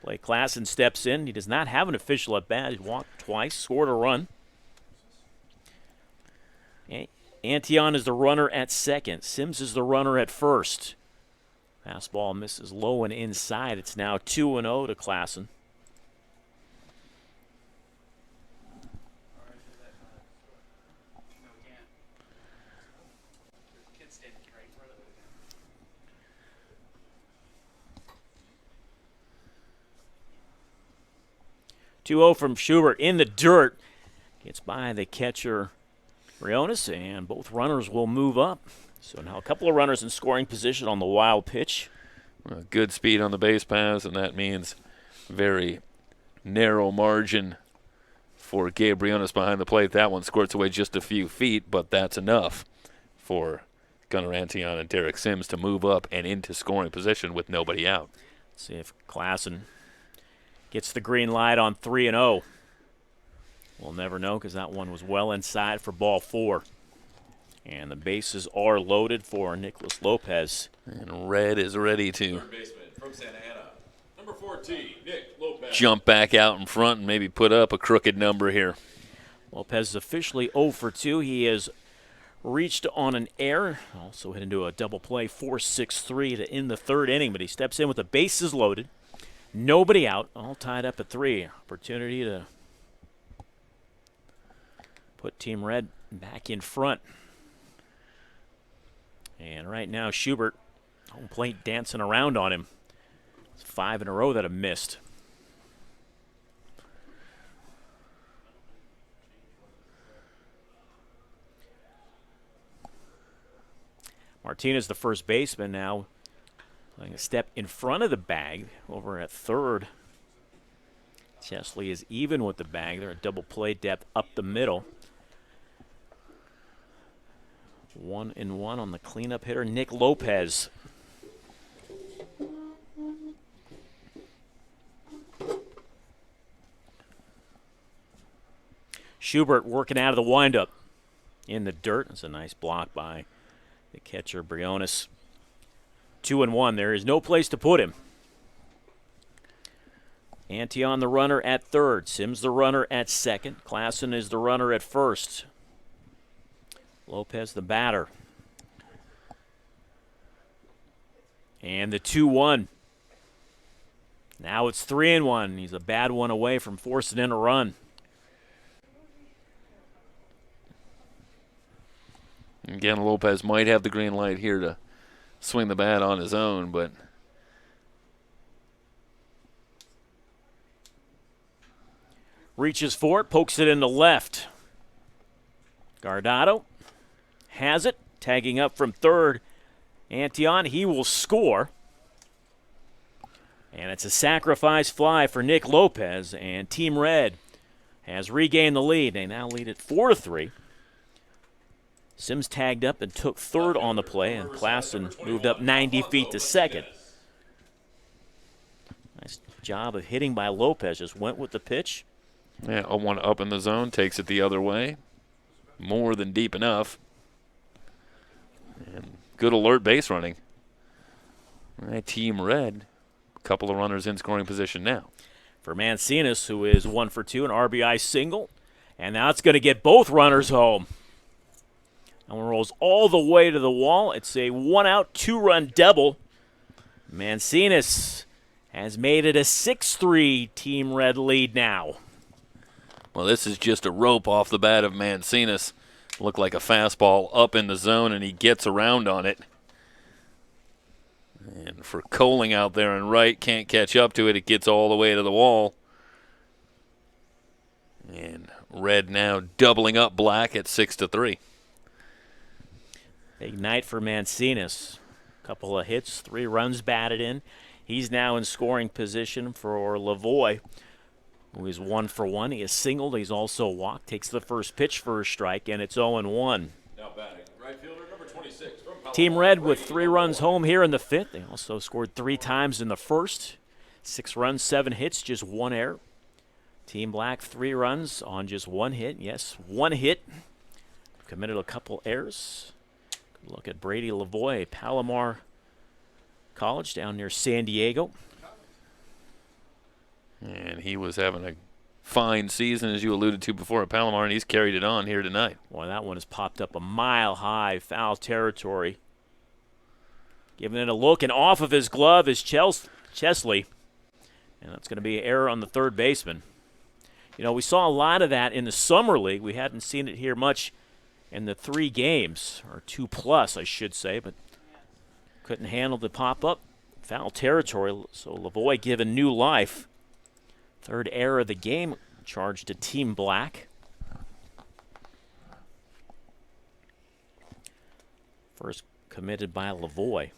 B: Blake Klassen steps in. He does not have an official at bat. He walked twice, scored a run. Antion is the runner at second. Sims is the runner at first. Fastball misses low and inside. It's now 2-0 to Klassen. Two-0 from Schubert in the dirt. Gets by the catcher Briones, and both runners will move up. So now a couple of runners in scoring position on the wild pitch.
A: Good speed on the base paths, and that means very narrow margin for Gabe Briones behind the plate. That one squirts away just a few feet, but that's enough for Gunnar Antion and Derek Sims to move up and into scoring position with nobody out.
B: Let's see if Klassen gets the green light on 3-0. We'll never know because that one was well inside for ball 4. And the bases are loaded for Nicholas Lopez.
A: And Red is ready to
C: Third baseman from Santa Ana, number 14, Nick Lopez.
A: jump back out in front and maybe put up a crooked number here.
B: Lopez is officially 0 for 2. He has reached on an error. Also hit into a double play, 4-6-3 to end the third inning. But he steps in with the bases loaded. Nobody out, all tied up at 3. Opportunity to put Team Red back in front. And right now, Schubert, home plate dancing around on him. It's 5 in a row that have missed. Martinez, the first baseman, now playing a step in front of the bag over at third. Chesley is even with the bag. They're a double play depth up the middle. 1-1 on the cleanup hitter, Nick Lopez. Schubert working out of the windup in the dirt. It's a nice block by the catcher, Briones. 2-1. There is no place to put him. Antion the runner at third. Sims the runner at second. Klassen is the runner at first. Lopez the batter. And the 2-1. Now it's 3-1. He's a bad one away from forcing in a run.
A: Again, Lopez might have the green light here to swing the bat on his own, but
B: reaches for it, pokes it into left. Guardado has it, tagging up from third. Antion, he will score. And it's a sacrifice fly for Nick Lopez, and Team Red has regained the lead. They now lead it 4-3. Sims tagged up and took third on the play, and Klassen moved up 90 feet to second. Nice job of hitting by Lopez. Just went with the pitch.
A: yeah, a one up in the zone, takes it the other way. More than deep enough. And good alert base running. All right, Team Red, a couple of runners in scoring position now.
B: For Mancinas, who is 1 for 2, an RBI single. And now it's going to get both runners home. That one rolls all the way to the wall. It's a 1-out, 2-run double. Mancinas has made it a 6-3 Team Red lead now.
A: Well, this is just a rope off the bat of Mancinas. Looked like a fastball up in the zone, and he gets around on it. And for Coling out there and right, can't catch up to it. It gets all the way to the wall. And Red now doubling up Black at 6-3.
B: Big night for Mancinas. Couple of hits, 3 runs batted in. He's now in scoring position for Lavoie, who is 1 for 1. He is singled. He's also walked. Takes the first pitch for a strike, and it's 0-1.
C: Now batting, right fielder number 26 from Palomar.
B: Team Red with 3 runs home here in the 5th. They also scored 3 times in the 1st. 6 runs, 7 hits, just 1 error. Team Black, 3 runs on just 1 hit. Yes, 1 hit. Committed a couple errors. Good look at Brady Lavoie, Palomar College down near San Diego.
A: And he was having a fine season, as you alluded to before, at Palomar, and he's carried it on here tonight.
B: Boy, that one has popped up a mile high, foul territory. Giving it a look, and off of his glove is Chesley. And that's going to be an error on the third baseman. You know, we saw a lot of that in the Summer League. We hadn't seen it here much in the 3 games, or 2+, I should say, but couldn't handle the pop-up. Foul territory, so Lavoie given new life. 3rd error of the game, charged to Team Black. First committed by Lavoie.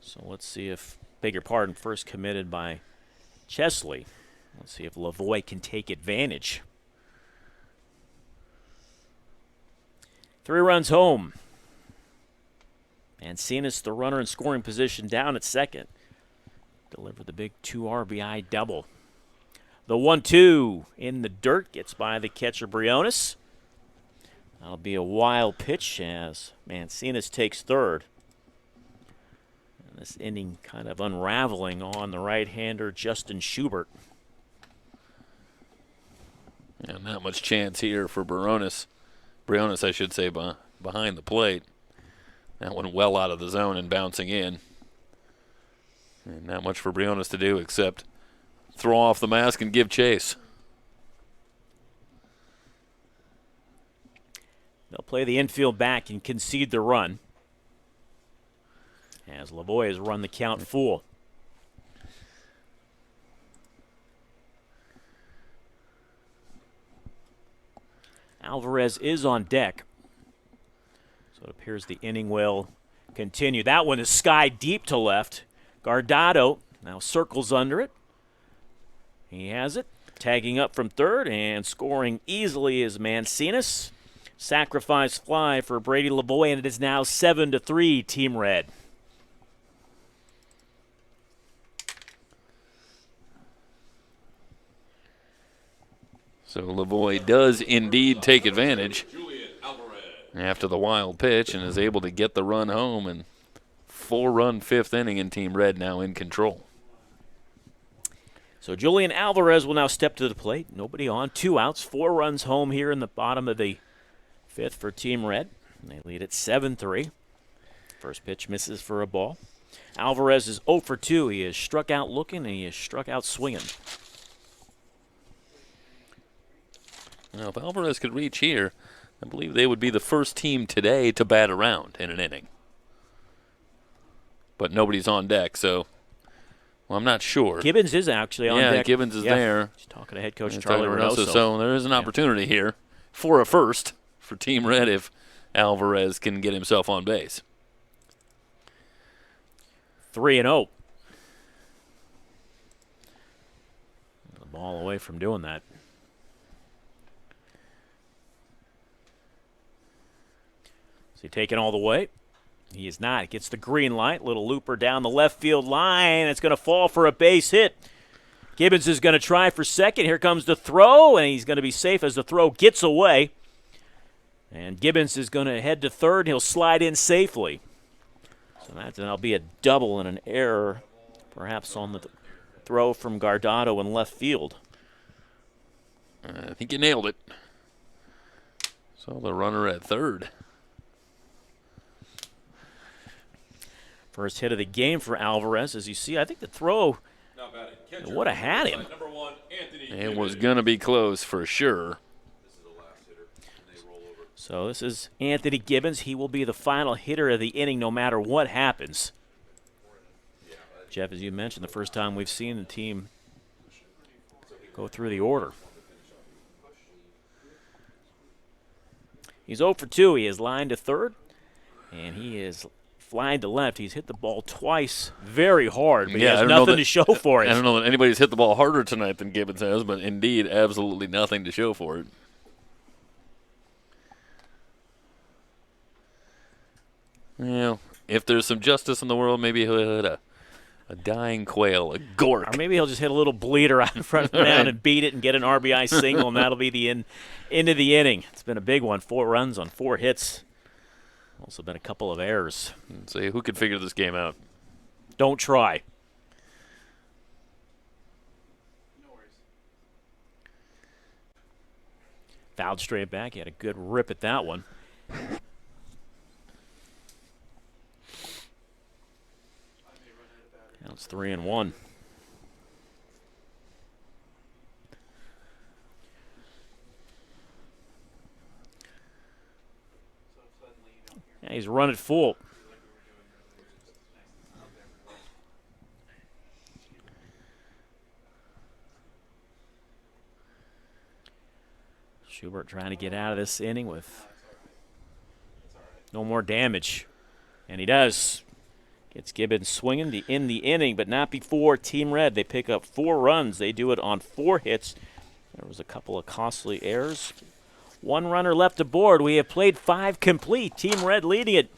B: So let's see if, beg your pardon, first committed by Chesley. Let's see if Lavoie can take advantage. 3 runs home. Mancinas, the runner in scoring position, down at second. Delivered the big 2 RBI double. The 1-2 in the dirt gets by the catcher Briones. That'll be a wild pitch as Mancinas takes third. And this inning kind of unraveling on the right-hander Justin Schubert.
A: And not much chance here for Briones, I should say, behind the plate. That one well out of the zone and bouncing in. And not much for Briones to do except throw off the mask and give chase.
B: They'll play the infield back and concede the run, as Lavoie has run the count full. Alvarez is on deck. So it appears the inning will continue. That one is sky deep to left. Guardado Now circles under it. He has it. Tagging up from third and scoring easily is Mancinas. Sacrifice fly for Brady Lavoie, and it is now 7-3, Team Red.
A: So Lavoie does indeed take advantage
C: Julian Alvarez.
A: after the wild pitch and is able to get the run home, and 4-run fifth inning, and Team Red now in control.
B: So Julian Alvarez will now step to the plate. Nobody on, 2 outs, 4 runs home here in the bottom of the 5th for Team Red. They lead at 7-3. First pitch misses for a ball. Alvarez is 0 for 2. He is struck out looking, and he is struck out swinging.
A: Now, if Alvarez could reach here, I believe they would be the first team today to bat around in an inning. But nobody's on deck, so I'm not sure.
B: Gibbons is actually on deck.
A: Yeah, Gibbons is there.
B: He's talking to head coach
A: And
B: Charlie Reynoso.
A: So there is an opportunity here for a first for Team Red if Alvarez can get himself on base.
B: 3-0. The ball away from doing that. Is he taking all the way? He is not. He gets the green light. Little looper down the left field line. It's going to fall for a base hit. Gibbons is going to try for second. Here comes the throw, and he's going to be safe as the throw gets away. And Gibbons is going to head to third, and he'll slide in safely. So that'll be a double and an error, perhaps on the throw from Guardado in left field.
A: I think you nailed it. So the runner at third.
B: First hit of the game for Alvarez. As you see, I think the throw
C: Now batting catcher.
B: would have had him.
C: Number 1, Anthony.
A: It was
C: Gibbons.
A: going to be close for sure.
C: This is the last hitter, and they roll over.
B: So this is Anthony Gibbons. He will be the final hitter of the inning no matter what happens. Jeff, as you mentioned, the first time we've seen the team go through the order. He's 0 for 2. He is lined to third, and he is flying to left. He's hit the ball twice very hard, but he has nothing to show for it.
A: I don't know that anybody's hit the ball harder tonight than Gibbons has, but indeed, absolutely nothing to show for it. Well, if there's some justice in the world, maybe he'll hit a dying quail, a gork.
B: Or maybe he'll just hit a little bleeder out in front of the mound and beat it and get an RBI single, and that'll be the end of the inning. It's been a big one. 4 runs on 4 hits. Also been a couple of errors.
A: Let's see who could figure this game out.
B: Don't try. Fouled straight back. He had a good rip at that one. Now it's 3-1. Yeah, he's run it full. Schubert trying to get out of this inning with no more damage. And he does. Gets Gibbons swinging in the inning, but not before Team Red. They pick up 4 runs. They do it on 4 hits. There was a couple of costly errors. 1 runner left aboard. We have played 5 complete. Team Red leading it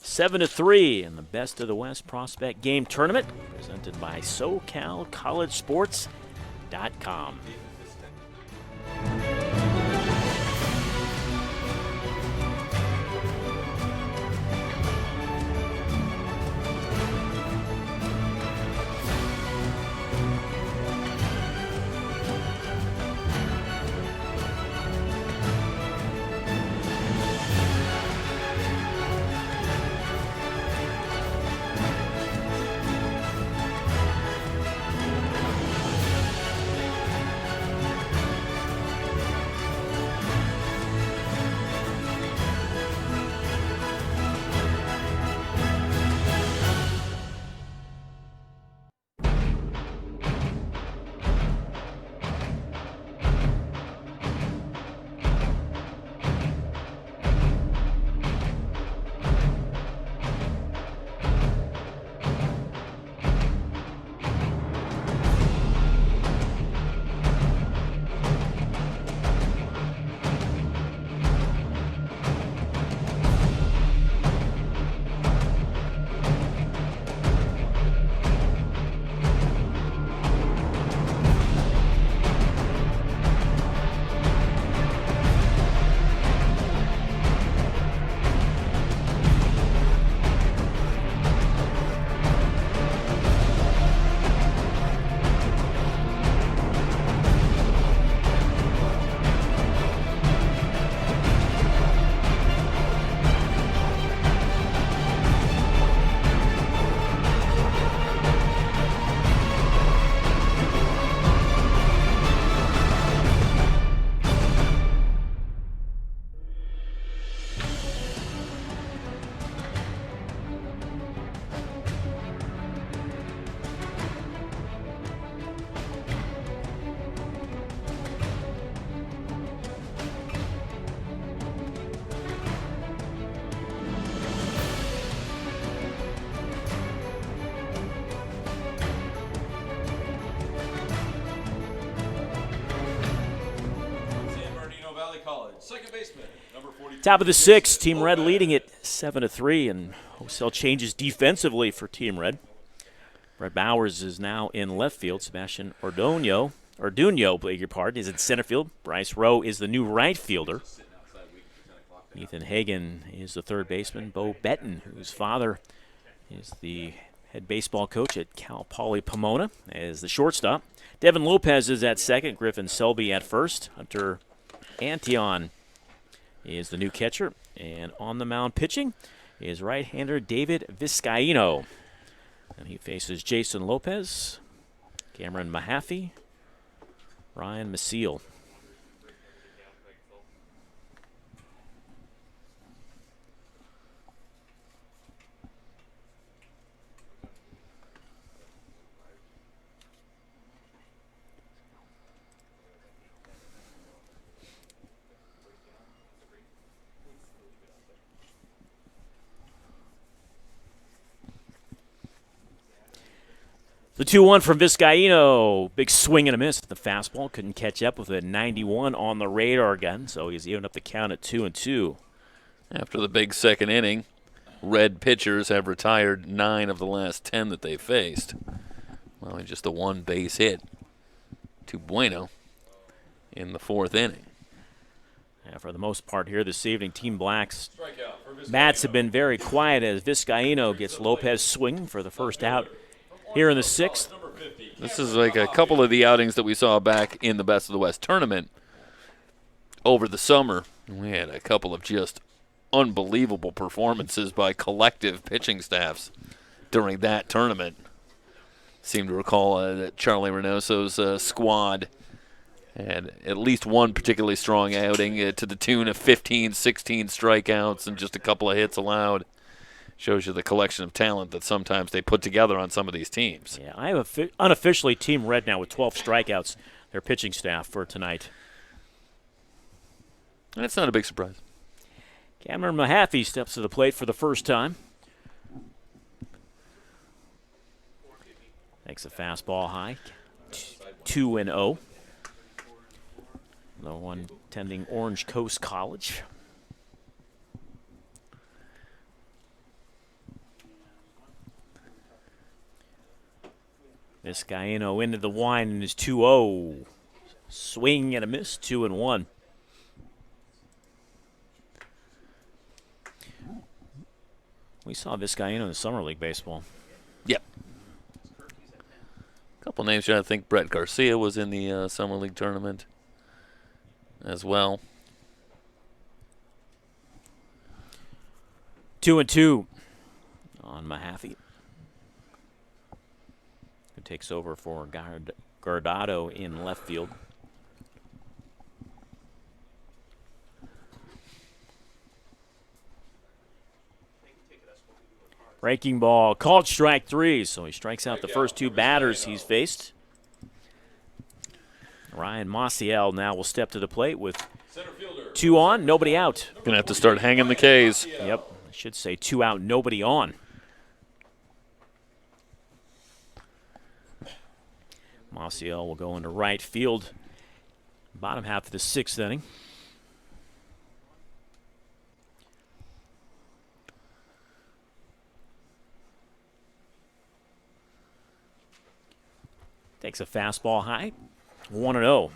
B: 7-3 in the Best of the West Prospect Game Tournament, presented by SoCalCollegeSports.com.
C: second baseman, number 42.
B: Top of the sixth, Team Red leading it 7-3, and Hosell changes defensively for Team Red. Brett Bowers is now in left field. Sebastian Orduno, beg your pardon, is in center field. Bryce Rowe is the new right fielder. Ethan Hagen is the third baseman. Bo Betton, whose father is the head baseball coach at Cal Poly Pomona, is the shortstop. Devin Lopez is at second. Griffin Selby at first. Hunter Antion is the new catcher. And on the mound pitching is right-hander David Vizcaino. And he faces Jason Lopez, Cameron Mahaffey, Ryan Maciel. The 2-1 from Vizcaino. Big swing and a miss. The fastball couldn't catch up with a 91 on the radar gun, so he's even up the count at 2-2.
A: After the big second inning, Red pitchers have retired 9 of the last 10 that they faced. Well, just the one base hit to Bueno in the 4th inning.
B: And for the most part here this evening, Team Black's
C: Strikeout for Vizcaino.
B: bats have been very quiet as Vizcaino gets Lopez swinging for the first out here in the 6th.
C: Number 50.
A: This is like a couple of the outings that we saw back in the Best of the West tournament over the summer. We had a couple of just unbelievable performances by collective pitching staffs during that tournament. Seem to recall that Charlie Reynoso's squad had at least one particularly strong outing to the tune of 15, 16 strikeouts and just a couple of hits allowed. Shows you the collection of talent that sometimes they put together on some of these teams.
B: Yeah, I have unofficially Team Red now with 12 strikeouts, their pitching staff for tonight.
A: That's not a big surprise.
B: Cameron Mahaffey steps to the plate for the first time. Takes a fastball high. 2-0. The one attending Orange Coast College. Vizcaino into the wine and is 2-0. Swing and a miss, 2-1. We saw Vizcaino in the Summer League baseball.
A: Yep. A couple names here. I think Brett Garcia was in the Summer League tournament as well.
B: 2-2 on Mahaffey, who takes over for Guardado in left field. Breaking ball, called strike 3, so he strikes out the first 2 batters he's faced. Ryan Maciel now will step to the plate with
C: Center fielder.
B: 2 on, nobody out.
A: Gonna have to start hanging the K's.
B: Yep, I should say 2 out, nobody on. Maciel will go into right field, bottom half of the 6th inning. Takes a fastball high, 1-0.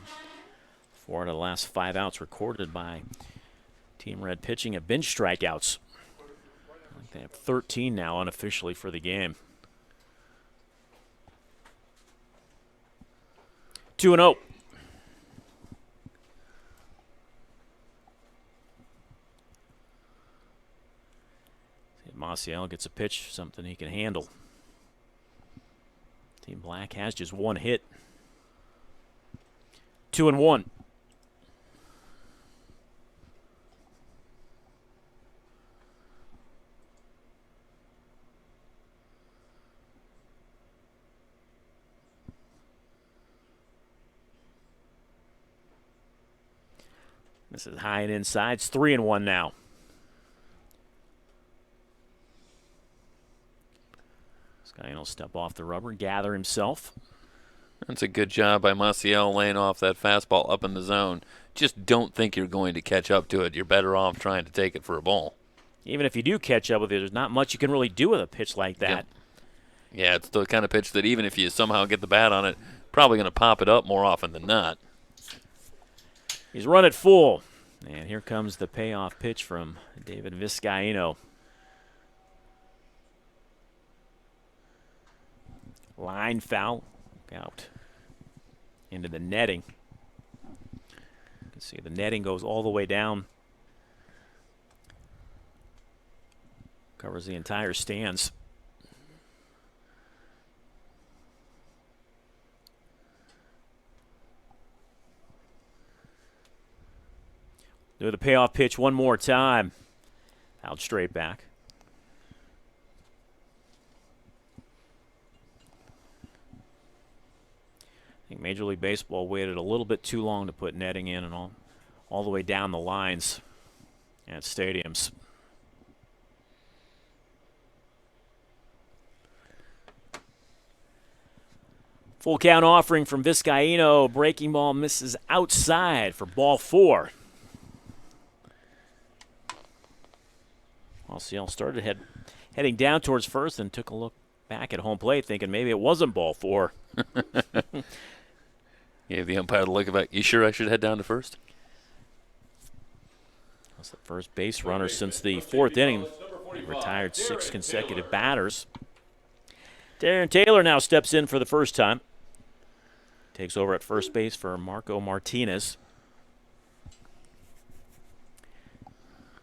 B: 4 out of the last 5 outs recorded by Team Red pitching have been strikeouts. I think they have 13 now unofficially for the game. 2-0. Maciel gets a pitch, something he can handle. Team Black has just 1 hit. 2-1. This is high and inside. It's 3-1 now. This guy will step off the rubber, gather himself.
A: That's a good job by Maciel laying off that fastball up in the zone. Just don't think you're going to catch up to it. You're better off trying to take it for a ball.
B: Even if you do catch up with it, there's not much you can really do with a pitch like that.
A: Yep. Yeah, it's the kind of pitch that even if you somehow get the bat on it, probably going to pop it up more often than not.
B: He's run it full. And here comes the payoff pitch from David Vizcaino. Line foul out into the netting. You can see the netting goes all the way down. Covers the entire stands. Do the payoff pitch one more time. Out straight back. I think Major League Baseball waited a little bit too long to put netting in and all the way down the lines at stadiums. Full count offering from Vizcaino. Breaking ball misses outside for ball 4. Maciel started heading down towards first and took a look back at home plate thinking maybe it wasn't ball 4.
A: Gave the umpire the look back. You sure I should head down to first?
B: That's the first base runner since the 4th inning. He retired 6 consecutive batters. Darren Taylor now steps in for the first time. Takes over at first base for Marco Martinez.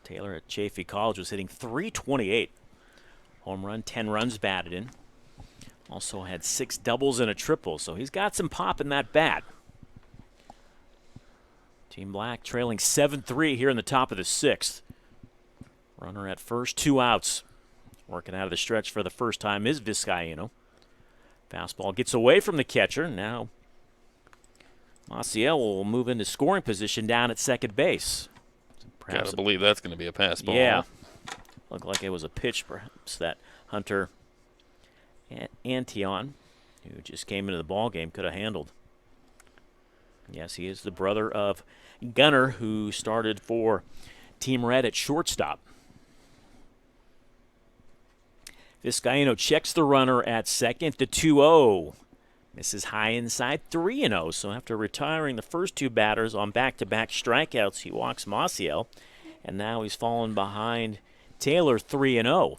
B: Taylor at Chaffey College was hitting .328. Home run, 10 runs batted in. Also had 6 doubles and a triple, so he's got some pop in that bat. Team Black trailing 7-3 here in the top of the 6th. Runner at first, 2 outs. Working out of the stretch for the first time is Vizcaino. Fastball gets away from the catcher. Now Maciel will move into scoring position down at second base.
A: Gotta believe that's going to be a pass ball.
B: Yeah. Looked like it was a pitch, perhaps, that Hunter Antion, who just came into the ball game, could have handled. Yes, he is the brother of Gunner, who started for Team Red at shortstop. Vizcaino checks the runner at second, the 2-0. Misses high inside, 3-0. So after retiring the first 2 batters on back-to-back strikeouts, he walks Maciel, and now he's fallen behind Taylor 3-0.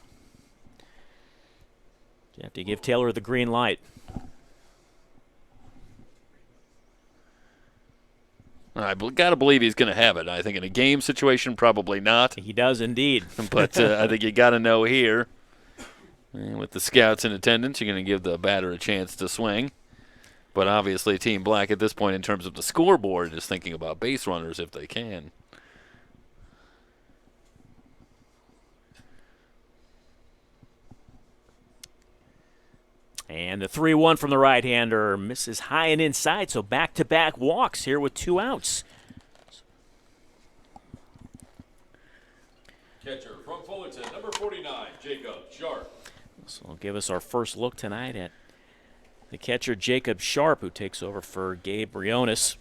B: You have to give Taylor the green light.
A: I got to believe he's going to have it. I think in a game situation, probably not.
B: He does indeed.
A: But I think you got to know here, with the scouts in attendance, you're going to give the batter a chance to swing. But obviously Team Black at this point in terms of the scoreboard is thinking about base runners if they can.
B: And the 3-1 from the right-hander misses high and inside, so back-to-back walks here with 2 outs.
C: Catcher from Fullerton, number 49, Jacob Sharp.
B: So will give us our first look tonight at the catcher, Jacob Sharp, who takes over for Gabe Briones.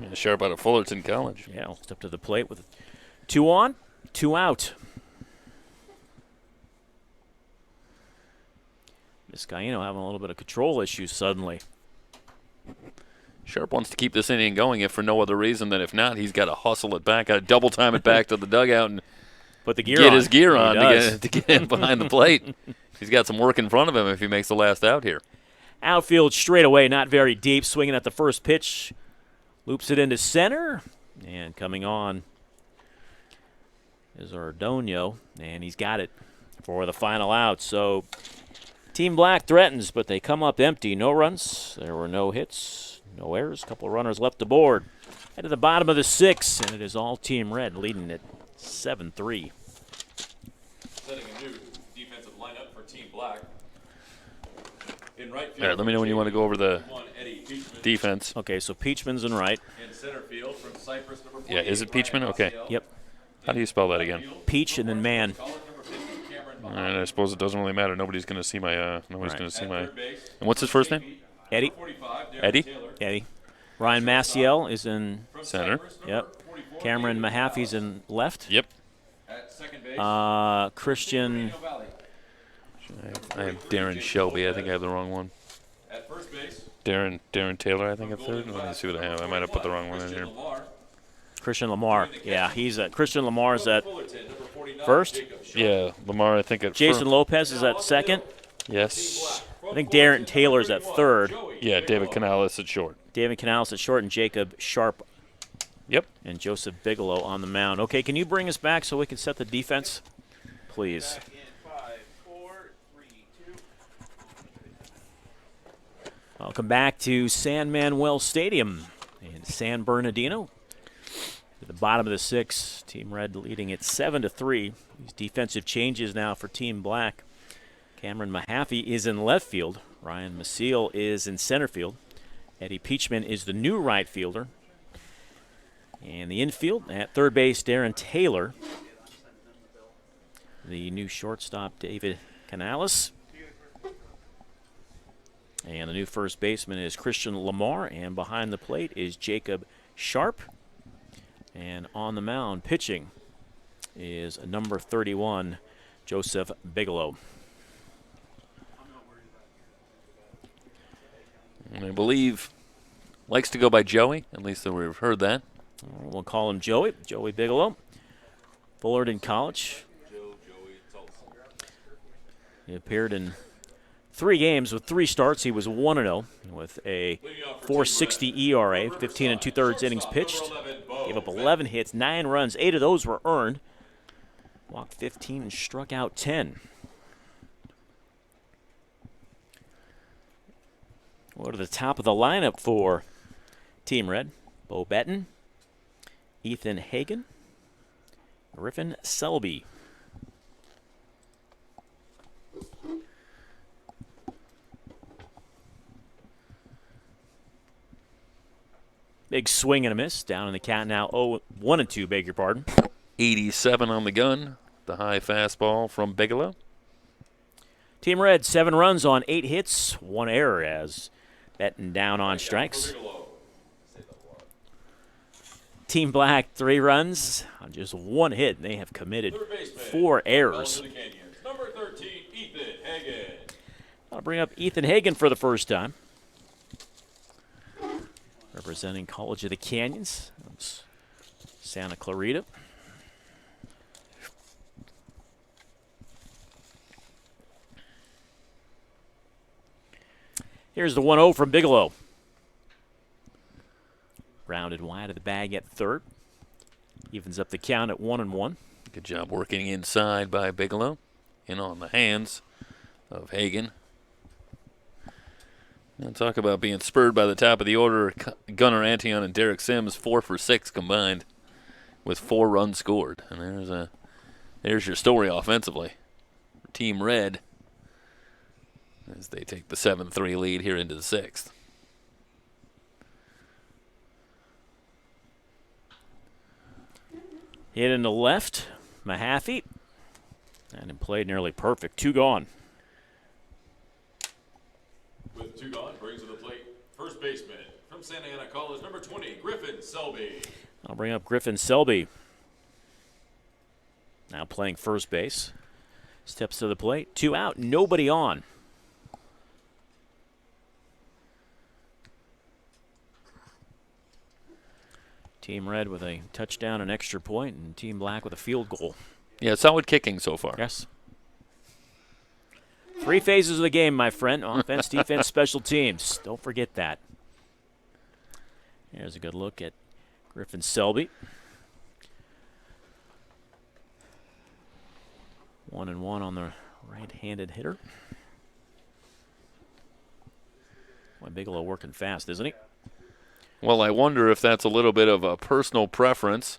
A: Yeah, Sharp out of Fullerton College.
B: Yeah, we'll step to the plate with 2 on, 2 out. Vizcaino having a little bit of control issues suddenly.
A: Sharp wants to keep this inning going if for no other reason than if not, he's got to hustle it back, got to double time it back to the dugout and
B: Put the gear
A: get
B: on.
A: his gear
B: He
A: on
B: does.
A: to get in behind the plate. He's got some work in front of him if he makes the last out here.
B: Outfield straight away, not very deep, swinging at the first pitch. Loops it into center, and coming on is Ordonio, and he's got it for the final out. So Team Black threatens, but they come up empty. No runs. There were no hits, no errors. A couple of runners left aboard. Head to the bottom of the 6th, and it is all Team Red leading it 7-3.
C: Setting a new defensive lineup for Team Black. In right field,
A: All right, let me know when you want to go over the
C: Eddie Peachman.
A: defense.
B: Okay, so Peachman's in right.
C: In center field from Cypress, number
A: Yeah, is it Peachman? Okay.
B: Yep.
A: How do you spell that again?
B: Peach and then Man.
C: Caller number 50, Cameron behind.
A: And I suppose it doesn't really matter. Nobody's going to see my. Nobody's
B: Right.
A: going to see
C: At
A: my.
C: third base,
A: And what's his first name?
B: Eddie.
C: 45, Darren
A: Eddie?
C: Taylor.
B: Eddie. Ryan Maciel is in.
C: From
A: Center.
C: Cyprus,
B: Yep.
C: number 44,
B: Cameron
C: David
B: Mahaffey's
C: Canales.
B: in left.
A: Yep.
C: At second base,
B: Christian.
C: Moreno Valley.
A: I have Darren Shelby. I think I have the wrong one.
C: At first base,
A: Darren Taylor, I think at third. Let me see what I have. I might have put the wrong one in
C: Christian
A: here.
C: Lamar.
B: Christian Lamar. Yeah, he's at. Christian Lamar's
C: From
B: at
C: Fullerton, number 49,
B: first.
C: Jacob Sharp.
A: Yeah, Lamar, I think at
B: Jason
A: first.
B: Lopez is at second.
A: Yes.
B: I think Darren Taylor's at third.
A: Yeah, David Canales at short.
B: David Canales at short and Jacob Sharp
A: Yep.
B: and Joseph Bigelow on the mound. Okay, can you bring us back so we can set the defense, please?
D: Back in 5, 4, 3, 2.
B: Welcome back to San Manuel Stadium in San Bernardino. To the bottom of the sixth, Team Red leading it 7-3. These defensive changes now for Team Black. Cameron Mahaffey is in left field. Ryan Maciel is in center field. Eddie Peachman is the new right fielder. And the infield at third base, Darren Taylor. The new shortstop, David Canales. And the new first baseman is Christian Lamar. And behind the plate is Jacob Sharp. And on the mound, pitching, is number 31, Joseph Bigelow.
A: And I believe likes to go by Joey. At least we've heard that.
B: We'll call him Joey Bigelow. Fullerton College. He appeared in 3 games with 3 starts. He was 1-0 with a 4.60 ERA, 15 2/3 innings pitched. Gave up 11 hits, 9 runs. 8 of those were earned. Walked 15 and struck out 10. What are the top of the lineup for Team Red? Bo Betton, Ethan Hagen, Griffin Selby. Big swing and a miss. Down in the count now. 1-2, beg your pardon.
A: 87 on the gun. The high fastball from Bigelow.
B: Team Red, 7 runs on 8 hits, 1 error as Betton down on strikes. Team Black, 3 runs on just 1 hit, and they have committed 4 errors.
C: Number 13, Ethan Hagen.
B: I'll bring up Ethan Hagen for the first time. Representing College of the Canyons, that's Santa Clarita. Here's the 1-0 from Bigelow. Rounded wide of the bag at third. Evens up the count at 1-1.
A: Good job working inside by Bigelow. In on the hands of Hagen. And talk about being spurred by the top of the order. Gunnar Antion and Derek Sims, 4 for 6 combined with 4 runs scored. And there's your story offensively. Team Red as they take the 7-3 lead here into the 6th.
B: Hit in the left, Mahaffey. And it played nearly perfect. 2 gone.
C: With 2 gone, brings to the plate first baseman from Santa Ana College, number 20, Griffin Selby.
B: I'll bring up Griffin Selby. Now playing first base. Steps to the plate. 2 out, nobody on. Team Red with a touchdown, an extra point, and Team Black with a field goal.
A: Yeah, solid kicking so far.
B: Yes. 3 phases of the game, my friend. Offense, defense, special teams. Don't forget that. Here's a good look at Griffin Selby. 1-1 on the right-handed hitter. Boy, Bigelow working fast, isn't he?
A: Well, I wonder if that's a little bit of a personal preference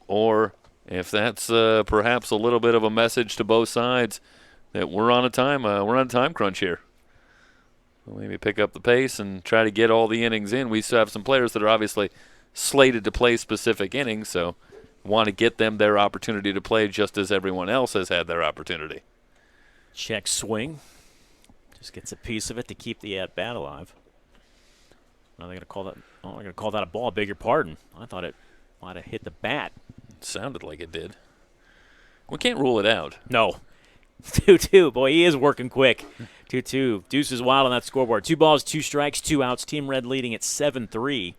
A: or if that's perhaps a little bit of a message to both sides that we're on a time crunch here. We'll maybe pick up the pace and try to get all the innings in. We still have some players that are obviously slated to play specific innings, so want to get them their opportunity to play just as everyone else has had their opportunity.
B: Check swing. Just gets a piece of it to keep the at-bat alive. Now they're going to call that. Oh, they're going to call that a ball. Beg your pardon. I thought it might have hit the bat.
A: It sounded like it did. We can't rule it out.
B: No. 2-2. Boy, he is working quick. 2-2. Deuce is wild on that scoreboard. 2 balls, 2 strikes, 2 outs. Team Red leading at 7-3.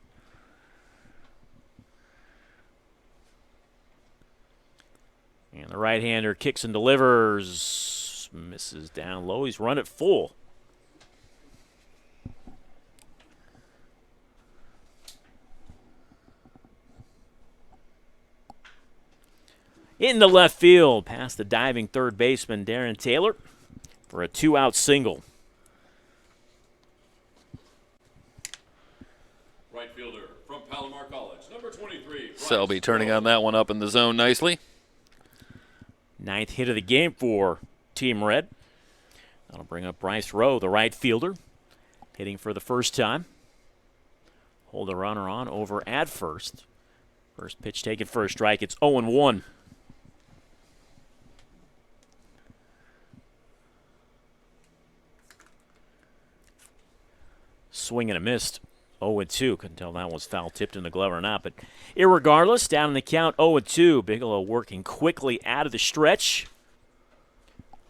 B: And the right-hander kicks and delivers. Misses down low. He's run it full. In the left field, past the diving third baseman, Darren Taylor, for a 2-out single.
C: Right fielder from Palomar College, number 23.
A: Selby turning on that one up in the zone nicely.
B: 9th hit of the game for Team Red. That'll bring up Bryce Rowe, the right fielder, hitting for the first time. Hold the runner on over at first. First pitch taken for a strike. It's 0-1. Swing and a missed. 0-2. Couldn't tell that was foul tipped in the glove or not. But irregardless, down in the count, 0-2. Bigelow working quickly out of the stretch.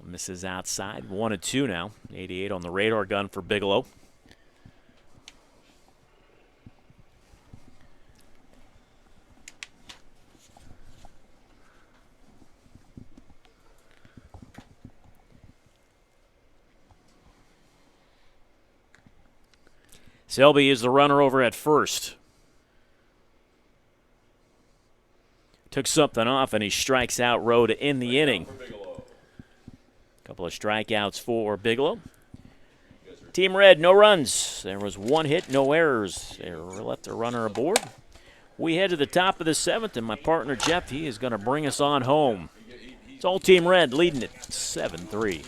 B: Misses outside. 1-2 now. 88 on the radar gun for Bigelow. Selby is the runner over at first. Took something off, and he strikes out Rowe to end the inning. Couple of strikeouts for Bigelow. Team Red, no runs. There was 1 hit, no errors. They left a runner aboard. We head to the top of the 7th, and my partner Jeff, he is going to bring us on home. It's all Team Red leading it 7-3.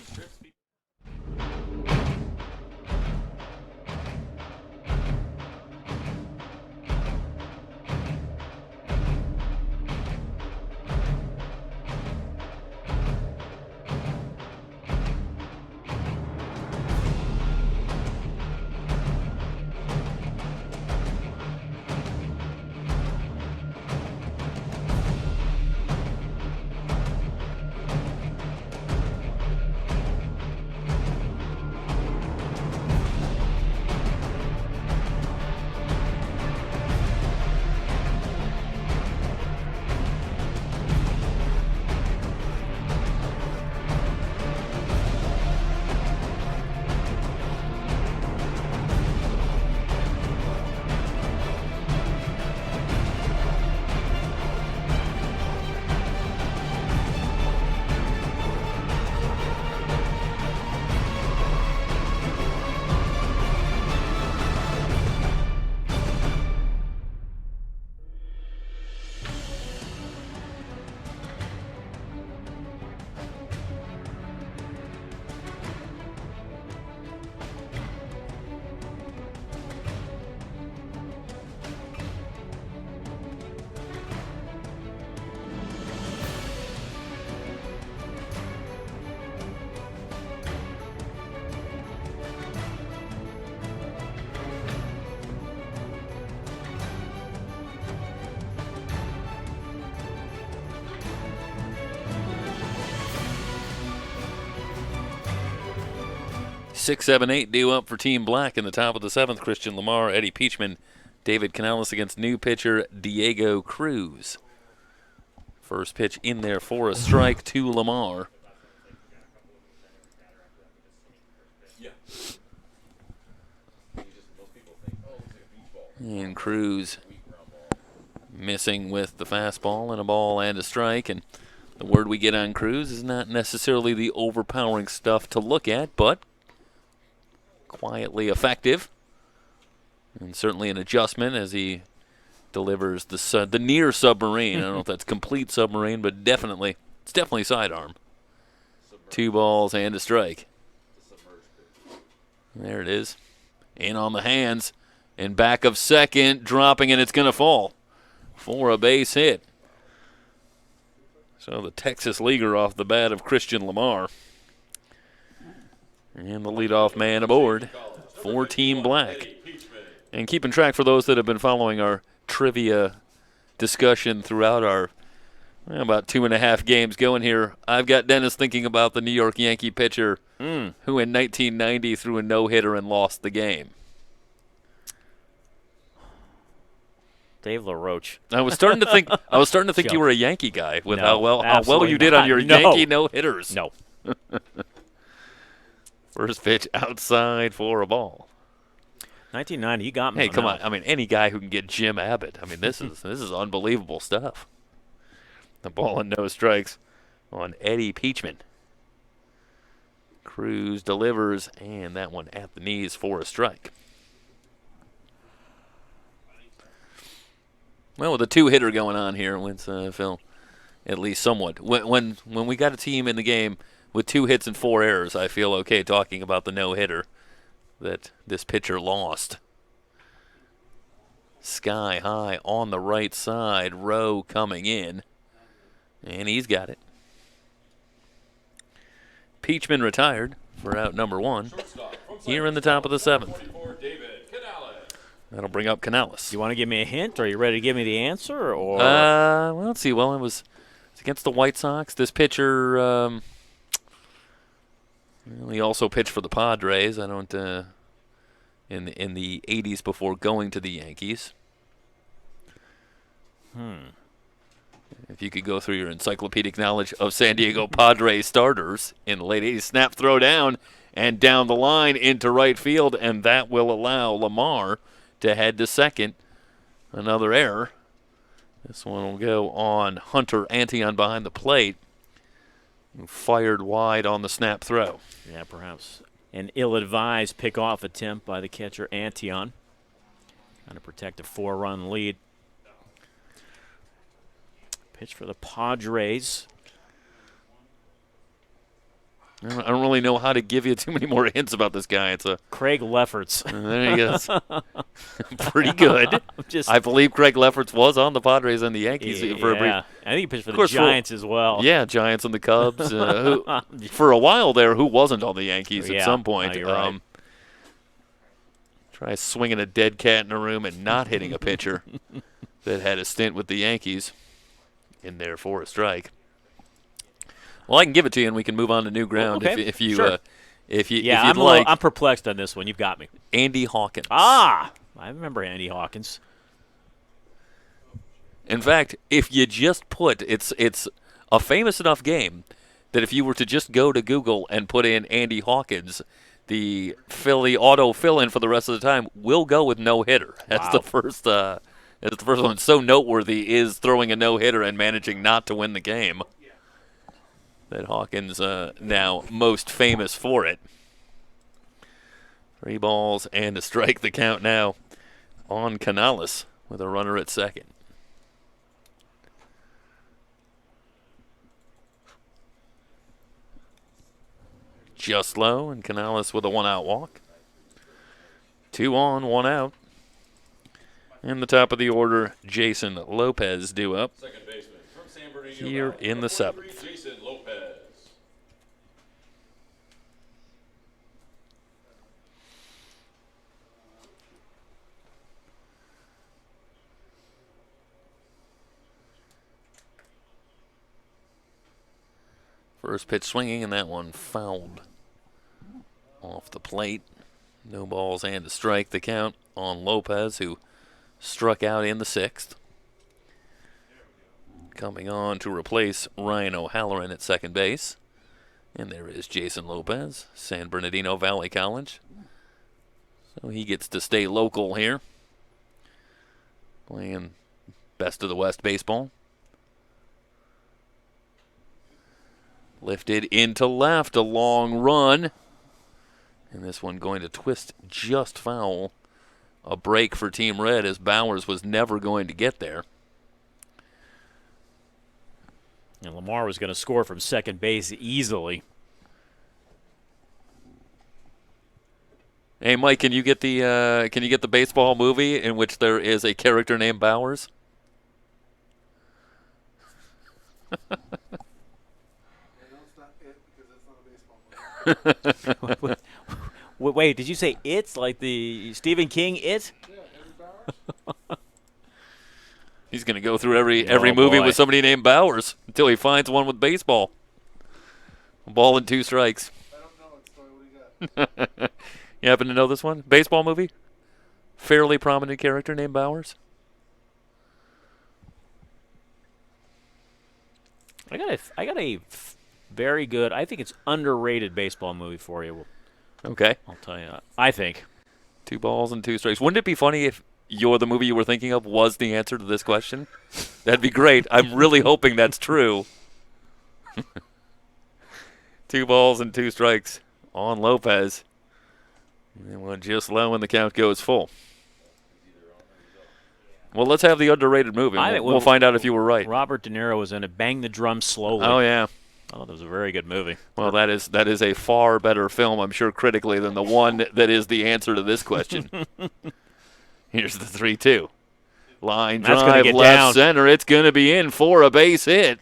A: Six, seven, eight due up for Team Black in the top of the 7th. Christian Lamar, Eddie Peachman, David Canales against new pitcher Diego Cruz. First pitch in there for a strike to Lamar. And Cruz missing with the fastball and a ball and a strike. And the word we get on Cruz is not necessarily the overpowering stuff to look at, but quietly effective. And certainly an adjustment as he delivers the near submarine. I don't know if that's complete submarine, but it's definitely sidearm. 2 balls and a strike. There it is. In on the hands. In back of second, dropping, and it's going to fall for a base hit. So the Texas leaguer off the bat of Christian Lamar. And the leadoff man aboard for Team Black. And keeping track for those that have been following our trivia discussion throughout our about 2.5 games going here, I've got Dennis thinking about the New York Yankee pitcher who in 1990 threw a no-hitter and lost the game.
B: Dave LaRoche.
A: I was starting to think
B: Joke.
A: you were a Yankee guy with
B: No,
A: how well
B: absolutely
A: you did
B: not.
A: on your
B: No.
A: Yankee no-hitters.
B: No.
A: First pitch outside for a ball.
B: 1990, you got me.
A: Hey, come on. I mean, any guy who can get Jim Abbott. I mean, this is unbelievable stuff. The ball and no strikes on Eddie Peachman. Cruz delivers, and that one at the knees for a strike. Well, with a two-hitter going on here, wins Phil, at least somewhat. When we got a team in the game with 2 hits and 4 errors, I feel okay talking about the no-hitter that this pitcher lost. Sky high on the right side, Rowe coming in, and he's got it. Peachman retired for out number 1 here in the top of the 7th. That'll bring up Canales.
B: You want to give me a hint? Are you ready to give me the answer? Or
A: Well, let's see. Well, it's against the White Sox. This pitcher, well, he also pitched for the Padres. I don't in the 80s before going to the Yankees. If you could go through your encyclopedic knowledge of San Diego Padres starters in the late 80s, snap, throw down, and down the line into right field, and that will allow Lamar to head to second. Another error. This one will go on Hunter Antion behind the plate, who fired wide on the snap throw.
B: yeah, perhaps an ill-advised pick-off attempt by the catcher Antion. Trying to protect a 4-run lead. Pitch for the Padres.
A: I don't really know how to give you too many more hints about this guy. It's a
B: Craig Lefferts.
A: there he goes. Pretty good. I believe Craig Lefferts was on the Padres and the Yankees for a brief.
B: I think he pitched for the
A: course,
B: Giants as well.
A: Yeah, Giants and the Cubs. Who, for a while there, who wasn't on the Yankees at some point?
B: No, you're right.
A: Try swinging a dead cat in a room and not hitting a pitcher that had a stint with the Yankees in there for a strike. Well, I can give it to you, and we can move on to new ground
B: Okay,
A: if you
B: sure.
A: if you'd
B: I'm
A: like.
B: I'm perplexed on this one. You've got me.
A: Andy Hawkins.
B: I remember Andy Hawkins.
A: In fact, if you just put it's a famous enough game that if you were to just go to Google and put in Andy Hawkins, the Philly auto fill-in for the rest of the time will go with no hitter. That's
B: Wow.
A: the first. That's the first one. So noteworthy is throwing a no hitter and managing not to win the game. That Hawkins now most famous for it. 3 balls and a strike. The count now on Canales with a runner at second. Just low, and Canales with a 1-out walk. 2 on, 1 out. In the top of the order, Jason Lopez due up
C: Second baseman from San Bernardino
A: here
C: Valley,
A: in the
C: number 43,
A: 7th.
C: Jason Lopez.
A: First pitch swinging, and that one fouled off the plate. No balls and a strike. The count on Lopez, who struck out in the 6th. Coming on to replace Ryan O'Halloran at second base. And there is Jason Lopez, San Bernardino Valley College. So he gets to stay local here, playing best of the West baseball. Lifted into left, a long run. And this one going to twist just foul. A break for Team Red, as Bowers was never going to get there.
B: And Lamar was going to score from second base easily.
A: Hey, Mike, can you get the baseball movie in which there is a character named Bowers?
B: Wait, did you say It's like the Stephen King It?
A: He's going to go through every
B: Oh,
A: movie
B: boy.
A: with somebody named Bowers until he finds one with baseball. A ball and 2 strikes.
D: I don't know it, so what do you got?
A: You happen to know this one? Baseball movie? Fairly prominent character named Bowers?
B: I got a very good. I think it's underrated baseball movie for you.
A: Okay.
B: I'll tell you. I think.
A: 2 balls and 2 strikes. Wouldn't it be funny if the movie you were thinking of was the answer to this question? That'd be great. I'm really hoping that's true. 2 balls and 2 strikes on Lopez. And we're just low when the count goes full. Well, let's have the underrated movie.
B: I think
A: We'll find out if you were right.
B: Robert De Niro was in it. Bang the Drum Slowly.
A: Oh, yeah.
B: I thought it was a very good movie.
A: Well, that is a far better film, I'm sure, critically, than the one that is the answer to this question. Here's the 3-2. Line
B: That's gonna
A: drive
B: get
A: left
B: down.
A: center. It's going to be in for a base hit.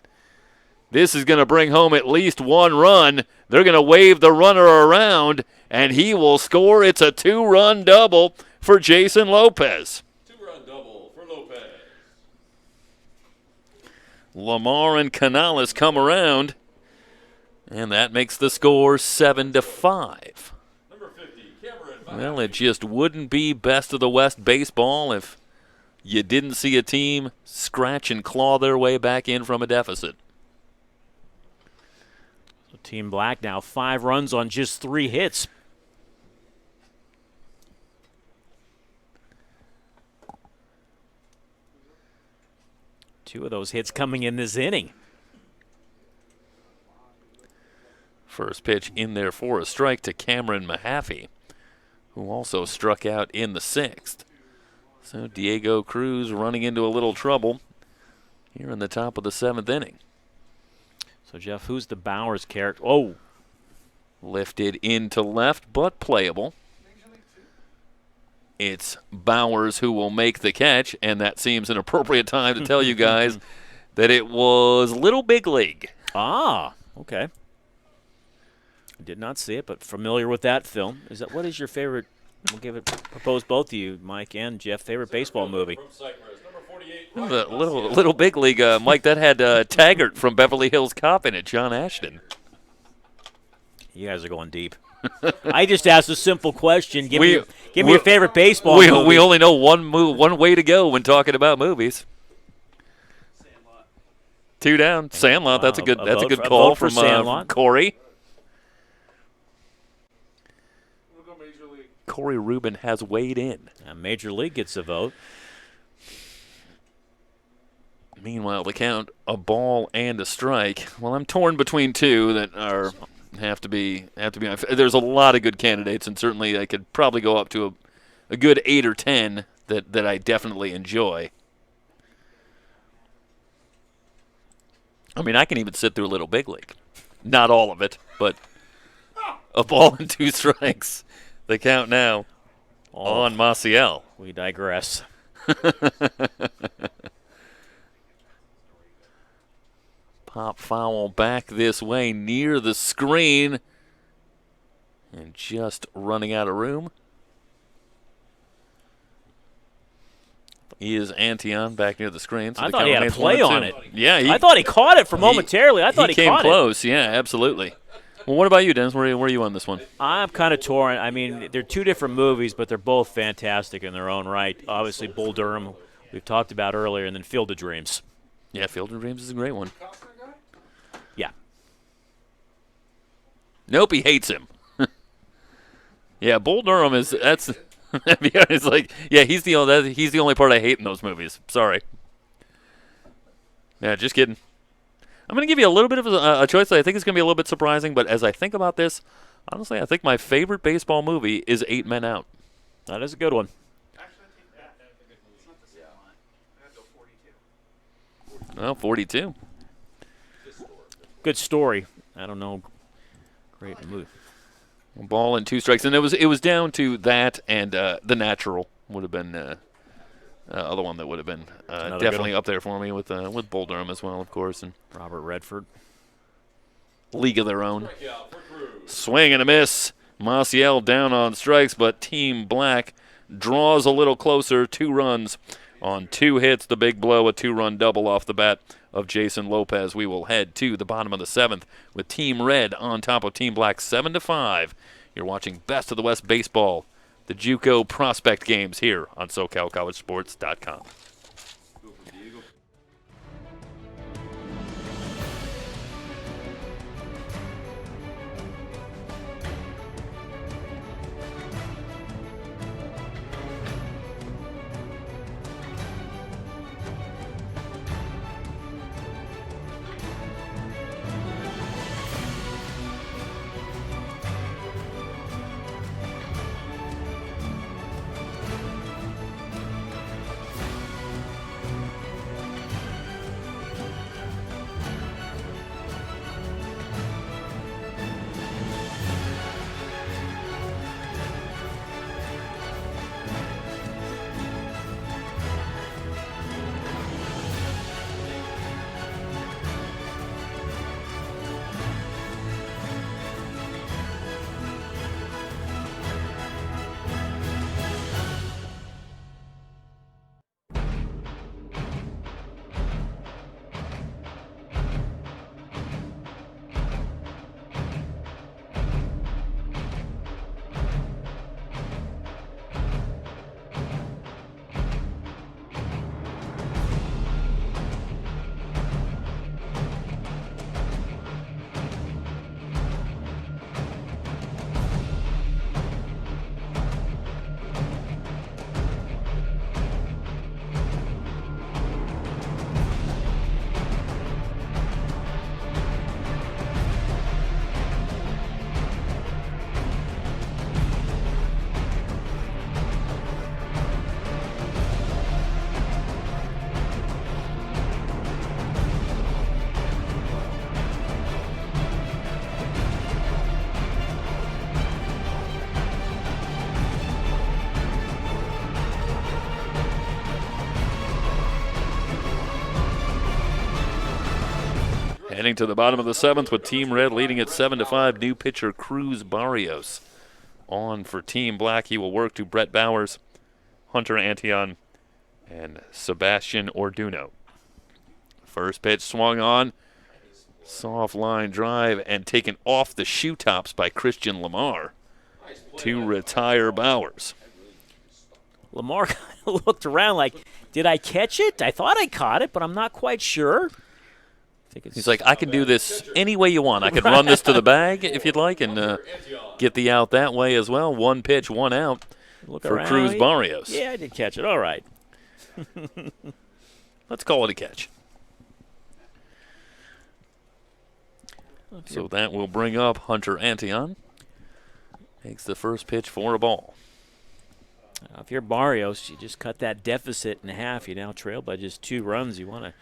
A: This is going to bring home at least 1 run. They're going to wave the runner around, and he will score. It's a 2-run double for Jason Lopez.
C: 2-run double for Lopez.
A: Lamar and Canales come around, and that makes the score 7-5.
C: Number 50, Cameron.
A: Well, it just wouldn't be best of the West baseball if you didn't see a team scratch and claw their way back in from a deficit.
B: So Team Black now 5 runs on just 3 hits. Two of those hits coming in this inning.
A: First pitch in there for a strike to Cameron Mahaffey, who also struck out in the 6th. So Diego Cruz running into a little trouble here in the top of the 7th inning.
B: So, Jeff, who's the Bowers character? Oh,
A: Lifted into left, but playable. It's Bowers who will make the catch, and that seems an appropriate time to tell you guys that it was Little Big League.
B: ah, okay. Did not see it, but familiar with that film. What is your favorite? We'll propose both of you, Mike and Jeff, favorite baseball movie.
C: From Cypress, number 48.
A: The little Big League, Mike, that had Taggart from Beverly Hills Cop in it, John Ashton.
B: You guys are going deep. I just asked a simple question. Give me
A: we-
B: your favorite baseball
A: We
B: movie.
A: only know one way to go when talking about movies. 2 down. Sandlot. That's a good call
B: vote for
A: from
B: Sandlot.
A: Corey.
D: We'll go Major League.
A: Corey Rubin has weighed in.
B: Major League gets a vote.
A: Meanwhile, the count, a ball and a strike. Well, I'm torn between 2 that have to be. There's a lot of good candidates, and certainly I could probably go up to a good 8 or 10 that I definitely enjoy. I mean, I can even sit through Little Big League. Not all of it, but a ball and 2 strikes. The count now on Maciel.
B: We digress.
A: Pop foul back this way near the screen. And just running out of room is Antion back near the screen. So
B: I
A: the
B: thought
A: count
B: he had a
A: remains
B: play
A: 1-2.
B: on it.
A: Yeah,
B: I thought he caught it for momentarily. I thought he
A: came
B: caught
A: close. Yeah, absolutely. Well, what about you, Dennis? Where are you on this one?
B: I'm kind of torn. I mean, they're 2 different movies, but they're both fantastic in their own right. Obviously, Bull Durham, we've talked about earlier, and then Field of Dreams.
A: Yeah, Field of Dreams is a great one.
B: Yeah.
A: Nope, he hates him. Yeah, Bull Durham that's it's like, yeah, he's the only part I hate in those movies. Sorry. Yeah, just kidding. I'm going to give you a little bit of a choice that I think is going to be a little bit surprising, but as I think about this, honestly, I think my favorite baseball movie is 8 Men Out.
B: That is a good one.
D: Actually, I take that. It's not the same line. I have to go 42.
A: Well, 42.
B: Good story. I don't know. Great movie.
A: Ball and 2 strikes, and it was down to that and The Natural would have been other one that would have been
B: Another good
A: definitely
B: one.
A: up there for me with Bull Durham as well, of course. And
B: Robert Redford.
A: league of their own.
C: Strikeout for Cruz.
A: Swing and a miss. Maciel down on strikes, but Team Black draws a little closer. 2 runs on 2 hits. The big blow, a 2-run double off the bat of Jason Lopez. We will head to the bottom of the 7th with Team Red on top of Team Black 7-5. You're watching Best of the West Baseball, the Juco prospect games here on SoCalCollegeSports.com. Heading to the bottom of the 7th with Team Red leading at 7-5. New pitcher Cruz Barrios on for Team Black. He will work to Brett Bowers, Hunter Antion, and Sebastian Orduno. First pitch swung on. Soft line drive and taken off the shoe tops by Christian Lamar to retire Bowers.
B: Lamar kind of looked around like, did I catch it? I thought I caught it, but I'm not quite sure.
A: He's like, I can do this any way you want. I can run this to the bag if you'd like and get the out that way as well. 1 pitch, 1 out for Cruz Barrios.
B: Yeah, I did catch it. All right.
A: Let's call it a catch. So that will bring up Hunter Antion. Takes the first pitch for a ball.
B: If you're Barrios, you just cut that deficit in half. You now trail by just 2 runs. You want to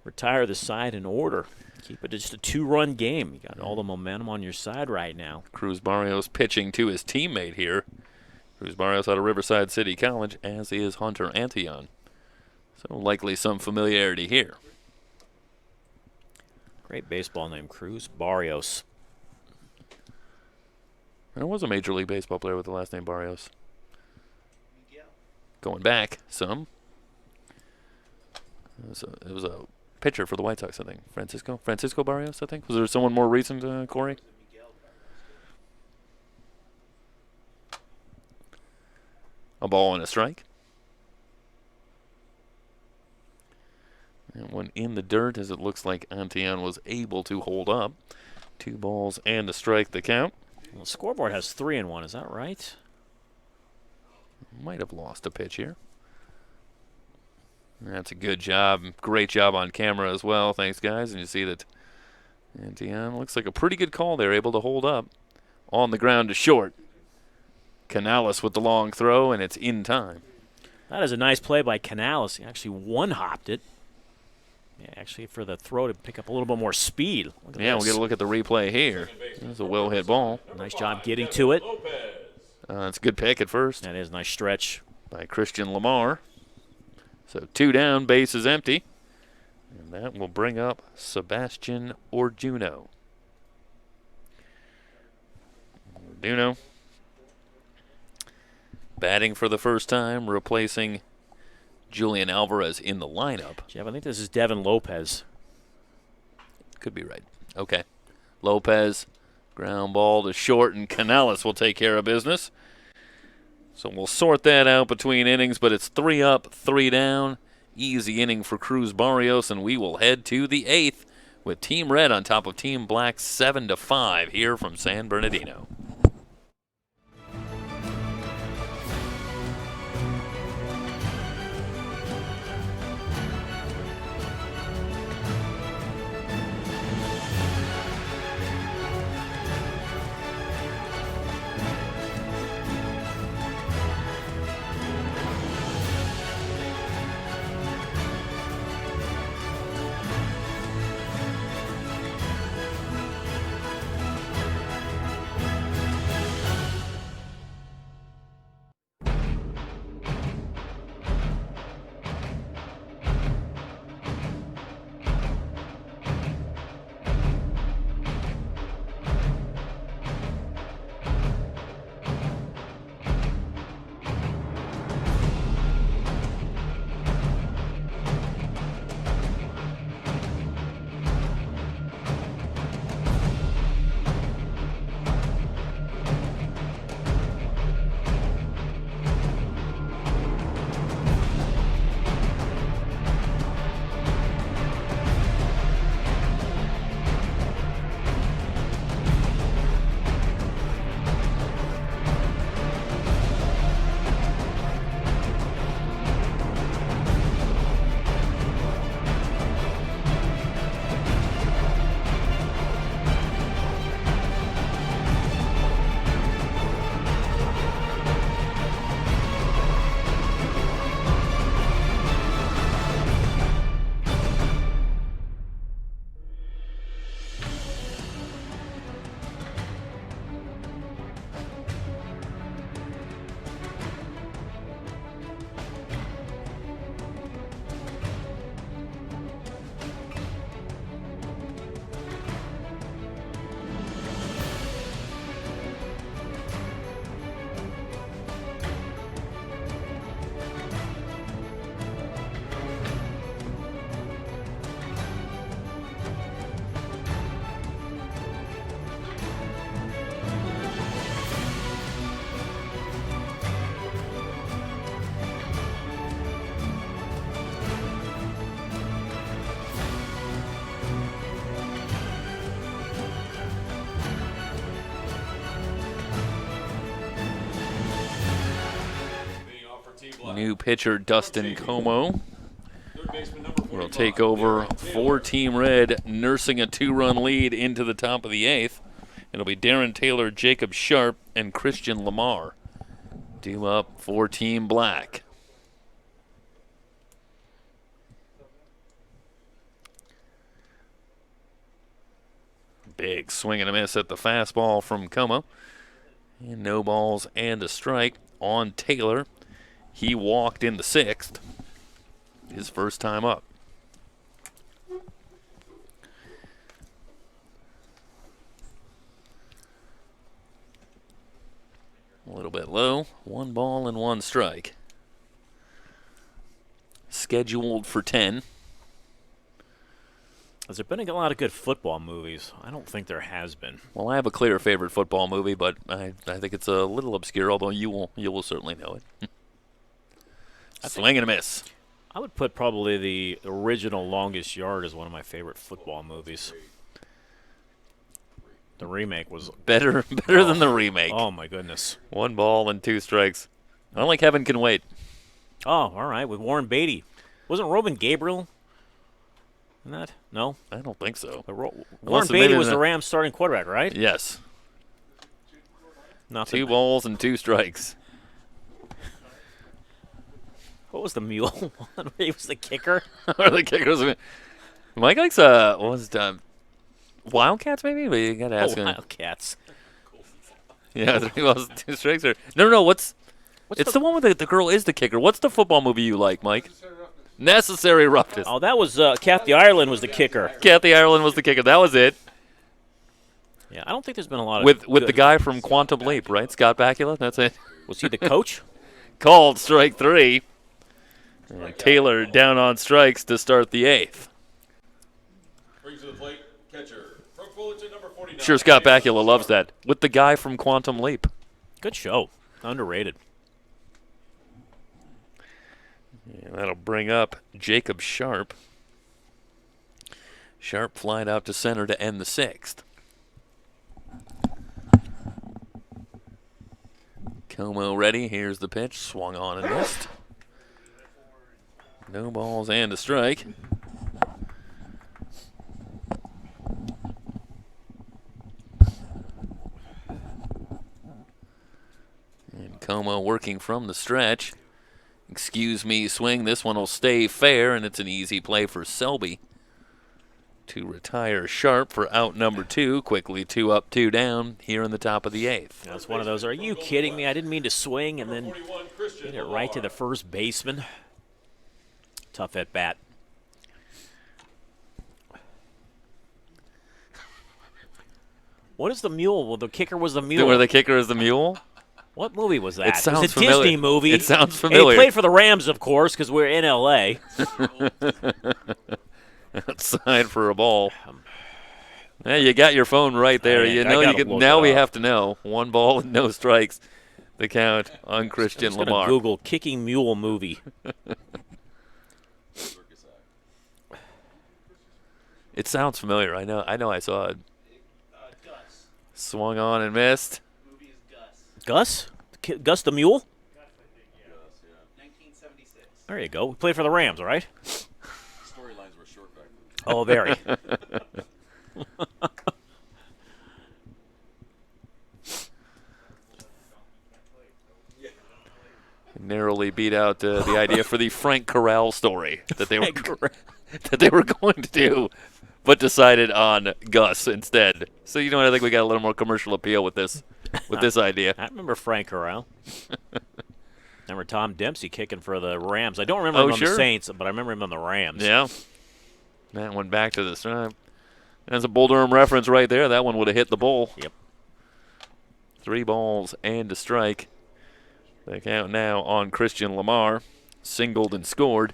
B: retire the side in order. Keep it just a 2-run game. You got all the momentum on your side right now.
A: Cruz Barrios pitching to his teammate here. Cruz Barrios out of Riverside City College, as is Hunter Antion. So likely some familiarity here.
B: Great baseball name, Cruz Barrios.
A: There was a Major League Baseball player with the last name Barrios. Going back some. It was a pitcher for the White Sox, I think. Francisco Barrios, I think. Was there someone more recent, Corey? A ball and a strike. And one in the dirt, as it looks like Antion was able to hold up. 2 balls and a strike the count.
B: Well, the scoreboard has 3 and 1. Is that right?
A: Might have lost a pitch here. That's a good job. Great job on camera as well. Thanks, guys. And you see that Antion looks like a pretty good call there, able to hold up. On the ground to short. Canales with the long throw, and it's in time.
B: That is a nice play by Canales. He actually one-hopped it. Yeah, actually for the throw to pick up a little bit more speed.
A: Yeah, we'll get a look at the replay here. There's a well-hit ball.
B: Nice job getting to it.
A: That's a good pick at first.
B: That is a nice stretch
A: by Christian Lamar. So 2 down, base is empty. And that will bring up Sebastian Orduno. Bernardino. Batting for the first time, replacing Julian Alvarez in the lineup.
B: Jeff, I think this is Devin Lopez.
A: Could be right. Okay. Lopez, ground ball to short, and Canales will take care of business. So we'll sort that out between innings, but it's 3 up, 3 down. Easy inning for Cruz Barrios, and we will head to the 8th with Team Red on top of Team Black 7-5 here from San Bernardino. New pitcher Dustin Como will take over for Team Red, nursing a 2-run lead into the top of the 8th. It'll be Darren Taylor, Jacob Sharp, and Christian Lamar due up for Team Black. Big swing and a miss at the fastball from Como. And no balls and a strike on Taylor. He walked in the 6th, his first time up. A little bit low, 1 ball and 1 strike. Scheduled for 10.
B: Has there been a lot of good football movies? I don't think there has been.
A: Well, I have a clear favorite football movie, but I think it's a little obscure, although you will certainly know it. Swing and a miss.
B: I would put probably the original Longest Yard as one of my favorite football movies. The remake was
A: better than the remake.
B: Oh my goodness!
A: 1 ball and 2 strikes. Only Kevin can wait.
B: Oh, all right. With Warren Beatty, wasn't Robin Gabriel in that? No,
A: I don't think so.
B: Warren Beatty was the Rams' starting quarterback, right?
A: Yes.
B: Nothing.
A: 2 balls and 2 strikes.
B: What was the mule one? He was the kicker.
A: Or the kicker was. Mike likes what was it? Wildcats maybe, but you gotta ask him.
B: Wildcats.
A: Yeah, 3 balls and 2 strikes. Or no. It's the one where the girl is the kicker. What's the football movie you like, Mike? Necessary Roughness.
B: Oh, that was Kathy Ireland was the kicker.
A: Kathy Ireland was the kicker. That was it.
B: Yeah, I don't think there's been a lot of
A: with the guy from Quantum Leap, right? Scott Bakula. That's it.
B: Was he the coach?
A: Called strike 3. And Taylor down on strikes to start the 8th.
C: Brings to the plate, catcher from Fullerton, number 49.
A: Sure, Scott Bakula loves that. With the guy from Quantum Leap.
B: Good show. Underrated.
A: Yeah, that'll bring up Jacob Sharp. Sharp flying out to center to end the 6th. Como ready. Here's the pitch. Swung on and missed. No balls and a strike. And Como working from the stretch. Excuse me, swing. This one will stay fair, and it's an easy play for Selby to retire Sharp for out number 2. Quickly 2 up, 2 down here in the top of the 8th.
B: That's one of those. Are you kidding me? I didn't mean to swing and then
C: 41, Christian
B: hit it right to the first baseman. Tough at bat. What is the mule? Well, the kicker was the mule.
A: Where the kicker is the mule?
B: What movie was that?
A: It sounds
B: was a
A: familiar.
B: Disney movie.
A: It sounds
B: And
A: familiar.
B: he played for the Rams, of course, because we're in L.A.
A: Outside for a ball. Yeah, you got your phone right there. You
B: I
A: know you
B: gotta
A: can.
B: look
A: Now
B: it
A: we
B: up.
A: have to know 1 ball and no strikes. The count on Christian
B: I'm just
A: Lamar.
B: gonna Google kicking mule movie.
A: It sounds familiar. I know. I saw it. Swung on and missed.
B: Gus? Gus the mule? There you go. We played for the Rams, all right?
C: Storylines were short back then.
B: Oh, very.
A: Narrowly beat out the idea for the Frank Corral story that they were going to do, but decided on Gus instead. So you know what? I think we got a little more commercial appeal with this idea.
B: I remember Frank Corral. Remember Tom Dempsey kicking for the Rams. I don't remember him on the
A: sure.
B: Saints, but I remember him on the Rams.
A: Yeah, that one back to the stripe. That's a Bull Durham reference right there. That one would have hit the bull.
B: Yep.
A: 3 balls and a strike. They count now on Christian Lamar. Singled and scored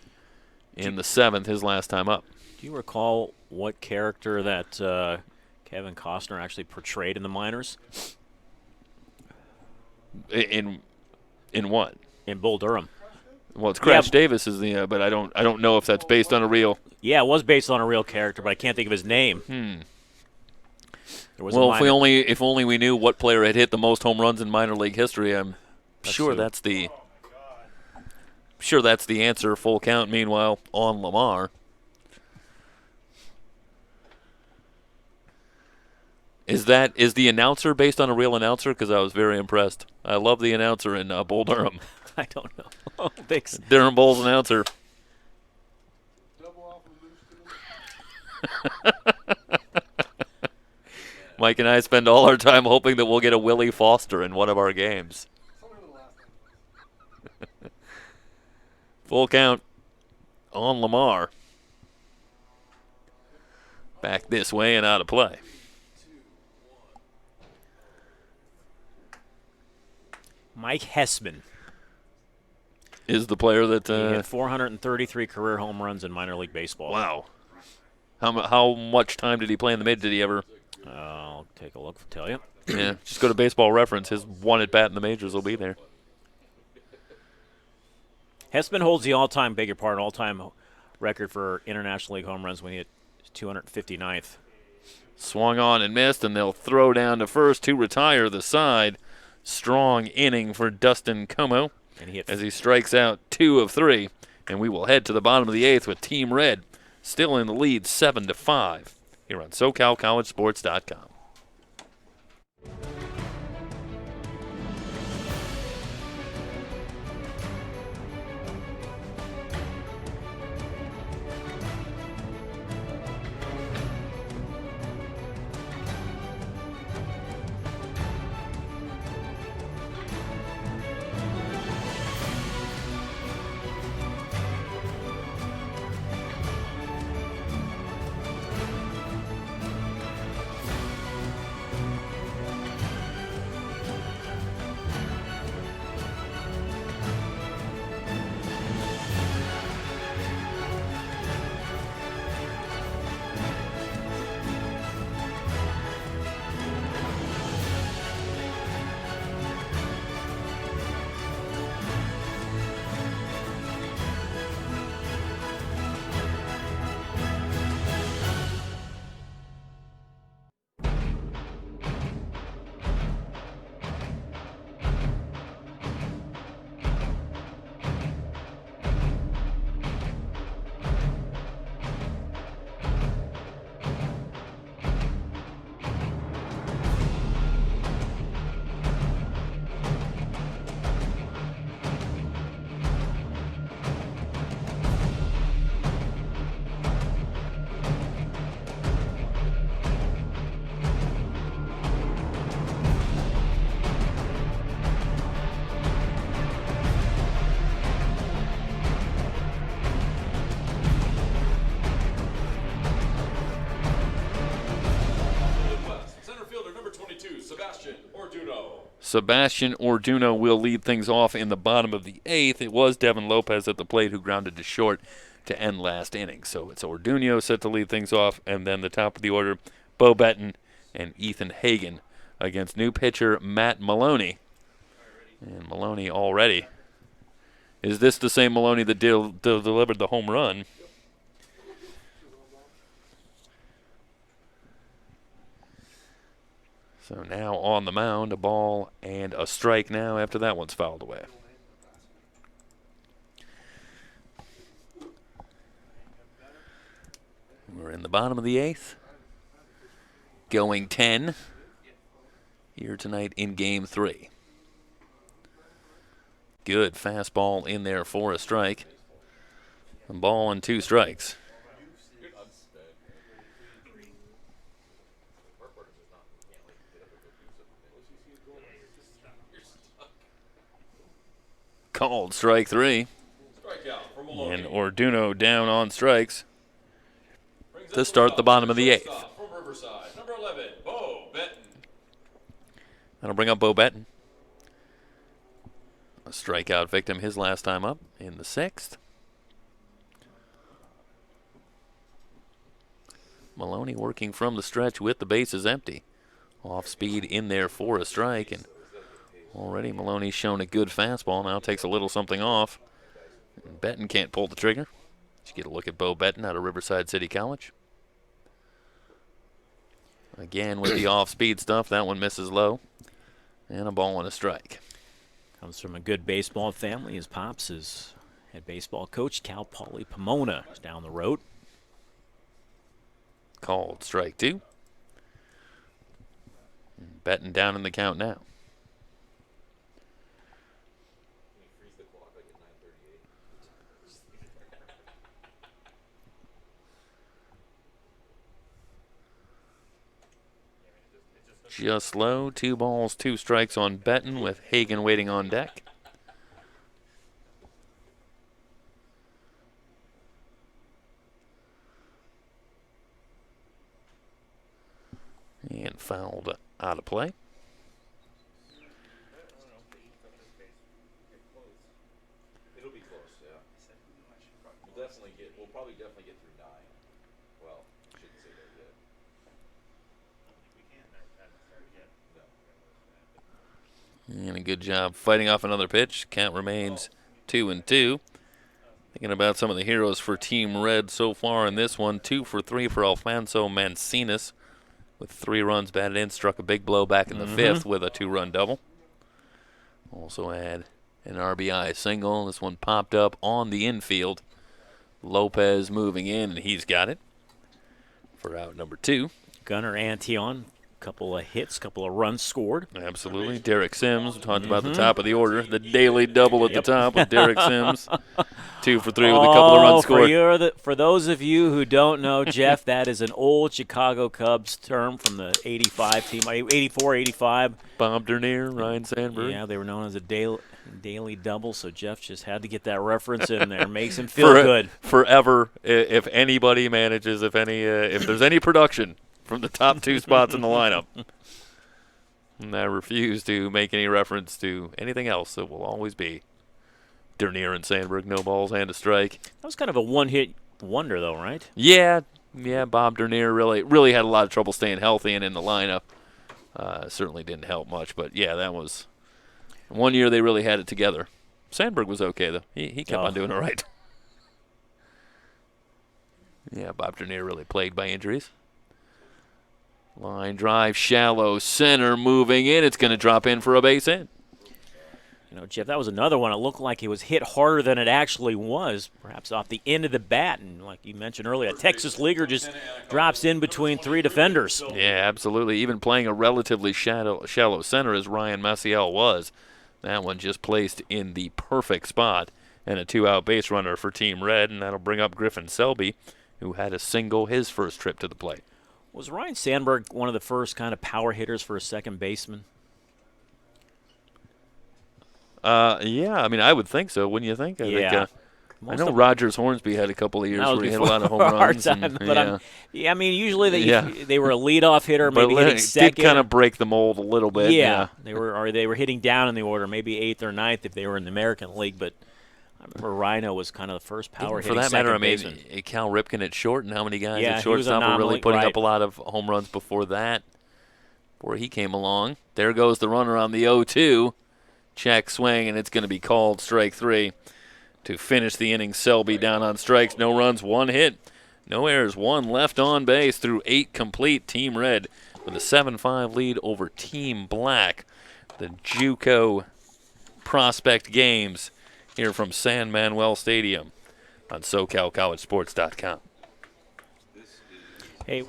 A: in the 7th, his last time up.
B: Do you recall what character that Kevin Costner actually portrayed in the minors?
A: In what?
B: In Bull Durham.
A: Well, it's Crash
B: Yeah.
A: Davis is the, but I don't know if that's based on a real.
B: Yeah, it was based on a real character, but I can't think of his name. There was a
A: Well, if
B: minor-
A: only we knew what player had hit the most home runs in minor league history, I'm sure
B: true.
A: that's the answer. Full count. Meanwhile, on Lamar. Is the announcer based on a real announcer? Because I was very impressed. I love the announcer in Bull Durham.
B: I don't know. Oh, thanks.
A: Durham Bulls announcer.
D: Double off and loose to
A: Mike and I spend all our time hoping that we'll get a Willie Foster in one of our games. Full count on Lamar. Back this way and out of play.
B: Mike Hessman.
A: Is the player that
B: He hit 433 career home runs in minor league baseball.
A: wow. How much time did he play in the mid? Did he ever?
B: I'll take a look and tell you.
A: Yeah, just go to Baseball Reference. His one at bat in the majors will be there.
B: Hessman holds the all-time record for International League home runs when he hit 259th.
A: Swung on and missed, and they'll throw down to first to retire the side. Strong inning for Dustin Como
B: And he hit
A: as he strikes out 2 of 3. And we will head to the bottom of the 8th with Team Red still in the lead 7-5 here on SoCalCollegeSports.com.
C: Sebastian Orduno.
A: Sebastian Orduno will lead things off in the bottom of the 8th. It was Devin Lopez at the plate who grounded to short to end last inning. So it's Orduno set to lead things off, and then the top of the order, Bo Betton and Ethan Hagan against new pitcher Matt Maloney. And Maloney already. Is this the same Maloney that delivered the home run? So now on the mound, a ball and a strike now after that one's fouled away. We're in the bottom of the 8th. Going 10 here tonight in Game 3. Good fastball in there for a strike. A ball and 2 strikes. Called strike 3.
C: Strikeout for Maloney.
A: And Orduno down on strikes to start the bottom of the 8th.
C: From Riverside, number 11, Bo Betton.
A: That'll bring up Bo Betton. A strikeout victim his last time up in the 6th. Maloney working from the stretch with the bases empty. Off speed in there for a strike, and already Maloney's shown a good fastball. Now takes a little something off. And Betton can't pull the trigger. Let's get a look at Bo Betton out of Riverside City College. Again with the off-speed stuff, that one misses low. And a ball and a strike.
B: Comes from a good baseball family. His pops is head baseball coach Cal Poly Pomona is down the road.
A: Called strike 2. Betton down in the count now. Just low. 2 balls, 2 strikes on Betton with Hagan waiting on deck. And fouled out of play.
C: It'll be close, yeah. We'll probably definitely get through 9. Well, shouldn't say that yet.
A: And a good job fighting off another pitch. Count remains 2-2. Thinking about some of the heroes for Team Red so far in this one. 2 for 3 for Alfonso Mancinas with 3 runs batted in. Struck a big blow back in the 5th with a 2-run double. Also had an RBI single. This one popped up on the infield. Lopez moving in, and he's got it for out number 2.
B: Gunnar Antion, couple of hits, couple of runs scored.
A: Absolutely. Derek Sims, we talked about the top of the order. The daily double at the top with Derek Sims. 2 for 3 with a couple of runs scored.
B: For those of you who don't know, Jeff, that is an old Chicago Cubs term from the 85 team, 84, 85.
A: Bob Dernier, Ryan Sandberg.
B: Yeah, they were known as a daily double, so Jeff just had to get that reference in there. Makes him feel good.
A: Forever, if anybody manages, if there's any production from the top 2 spots in the lineup. And I refuse to make any reference to anything else. It will always be Dernier and Sandberg, no balls and a strike.
B: That was kind of a one-hit wonder, though, right?
A: Yeah. Bob Dernier really had a lot of trouble staying healthy and in the lineup. Certainly didn't help much, but yeah, that was one year they really had it together. Sandberg was okay though. He kept on doing it right. Yeah, Bob Dernier really plagued by injuries. Line drive, shallow center, moving in. It's going to drop in for a base hit.
B: You know, Jeff, that was another one. It looked like it was hit harder than it actually was, perhaps off the end of the bat. And like you mentioned earlier, a Texas leaguer just drops in between 3 defenders.
A: Yeah, absolutely. Even playing a relatively shallow center as Ryan Maciel was. That one just placed in the perfect spot. And a 2-out base runner for Team Red, and that'll bring up Griffin Selby, who had a single his first trip to the plate.
B: Was Ryan Sandberg one of the first kind of power hitters for a second baseman?
A: Yeah, I mean, I would think so, wouldn't you think? I think I know Rogers Hornsby had a couple of years where he hit a lot of home runs.
B: I mean, usually
A: Yeah.
B: they were a leadoff hitter,
A: But
B: maybe hitting
A: it
B: second.
A: did kind of break the mold a little bit.
B: Yeah, they were hitting down in the order, maybe 8th or 9th if they were in the American League. But I remember Rhino was kind of the first power hitting
A: for that matter, I mean,
B: baseman.
A: Cal Ripken at short, and how many guys
B: Yeah,
A: at
B: he was
A: shortstop were really
B: anomaly,
A: putting
B: right.
A: up a lot of home runs before that, before he came along. There goes the runner on the 0-2. Check swing, and it's going to be called strike 3. To finish the inning, Selby down on strikes. No runs, 1 hit. No errors, 1 left on base through 8 complete. Team Red with a 7-5 lead over Team Black. The Juco Prospect Games here from San Manuel Stadium on SoCalCollegeSports.com.
B: Hey.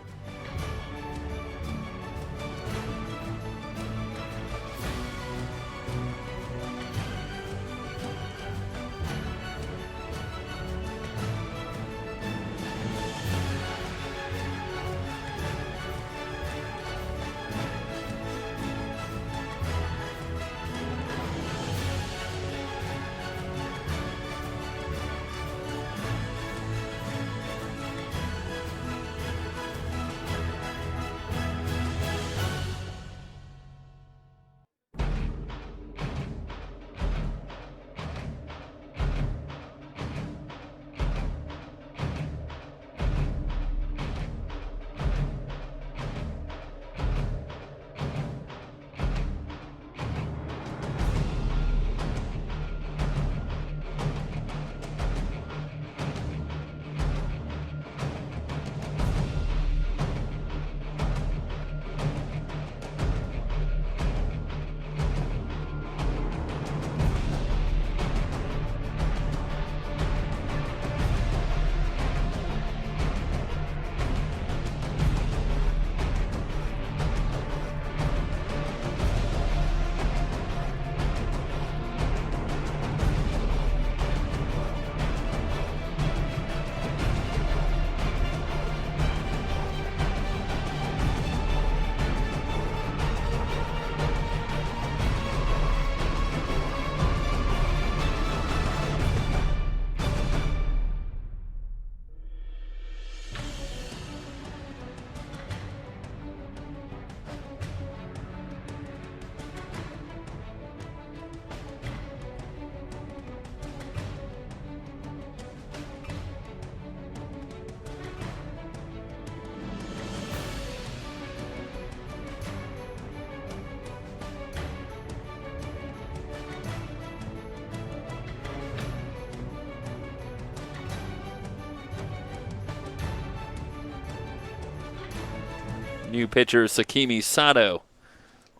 A: New pitcher Sakimi Sato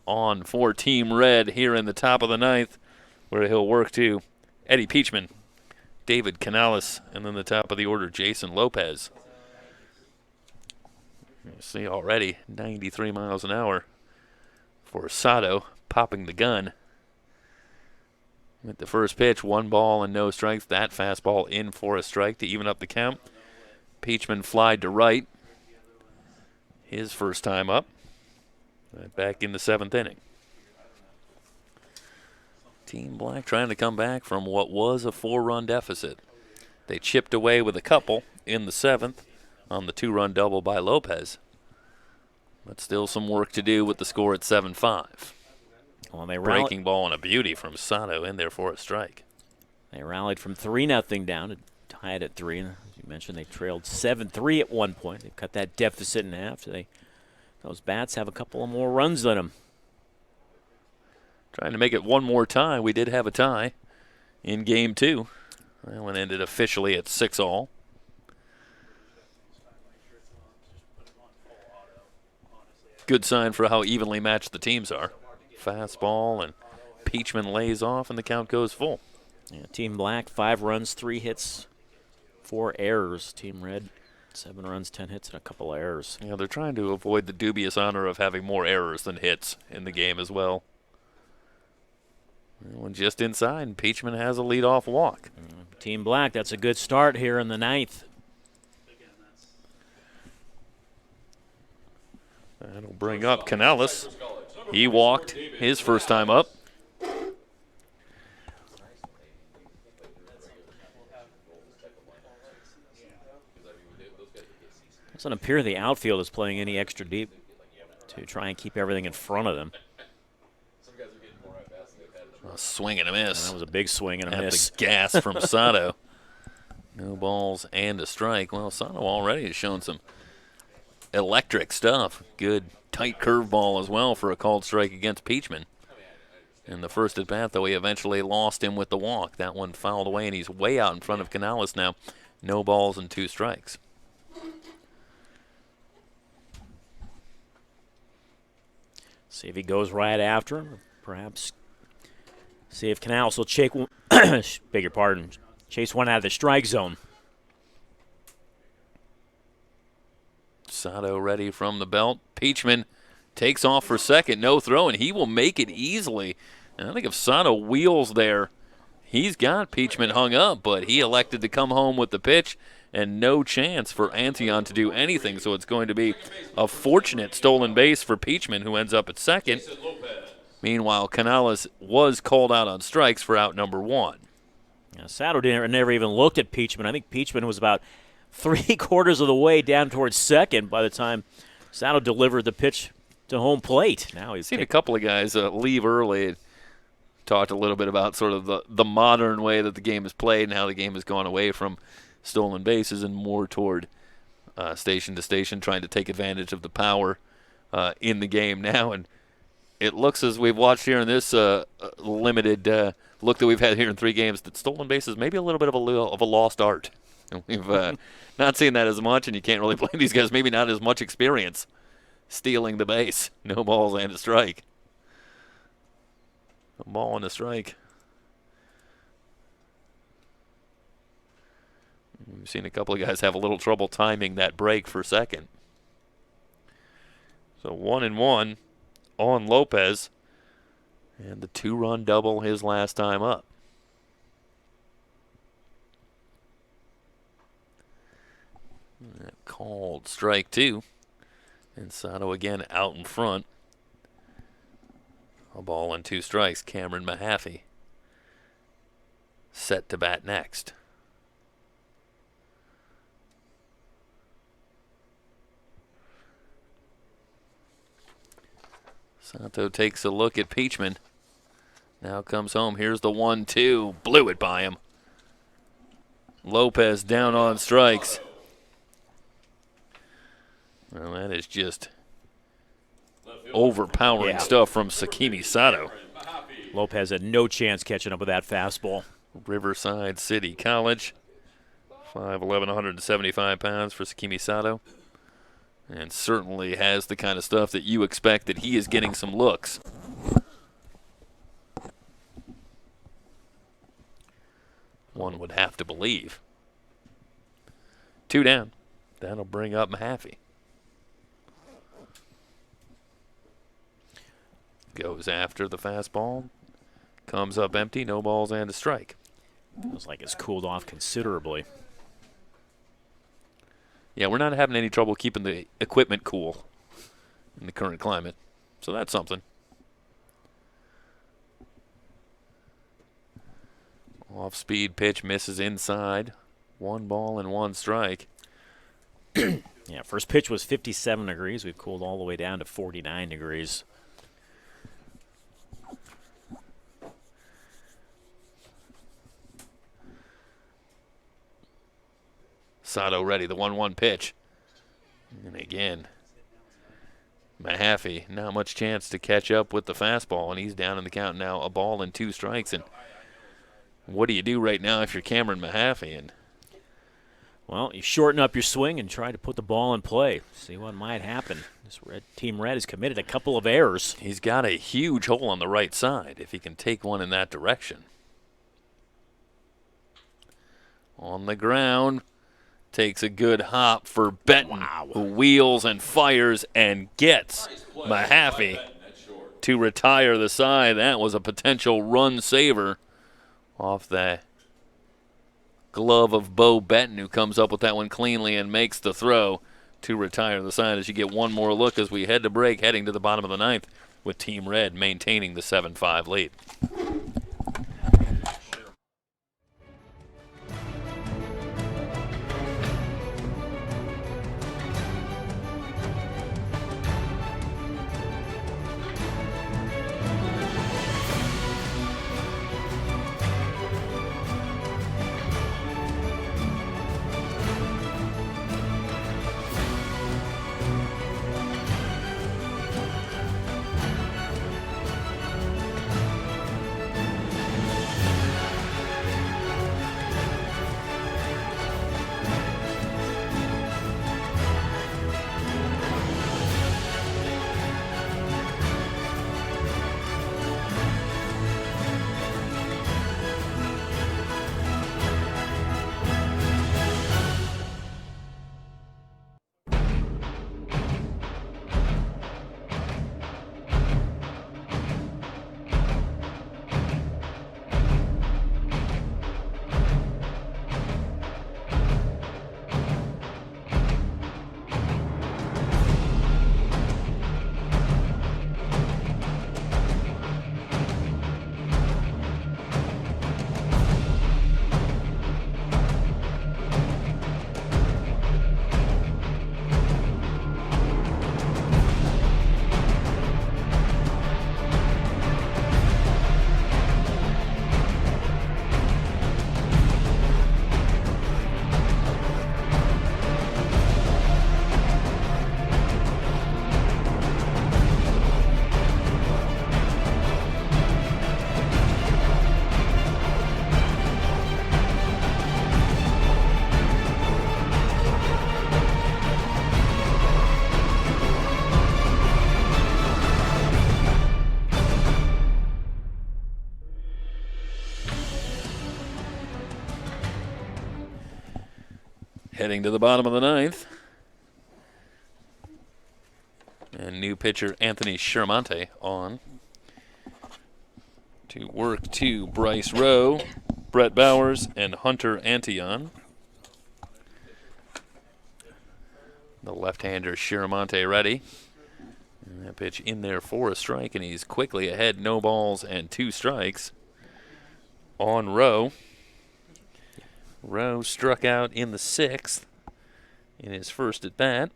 A: on for Team Red here in the top of the 9th, where he'll work to Eddie Peachman, David Canales, and then the top of the order, Jason Lopez. You see already 93 miles an hour for Sato, popping the gun. With the first pitch, 1 ball and no strikes. That fastball in for a strike to even up the count. Peachman flied to right. His first time up. Back in the 7th inning. Team Black trying to come back from what was a 4-run deficit. They chipped away with a couple in the 7th on the 2-run double by Lopez. But still some work to do with the score at 7-5.
B: Well, they
A: Breaking ball and a beauty from Sato in there for a strike.
B: They rallied from 3-0 down to tie it at 3. And as you mentioned, they trailed 7-3 at one point. They've cut that deficit in half. So those bats have a couple of more runs on them.
A: Trying to make it one more tie. We did have a tie in Game 2. That one ended officially at 6-all. Good sign for how evenly matched the teams are. Fastball, and Peachman lays off, and the count goes full.
B: Yeah, Team Black, 5 runs, 3 hits, 4 errors. Team Red, 7 runs, 10 hits, and a couple of errors.
A: Yeah, they're trying to avoid the dubious honor of having more errors than hits in the game as well. One just inside, and Peachman has a leadoff walk.
B: Team Black, that's a good start here in the 9th.
A: That'll bring up Canales. He walked his first time up.
B: Doesn't appear the outfield is playing any extra deep to try and keep everything in front of them.
A: A swing and a miss.
B: That was a big swing and a
A: At
B: miss.
A: the gas from Sato. No balls and a strike. Well, Sato already has shown some electric stuff. Good tight curveball as well for a called strike against Peachman. In the first at bat, though, he eventually lost him with the walk. That one fouled away, and he's way out in front of Canales now. No balls and 2 strikes.
B: See if he goes right after him. Perhaps see if Canales will chase beg your pardon, chase one out of the strike zone.
A: Sato ready from the belt. Peachman takes off for second. No throw, and he will make it easily. And I think if Sato wheels there, he's got Peachman hung up, but he elected to come home with the pitch, and no chance for Antion to do anything. So it's going to be a fortunate stolen base for Peachman, who ends up at second. Meanwhile, Canales was called out on strikes for out number 1.
B: Now, Sato never even looked at Peachman. I think Peachman was about 3/4 of the way down towards second by the time Sato delivered the pitch to home plate. Now he's
A: seen a couple of guys leave early. Talked a little bit about sort of the modern way that the game is played and how the game has gone away from stolen bases and more toward station to station, trying to take advantage of the power in the game now. And it looks, as we've watched here in this limited look that we've had here in 3 games, that stolen bases maybe a little bit of a lost art. And we've not seen that as much, and you can't really blame these guys. Maybe not as much experience stealing the base. No balls and a strike. A ball and a strike. We've seen a couple of guys have a little trouble timing that break for second. So 1-1 on Lopez, and the 2-run double his last time up. Called strike 2, and Sato again out in front. A ball and 2 strikes. Cameron Mahaffey set to bat next. Sato takes a look at Peachman. Now comes home. Here's the 1-2. Blew it by him. Lopez down on strikes. Well, that is just overpowering stuff from Sakimi Sato.
B: Lopez had no chance catching up with that fastball.
A: Riverside City College. 5'11", 175 pounds for Sakimi Sato. And certainly has the kind of stuff that you expect, that he is getting some looks. One would have to believe. 2 down. That'll bring up Mahaffey. Goes after the fastball. Comes up empty. No balls and a strike.
B: Feels like it's cooled off considerably.
A: Yeah, we're not having any trouble keeping the equipment cool in the current climate. So that's something. Off-speed pitch misses inside. 1 ball and 1 strike.
B: Yeah, first pitch was 57 degrees. We've cooled all the way down to 49 degrees.
A: Sato ready, the 1-1 pitch. And again, Mahaffey, not much chance to catch up with the fastball, and he's down in the count now, a ball and 2 strikes. And what do you do right now if you're Cameron Mahaffey? And
B: well, you shorten up your swing and try to put the ball in play. See what might happen. This Team Red has committed a couple of errors.
A: He's got a huge hole on the right side if he can take one in that direction. On the ground. Takes a good hop for Benton, who wheels and fires and gets Mahaffey to retire the side. That was a potential run saver off the glove of Bo Benton, who comes up with that one cleanly and makes the throw to retire the side. As you get one more look as we head to break, heading to the bottom of the 9th, with Team Red maintaining the 7-5 lead. Heading to the bottom of the ninth. And new pitcher Anthony Shermonte on to work to Bryce Rowe, Brett Bowers, and Hunter Antion. The left-hander Shermonte ready. And that pitch in there for a strike, and he's quickly ahead. No balls and 2 strikes on Rowe. Rowe struck out in the 6th in his first at bat.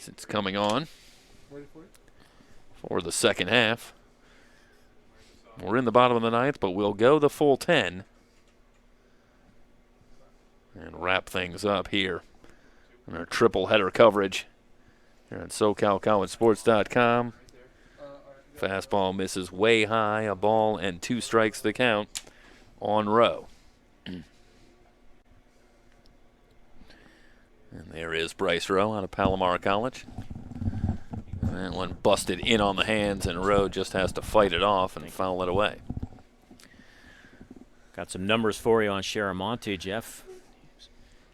A: It's coming on for the second half. We're in the bottom of the ninth, but we'll go the full 10 and wrap things up here in our triple header coverage here on SoCalCollegeSports.com. Fastball misses way high, a ball and 2 strikes to count on Rowe. And there is Bryce Rowe out of Palomar College. That one busted in on the hands, and Rowe just has to fight it off and foul it away.
B: Got some numbers for you on Shermonte, Jeff.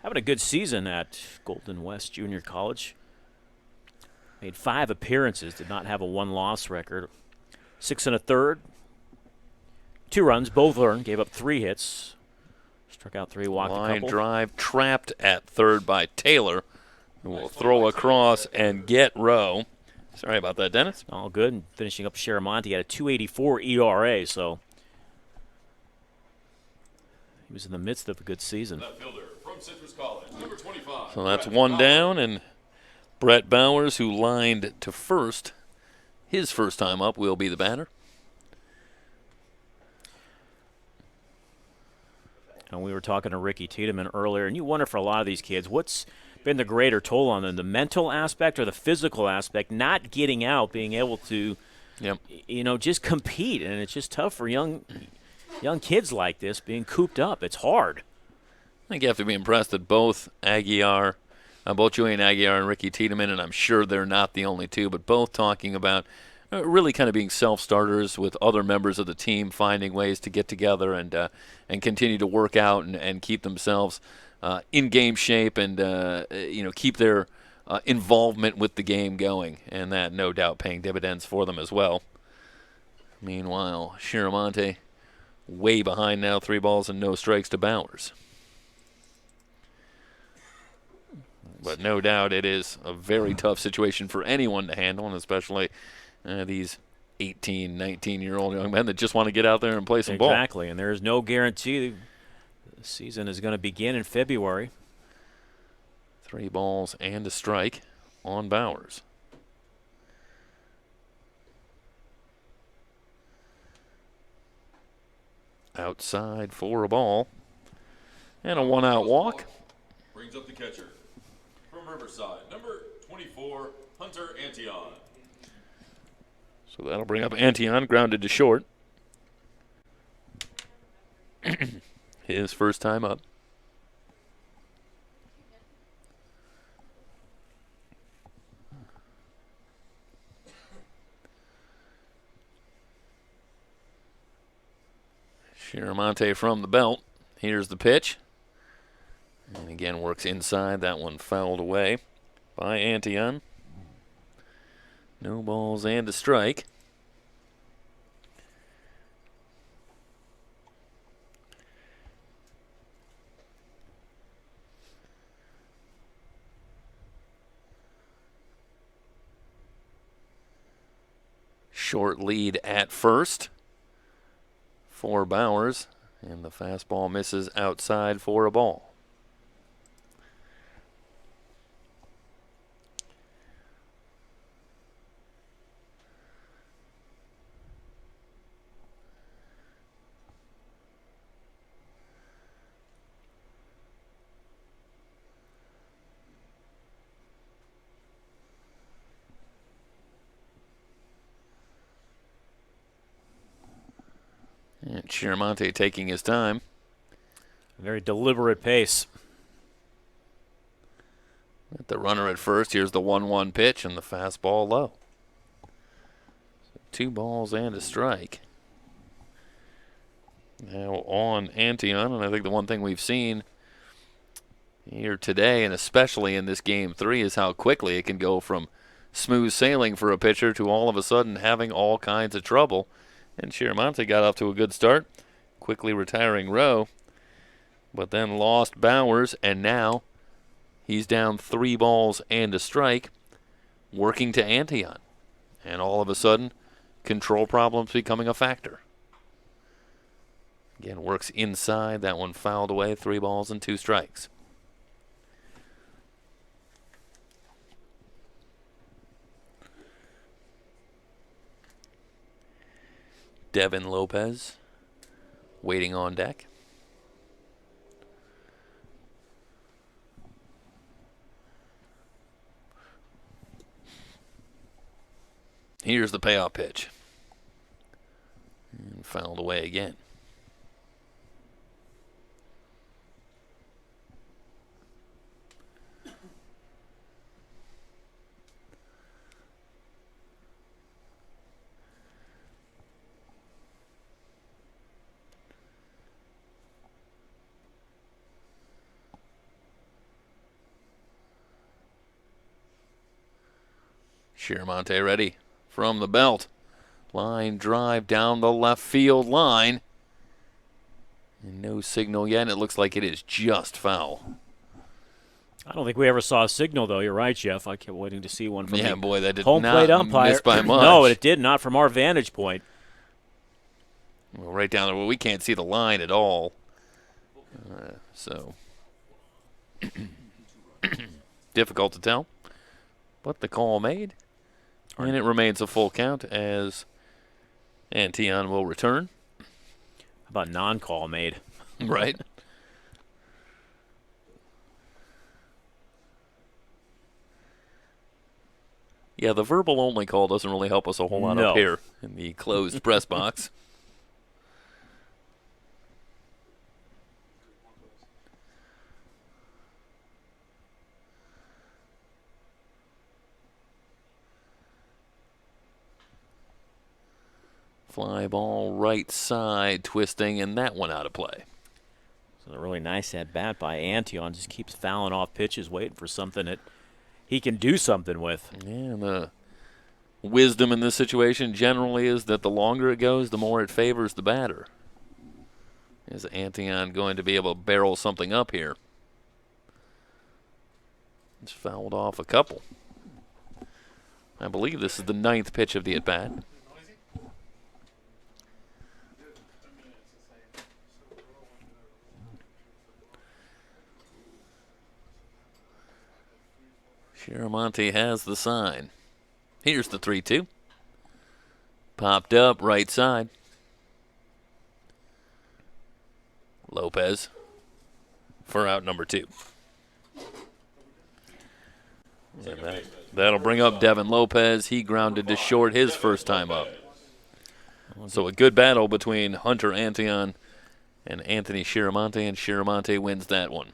B: Having a good season at Golden West Junior College. Made 5 appearances, did not have a 1-loss record. 6 1/3, 2 runs, both earned, gave up 3 hits. Struck out 3, walked a
A: Line
B: couple.
A: drive trapped at third by Taylor, who will throw across and get Rowe. Sorry about that, Dennis.
B: All good. And finishing up Shermonte had a 2.84 ERA, so he was in the midst of a good season.
C: Left fielder from Citrus College, number 25.
A: So that's
C: Brett
A: 1
C: Bauer.
A: down, and Brett Bowers, who lined to first, his first time up, will be the batter.
B: And we were talking to Ricky Tiedemann earlier, and you wonder for a lot of these kids, what's been the greater toll on them, the mental aspect or the physical aspect, not getting out, being able to,
A: Yep.
B: just compete. And it's just tough for young kids like this being cooped up. It's hard.
A: I think you have to be impressed that both Julian Aguiar and Ricky Tiedemann, and I'm sure they're not the only two, but both talking about really kind of being self-starters with other members of the team, finding ways to get together and continue to work out and keep themselves in game shape and keep their involvement with the game going, and that no doubt paying dividends for them as well. Meanwhile, Shermonte way behind now, 3 balls and no strikes to Bowers. But no doubt it is a very tough situation for anyone to handle, and especially these 18, 19-year-old young men that just want to get out there and play some ball.
B: Exactly, and there's no guarantee the season is going to begin in February.
A: 3 balls and a strike on Bowers. Outside for a ball. And a 1-out walk.
C: Brings up the catcher from Riverside, number 24, Hunter Antion.
A: So that'll bring up Antion, grounded to short. His first time up. Shermonte from the belt. Here's the pitch. And again, works inside. That one fouled away by Antion. No balls and a strike. Short lead at first for Bowers, and the fastball misses outside for a ball. And Shermonte taking his time.
B: Very deliberate pace.
A: At the runner at first, here's the 1-1 pitch and the fastball low. So 2 balls and a strike. Now on Antion, and I think the one thing we've seen here today, and especially in this game 3, is how quickly it can go from smooth sailing for a pitcher to all of a sudden having all kinds of trouble. And Chiaramonte got off to a good start, quickly retiring Rowe, but then lost Bowers, and now he's down 3 balls and a strike, working to Antion. And all of a sudden, control problems becoming a factor. Again, works inside. That one fouled away. 3 balls and 2 strikes. Devin Lopez waiting on deck. Here's the payoff pitch. And fouled away again. Chiaramonte ready from the belt. Line drive down the left field line. And no signal yet. It looks like it is just foul.
B: I don't think we ever saw a signal, though. You're right, Jeff. I kept waiting to see one from
A: Yeah,
B: the
A: boy, that did
B: home
A: not
B: plate umpire.
A: miss by much.
B: No, it did not from our vantage point.
A: Well, right down there, well, we can't see the line at all. So difficult to tell. But the call made. And it remains a full count as Antion will return.
B: How about non-call made?
A: Right. Yeah, the verbal only call doesn't really help us a whole lot
B: No.
A: up here in the closed press box. Fly ball right side twisting, and that one out of play.
B: So a really nice at-bat by Antion. Just keeps fouling off pitches, waiting for something that he can do something with.
A: Yeah, and the wisdom in this situation generally is that the longer it goes, the more it favors the batter. Is Antion going to be able to barrel something up here? It's fouled off a couple. I believe this is the 9th pitch of the at-bat. Chiaramonte has the sign. Here's the 3-2. Popped up right side. Lopez for out number 2. And that'll bring up Devin Lopez. He grounded to short his first time up. So a good battle between Hunter Antion and Anthony Chiaramonte, and Chiaramonte wins that one.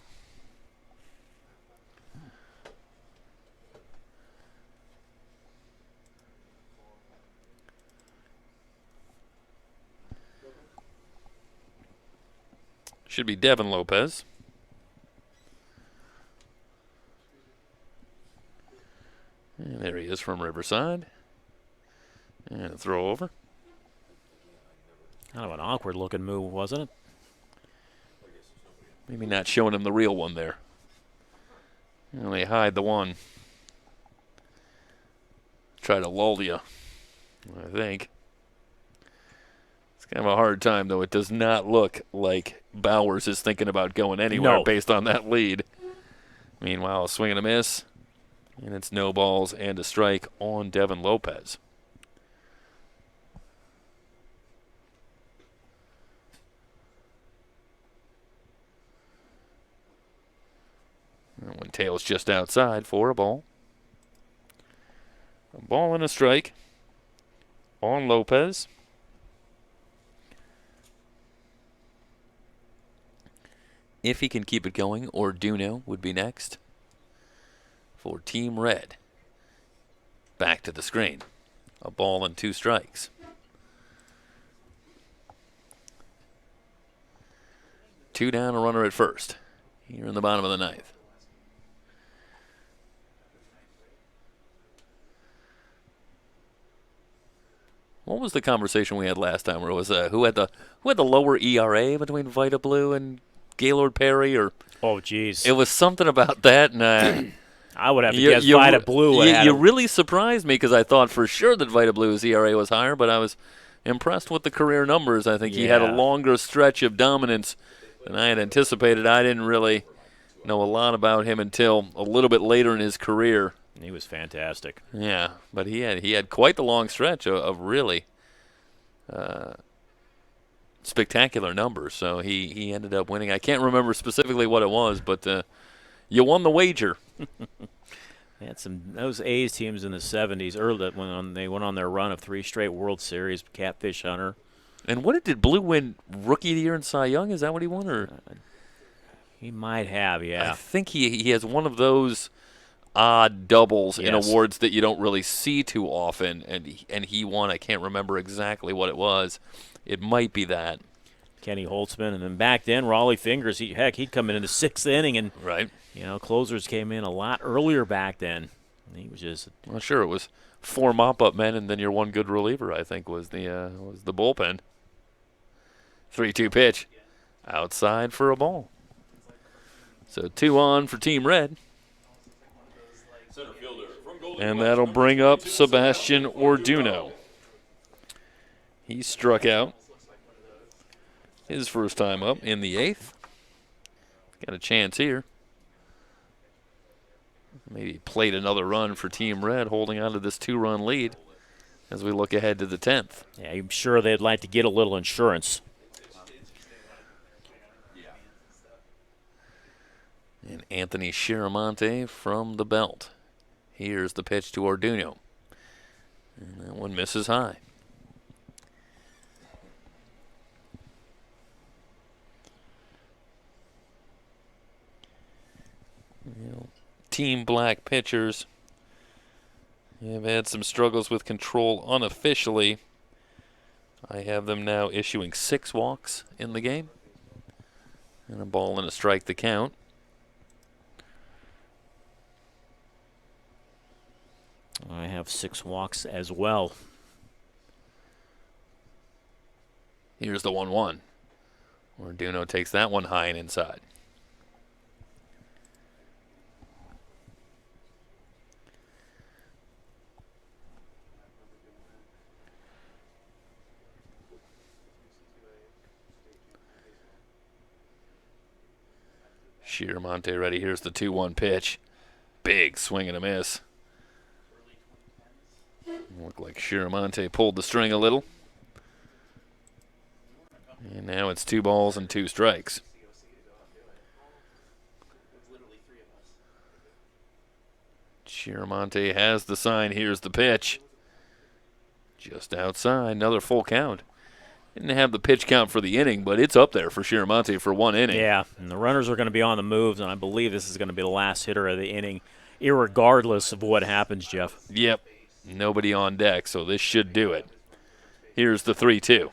A: Should be Devin Lopez. And there he is from Riverside. And a throw over.
B: Kind of an awkward-looking move, wasn't it?
A: Maybe not showing him the real one there. And they hide the one. Try to lull you, I think. It's kind of a hard time, though. It does not look like Bowers is thinking about going anywhere
B: No.
A: based on that lead. Meanwhile, a swing and a miss. And it's no balls and a strike on Devin Lopez. That one tails just outside for a ball. A ball and a strike on Lopez. If he can keep it going, Orduno would be next for Team Red. Back to the screen. A ball and 2 strikes. Two down, a runner at first. Here in the bottom of the 9th. What was the conversation we had last time? Where it was who had the lower ERA between Vita Blue and Gaylord Perry, or
B: Oh, geez.
A: it was something about that. And
B: I would have to guess Vita Blue would have
A: you really surprised me because I thought for sure that Vita Blue's ERA was higher, but I was impressed with the career numbers. I think he had a
B: Yeah.
A: longer stretch of dominance than I had anticipated. I didn't really know a lot about him until a little bit later in his career.
B: He was fantastic.
A: Yeah, but he had quite the long stretch of really spectacular numbers. So he ended up winning. I can't remember specifically what it was, but you won the wager.
B: They had those A's teams in the 70s early when they went on their run of 3 straight World Series. Catfish Hunter.
A: And what did Blue win? Rookie of the Year in Cy Young? Is that what he won? Or
B: He might have, yeah.
A: I think he has one of those odd doubles in
B: Yes.
A: awards that you don't really see too often, and he won. I can't remember exactly what it was. It might be that.
B: Kenny Holtzman, and then back then Raleigh Fingers. He'd come in the 6th inning, and
A: Right.
B: closers came in a lot earlier back then. And he was just
A: Well, sure, it was 4 mop-up men and then your one good reliever, I think, was the bullpen. 3-2 pitch. Outside for a ball. So 2 on for Team Red.
C: Center fielder from Golden
A: And
C: West,
A: that'll
C: number
A: bring up
C: 22,
A: Sebastian
C: Sebastian
A: Orduno. He struck out his first time up in the 8th. Got a chance here. Maybe played another run for Team Red, holding on to this 2-run lead as we look ahead to the 10th.
B: Yeah, I'm sure they'd like to get a little insurance.
A: And Anthony Chiramonte from the belt. Here's the pitch to Orduno. And that one misses high. Team Black pitchers have had some struggles with control unofficially. I have them now issuing 6 walks in the game. And a ball and a strike to count.
B: I have 6 walks as well.
A: Here's the 1-1. Orduno takes that one high and inside. Chiramonte ready. Here's the 2-1 pitch. Big swing and a miss. Looked like Chiramonte pulled the string a little. And now it's 2 balls and 2 strikes. Chiramonte has the sign. Here's the pitch. Just outside. Another full count. Didn't have the pitch count for the inning, but it's up there for Chiramonte for 1 inning.
B: Yeah, and the runners are going to be on the moves, and I believe this is going to be the last hitter of the inning, irregardless of what happens, Jeff.
A: Yep. Nobody on deck, so this should do it. Here's the 3-2.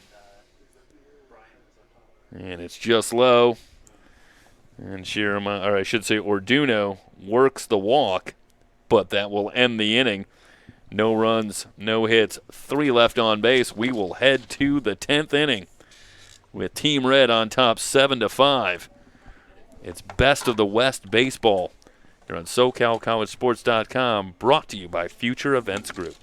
A: And it's just low. And Orduno works the walk, but that will end the inning. No runs, no hits, 3 left on base. We will head to the 10th inning with Team Red on top 7-5. It's best of the West baseball. You're on SoCalCollegeSports.com, brought to you by Future Events Group.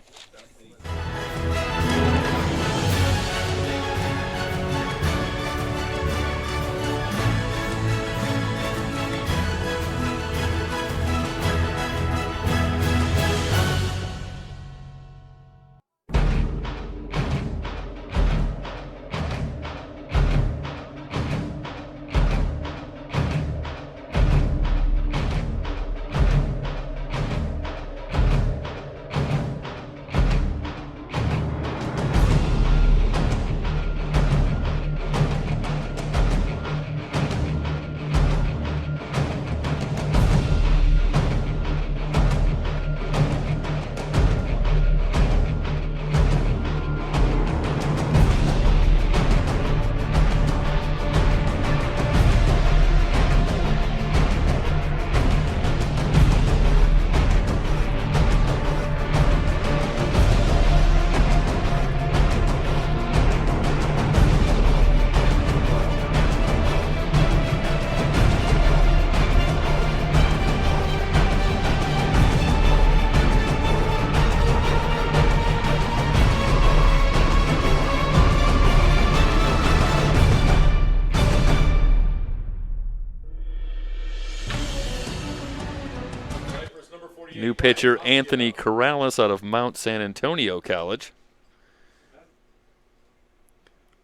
A: pitcher Anthony Corrales out of Mount San Antonio College.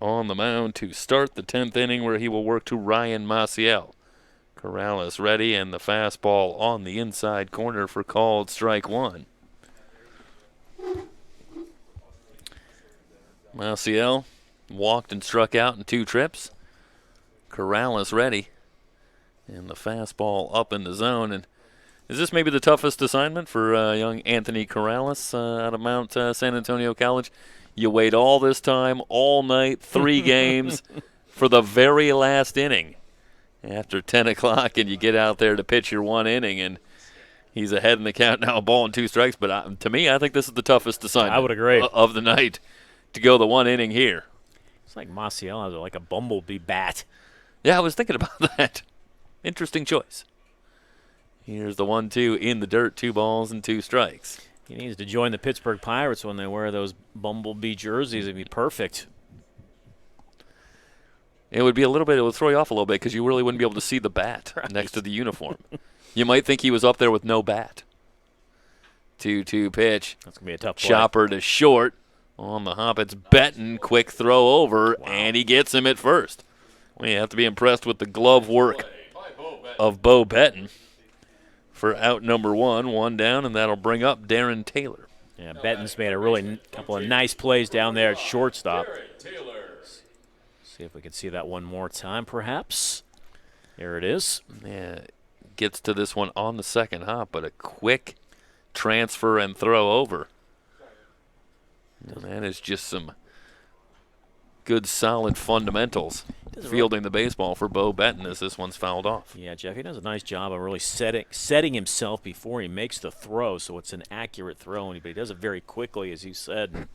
A: On the mound to start the 10th inning, where he will work to Ryan Maciel. Corrales ready, and the fastball on the inside corner for called strike one. Maciel walked and struck out in 2 trips. Corrales ready, and the fastball up in the zone. And is this maybe the toughest assignment for young Anthony Corrales out of Mount San Antonio College? You wait all this time, all night, 3 games for the very last inning after 10 o'clock, and you get out there to pitch your 1 inning, and he's ahead in the count now, a ball and 2 strikes. But to me, I think this is the toughest assignment
B: I would agree.
A: of the night to go the 1 inning here.
B: It's like Maciel has like a bumblebee bat.
A: Yeah, I was thinking about that. Interesting choice. Here's the 1-2 in the dirt, 2 balls and 2 strikes.
B: He needs to join the Pittsburgh Pirates when they wear those bumblebee jerseys. It'd be perfect.
A: It would throw you off a little bit because you really wouldn't be able to see the bat next to the uniform. You might think he was up there with no bat. 2-2 pitch.
B: That's going to be a tough play.
A: Chopper to short. On the hop, it's Benton. Quick throw over, and he gets him at first. We have to be impressed with the glove work of Bo Benton for out number 1. 1 down, and that'll bring up Darren Taylor.
B: Yeah, Benton's made a really couple of nice plays down there at shortstop. See if we can see that one more time, perhaps. There it is.
A: Yeah, gets to this one on the second hop, but a quick transfer and throw over. And that is just some good, solid fundamentals fielding the baseball for Bo Benton as this one's fouled off.
B: Yeah, Jeff, he does a nice job of really setting himself before he makes the throw, so it's an accurate throw, but he does it very quickly, as you said.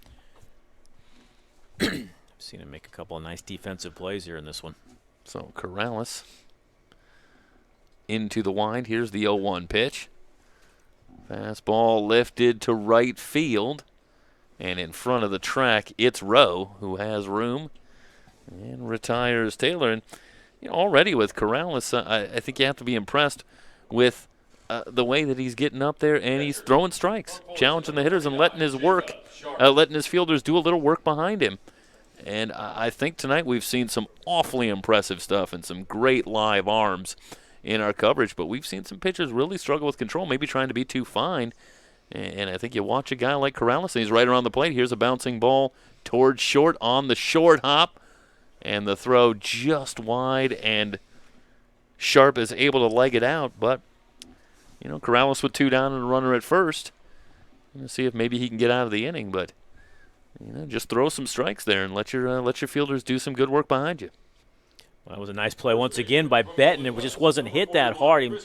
B: I've seen him make a couple of nice defensive plays here in this one.
A: So Corrales into the wind. Here's the 0-1 pitch. Fastball lifted to right field. And in front of the track, it's Rowe, who has room and retires Taylor. And already with Corrales, I think you have to be impressed with the way that he's getting up there, and he's throwing strikes, challenging the hitters, and letting his fielders do a little work behind him. And I think tonight we've seen some awfully impressive stuff and some great live arms in our coverage, but we've seen some pitchers really struggle with control, maybe trying to be too fine. And I think you watch a guy like Corrales, and he's right around the plate. Here's a bouncing ball towards short on the short hop, and the throw just wide, and Sharp is able to leg it out. But, Corrales with 2 down and a runner at first. Let's see if maybe he can get out of the inning, but, just throw some strikes there and let your fielders do some good work behind you.
B: Well, that was a nice play once again by Benton. It just wasn't hit that hard. He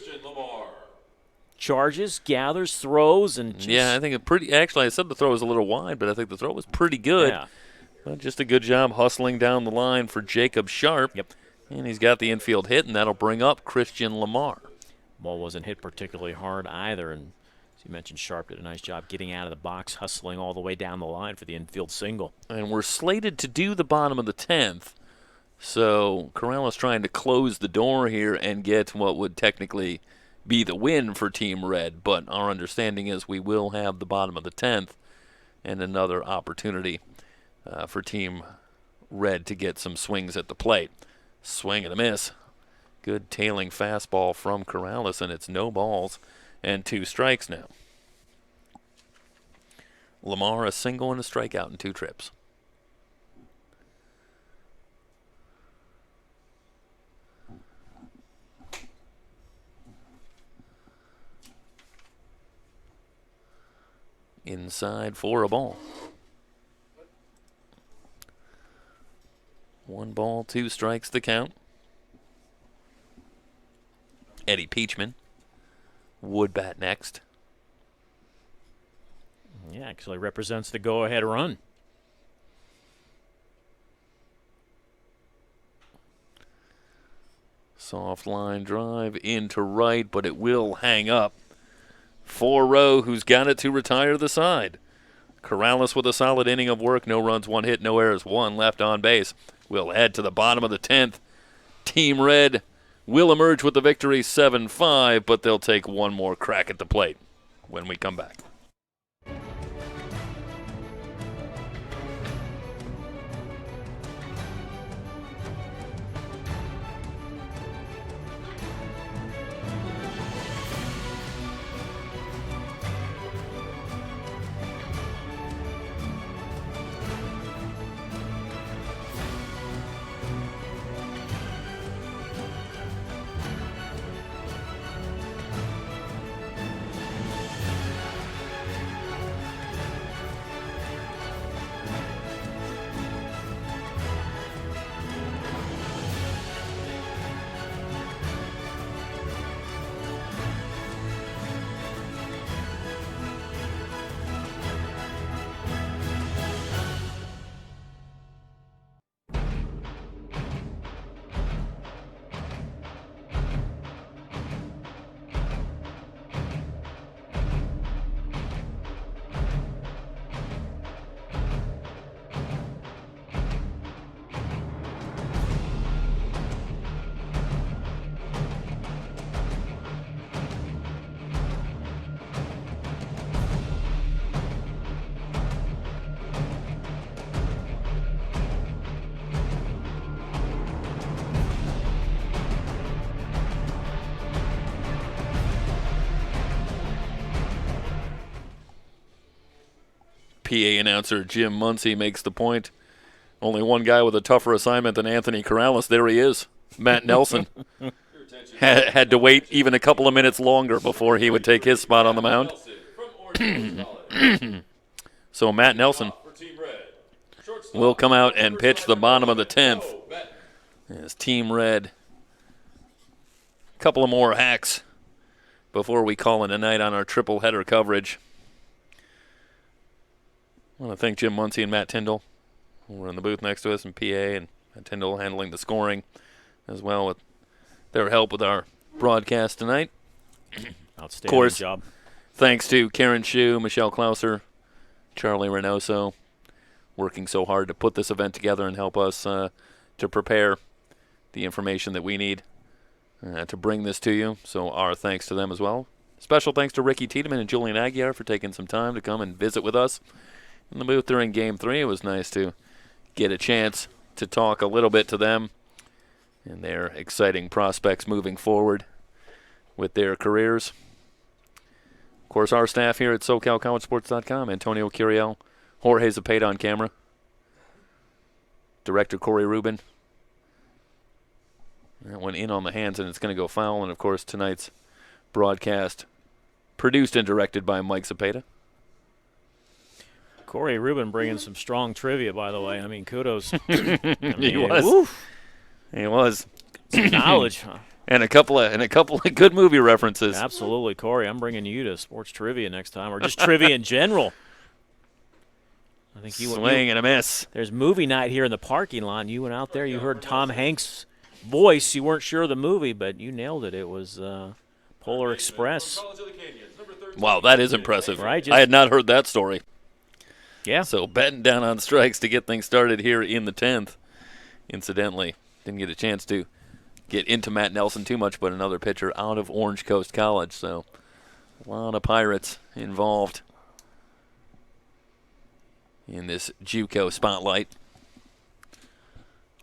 B: charges, gathers, throws, and just
A: I think actually I said the throw was a little wide, but I think the throw was pretty good.
B: Yeah.
A: But just a good job hustling down the line for Jacob Sharp.
B: Yep.
A: And he's got the infield hit, and that'll bring up Christian Lamar.
B: Ball wasn't hit particularly hard either, and as you mentioned, Sharp did a nice job getting out of the box, hustling all the way down the line for the infield single.
A: And we're slated to do the bottom of the 10th, so Corrales trying to close the door here and get what would technically be the win for Team Red, but our understanding is we will have the bottom of the 10th and another opportunity for Team Red to get some swings at the plate. Swing and a miss. Good tailing fastball from Corrales, and it's no balls and 2 strikes now. Lamar a single and a strikeout in 2 trips. Inside for a ball. 1 ball, 2 strikes the count. Eddie Peachman would bat next.
B: Yeah, actually represents the go-ahead run.
A: Soft line drive into right, but it will hang up for Rowe, who's got it to retire the side. Corrales with a solid inning of work. No runs, 1 hit, no errors, 1 left on base. We'll head to the bottom of the 10th. Team Red will emerge with the victory 7-5, but they'll take one more crack at the plate. when we come back. PA announcer Jim Muncie makes the point. Only one guy with a tougher assignment than Anthony Corrales. There he is, Matt Nelson. had to wait even a couple of minutes longer before he would take his spot on the mound. So Matt Nelson will come out and pitch the bottom of the 10th. As Team Red, a couple of more hacks before we call it a night on our triple header coverage. I want to thank Jim Muncie and Matt Tyndall, who were in the booth next to us, and PA and Matt Tyndall handling the scoring as well with their help with our broadcast tonight.
B: Outstanding
A: Of course,
B: job.
A: Thanks to Karen Shue, Michelle Klauser, Charlie Reynoso, working so hard to put this event together and help us to prepare the information that we need to bring this to you. So our thanks to them as well. Special thanks to Ricky Tiedemann and Julian Aguiar for taking some time to come and visit with us in the booth during Game 3. It was nice to get a chance to talk a little bit to them and their exciting prospects moving forward with their careers. Of course, our staff here at SoCalCollegeSports.com, Antonio Curiel, Jorge Zapata on camera, Director Corey Rubin. That went in on the hands, and it's going to go foul. And, of course, tonight's broadcast produced and directed by Mike Zapata.
B: Corey Rubin bringing some strong trivia, by the way. I mean, kudos.
A: He was.
B: Woof.
A: He was.
B: Some knowledge. Huh?
A: And a couple of good movie references.
B: Absolutely, Corey. I'm bringing you to sports trivia next time, or just trivia in general. I think you
A: Swing and a miss.
B: There's movie night here in the parking lot. You went out there. You heard Tom Hanks' voice. You weren't sure of the movie, but you nailed it. It was Polar Express.
A: Wow, that is impressive.
B: Right,
A: I had not heard that story.
B: Yeah.
A: So betting down on strikes to get things started here in the 10th. Incidentally, didn't get a chance to get into Matt Nelson too much, but another pitcher out of Orange Coast College. So a lot of Pirates involved in this Juco spotlight.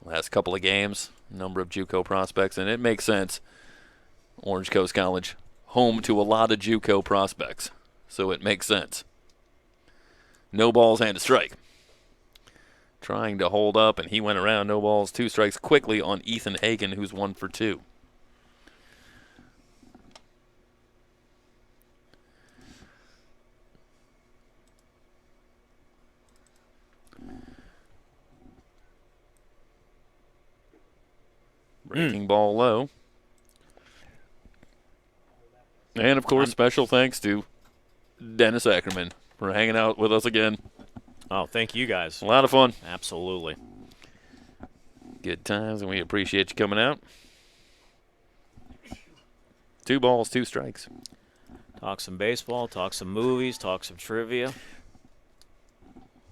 A: Last couple of games, number of Juco prospects, and it makes sense. Orange Coast College, home to a lot of Juco prospects, so it makes sense. No balls and a strike. Trying to hold up, and he went around. No balls, 2 strikes quickly on Ethan Hagen, who's 1 for 2. Breaking ball low. And, of course, special thanks to Dennis Ackerman for hanging out with us again.
B: Oh, thank you guys.
A: A lot of fun.
B: Absolutely.
A: Good times, and we appreciate you coming out. 2 balls, 2 strikes.
B: Talk some baseball, talk some movies, talk some trivia.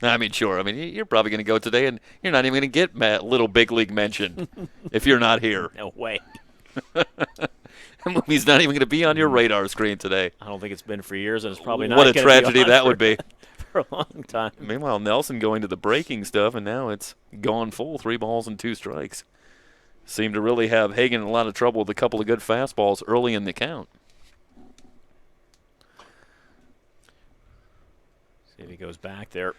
A: I mean, sure. I mean, you're probably going to go today, and you're not even going to get Little Big League mention if you're not here.
B: No way.
A: That movie's not even going to be on your radar screen today.
B: I don't think it's been for years, and it's probably not.
A: What a
B: gonna
A: tragedy
B: be on
A: that
B: for,
A: would be.
B: for a long time.
A: Meanwhile, Nelson going to the breaking stuff, and now it's gone full, 3 balls and 2 strikes. Seemed to really have Hagan in a lot of trouble with a couple of good fastballs early in the count.
B: See if he goes back there.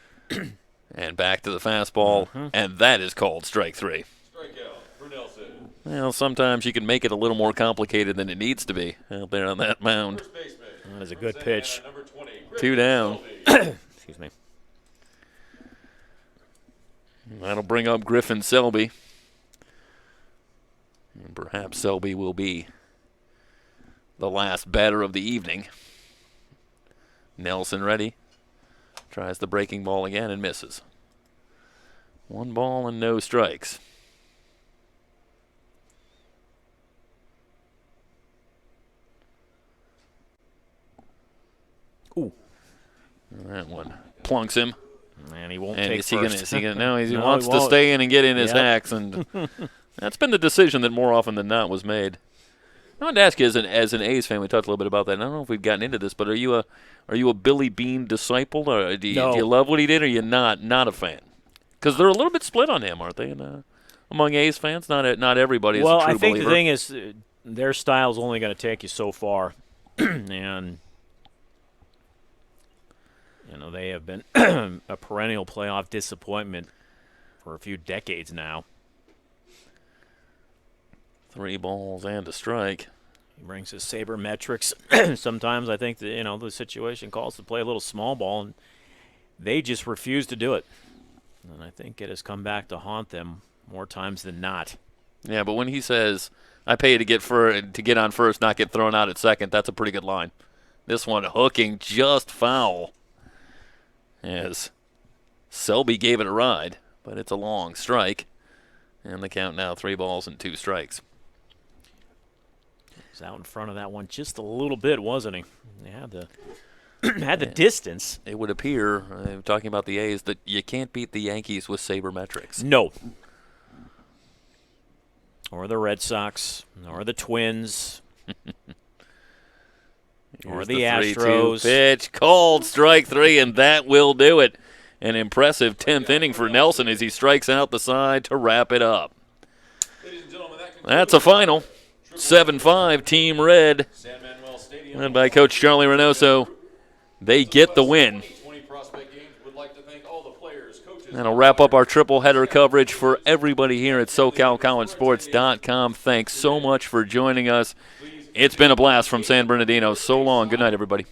A: And back to the fastball, and that is called strike 3.
C: Strikeout for Nelson.
A: Well, sometimes you can make it a little more complicated than it needs to be out there on that mound.
C: First baseman.
B: That is a good pitch.
C: Number 20,
A: 2 down.
C: Selby.
B: Excuse me.
A: That'll bring up Griffin Selby. And perhaps Selby will be the last batter of the evening. Nelson ready. Tries the breaking ball again and misses. 1 ball and no strikes.
B: Ooh.
A: That one plunks him.
B: And he won't
A: And
B: take
A: is he gonna?
B: first.
A: Is he gonna? No, he
B: No,
A: wants
B: he
A: to
B: won't.
A: stay in and get in his
B: Yep.
A: hacks, and that's been the decision that more often than not was made. I wanted to ask you, as an A's fan, we talked a little bit about that. And I don't know if we've gotten into this, but are you a Billy Beane disciple, or do you,
B: No.
A: do you love what he did, or are you not a fan? Because they're a little bit split on him, aren't they? Among A's fans, not everybody is
B: Well,
A: a true
B: I think
A: believer.
B: the thing is, their style's only going to take you so far, and they have been a perennial playoff disappointment for a few decades now.
A: 3 balls and a strike.
B: He brings his sabermetrics. Sometimes I think that the situation calls to play a little small ball, and they just refuse to do it. And I think it has come back to haunt them more times than not.
A: Yeah, but when he says, "I pay you to get on first, not get thrown out at second," that's a pretty good line. This one hooking just foul. As Selby gave it a ride, but it's a long strike. And the count now 3 balls and 2 strikes.
B: He's out in front of that one just a little bit, wasn't he? He had the distance.
A: It would appear, talking about the A's, that you can't beat the Yankees with sabermetrics.
B: No. Or the Red Sox, or the Twins, or
A: Here's
B: the
A: 3-2
B: Astros.
A: pitch, called strike 3, and that will do it. An impressive 10th inning for Nelson as he strikes out the side to wrap it up.
C: Ladies and gentlemen, that concludes
A: That's a final. 7-5, Team Red,
C: San Manuel Stadium.
A: led by Coach Charlie Reynoso. They get the win.
C: 20 prospect games. Would like to thank all the players, coaches.
A: That'll wrap up our triple header coverage for everybody here at SoCalCollegeSports.com. Thanks so much for joining us. It's been a blast from San Bernardino. So long. Good night, everybody.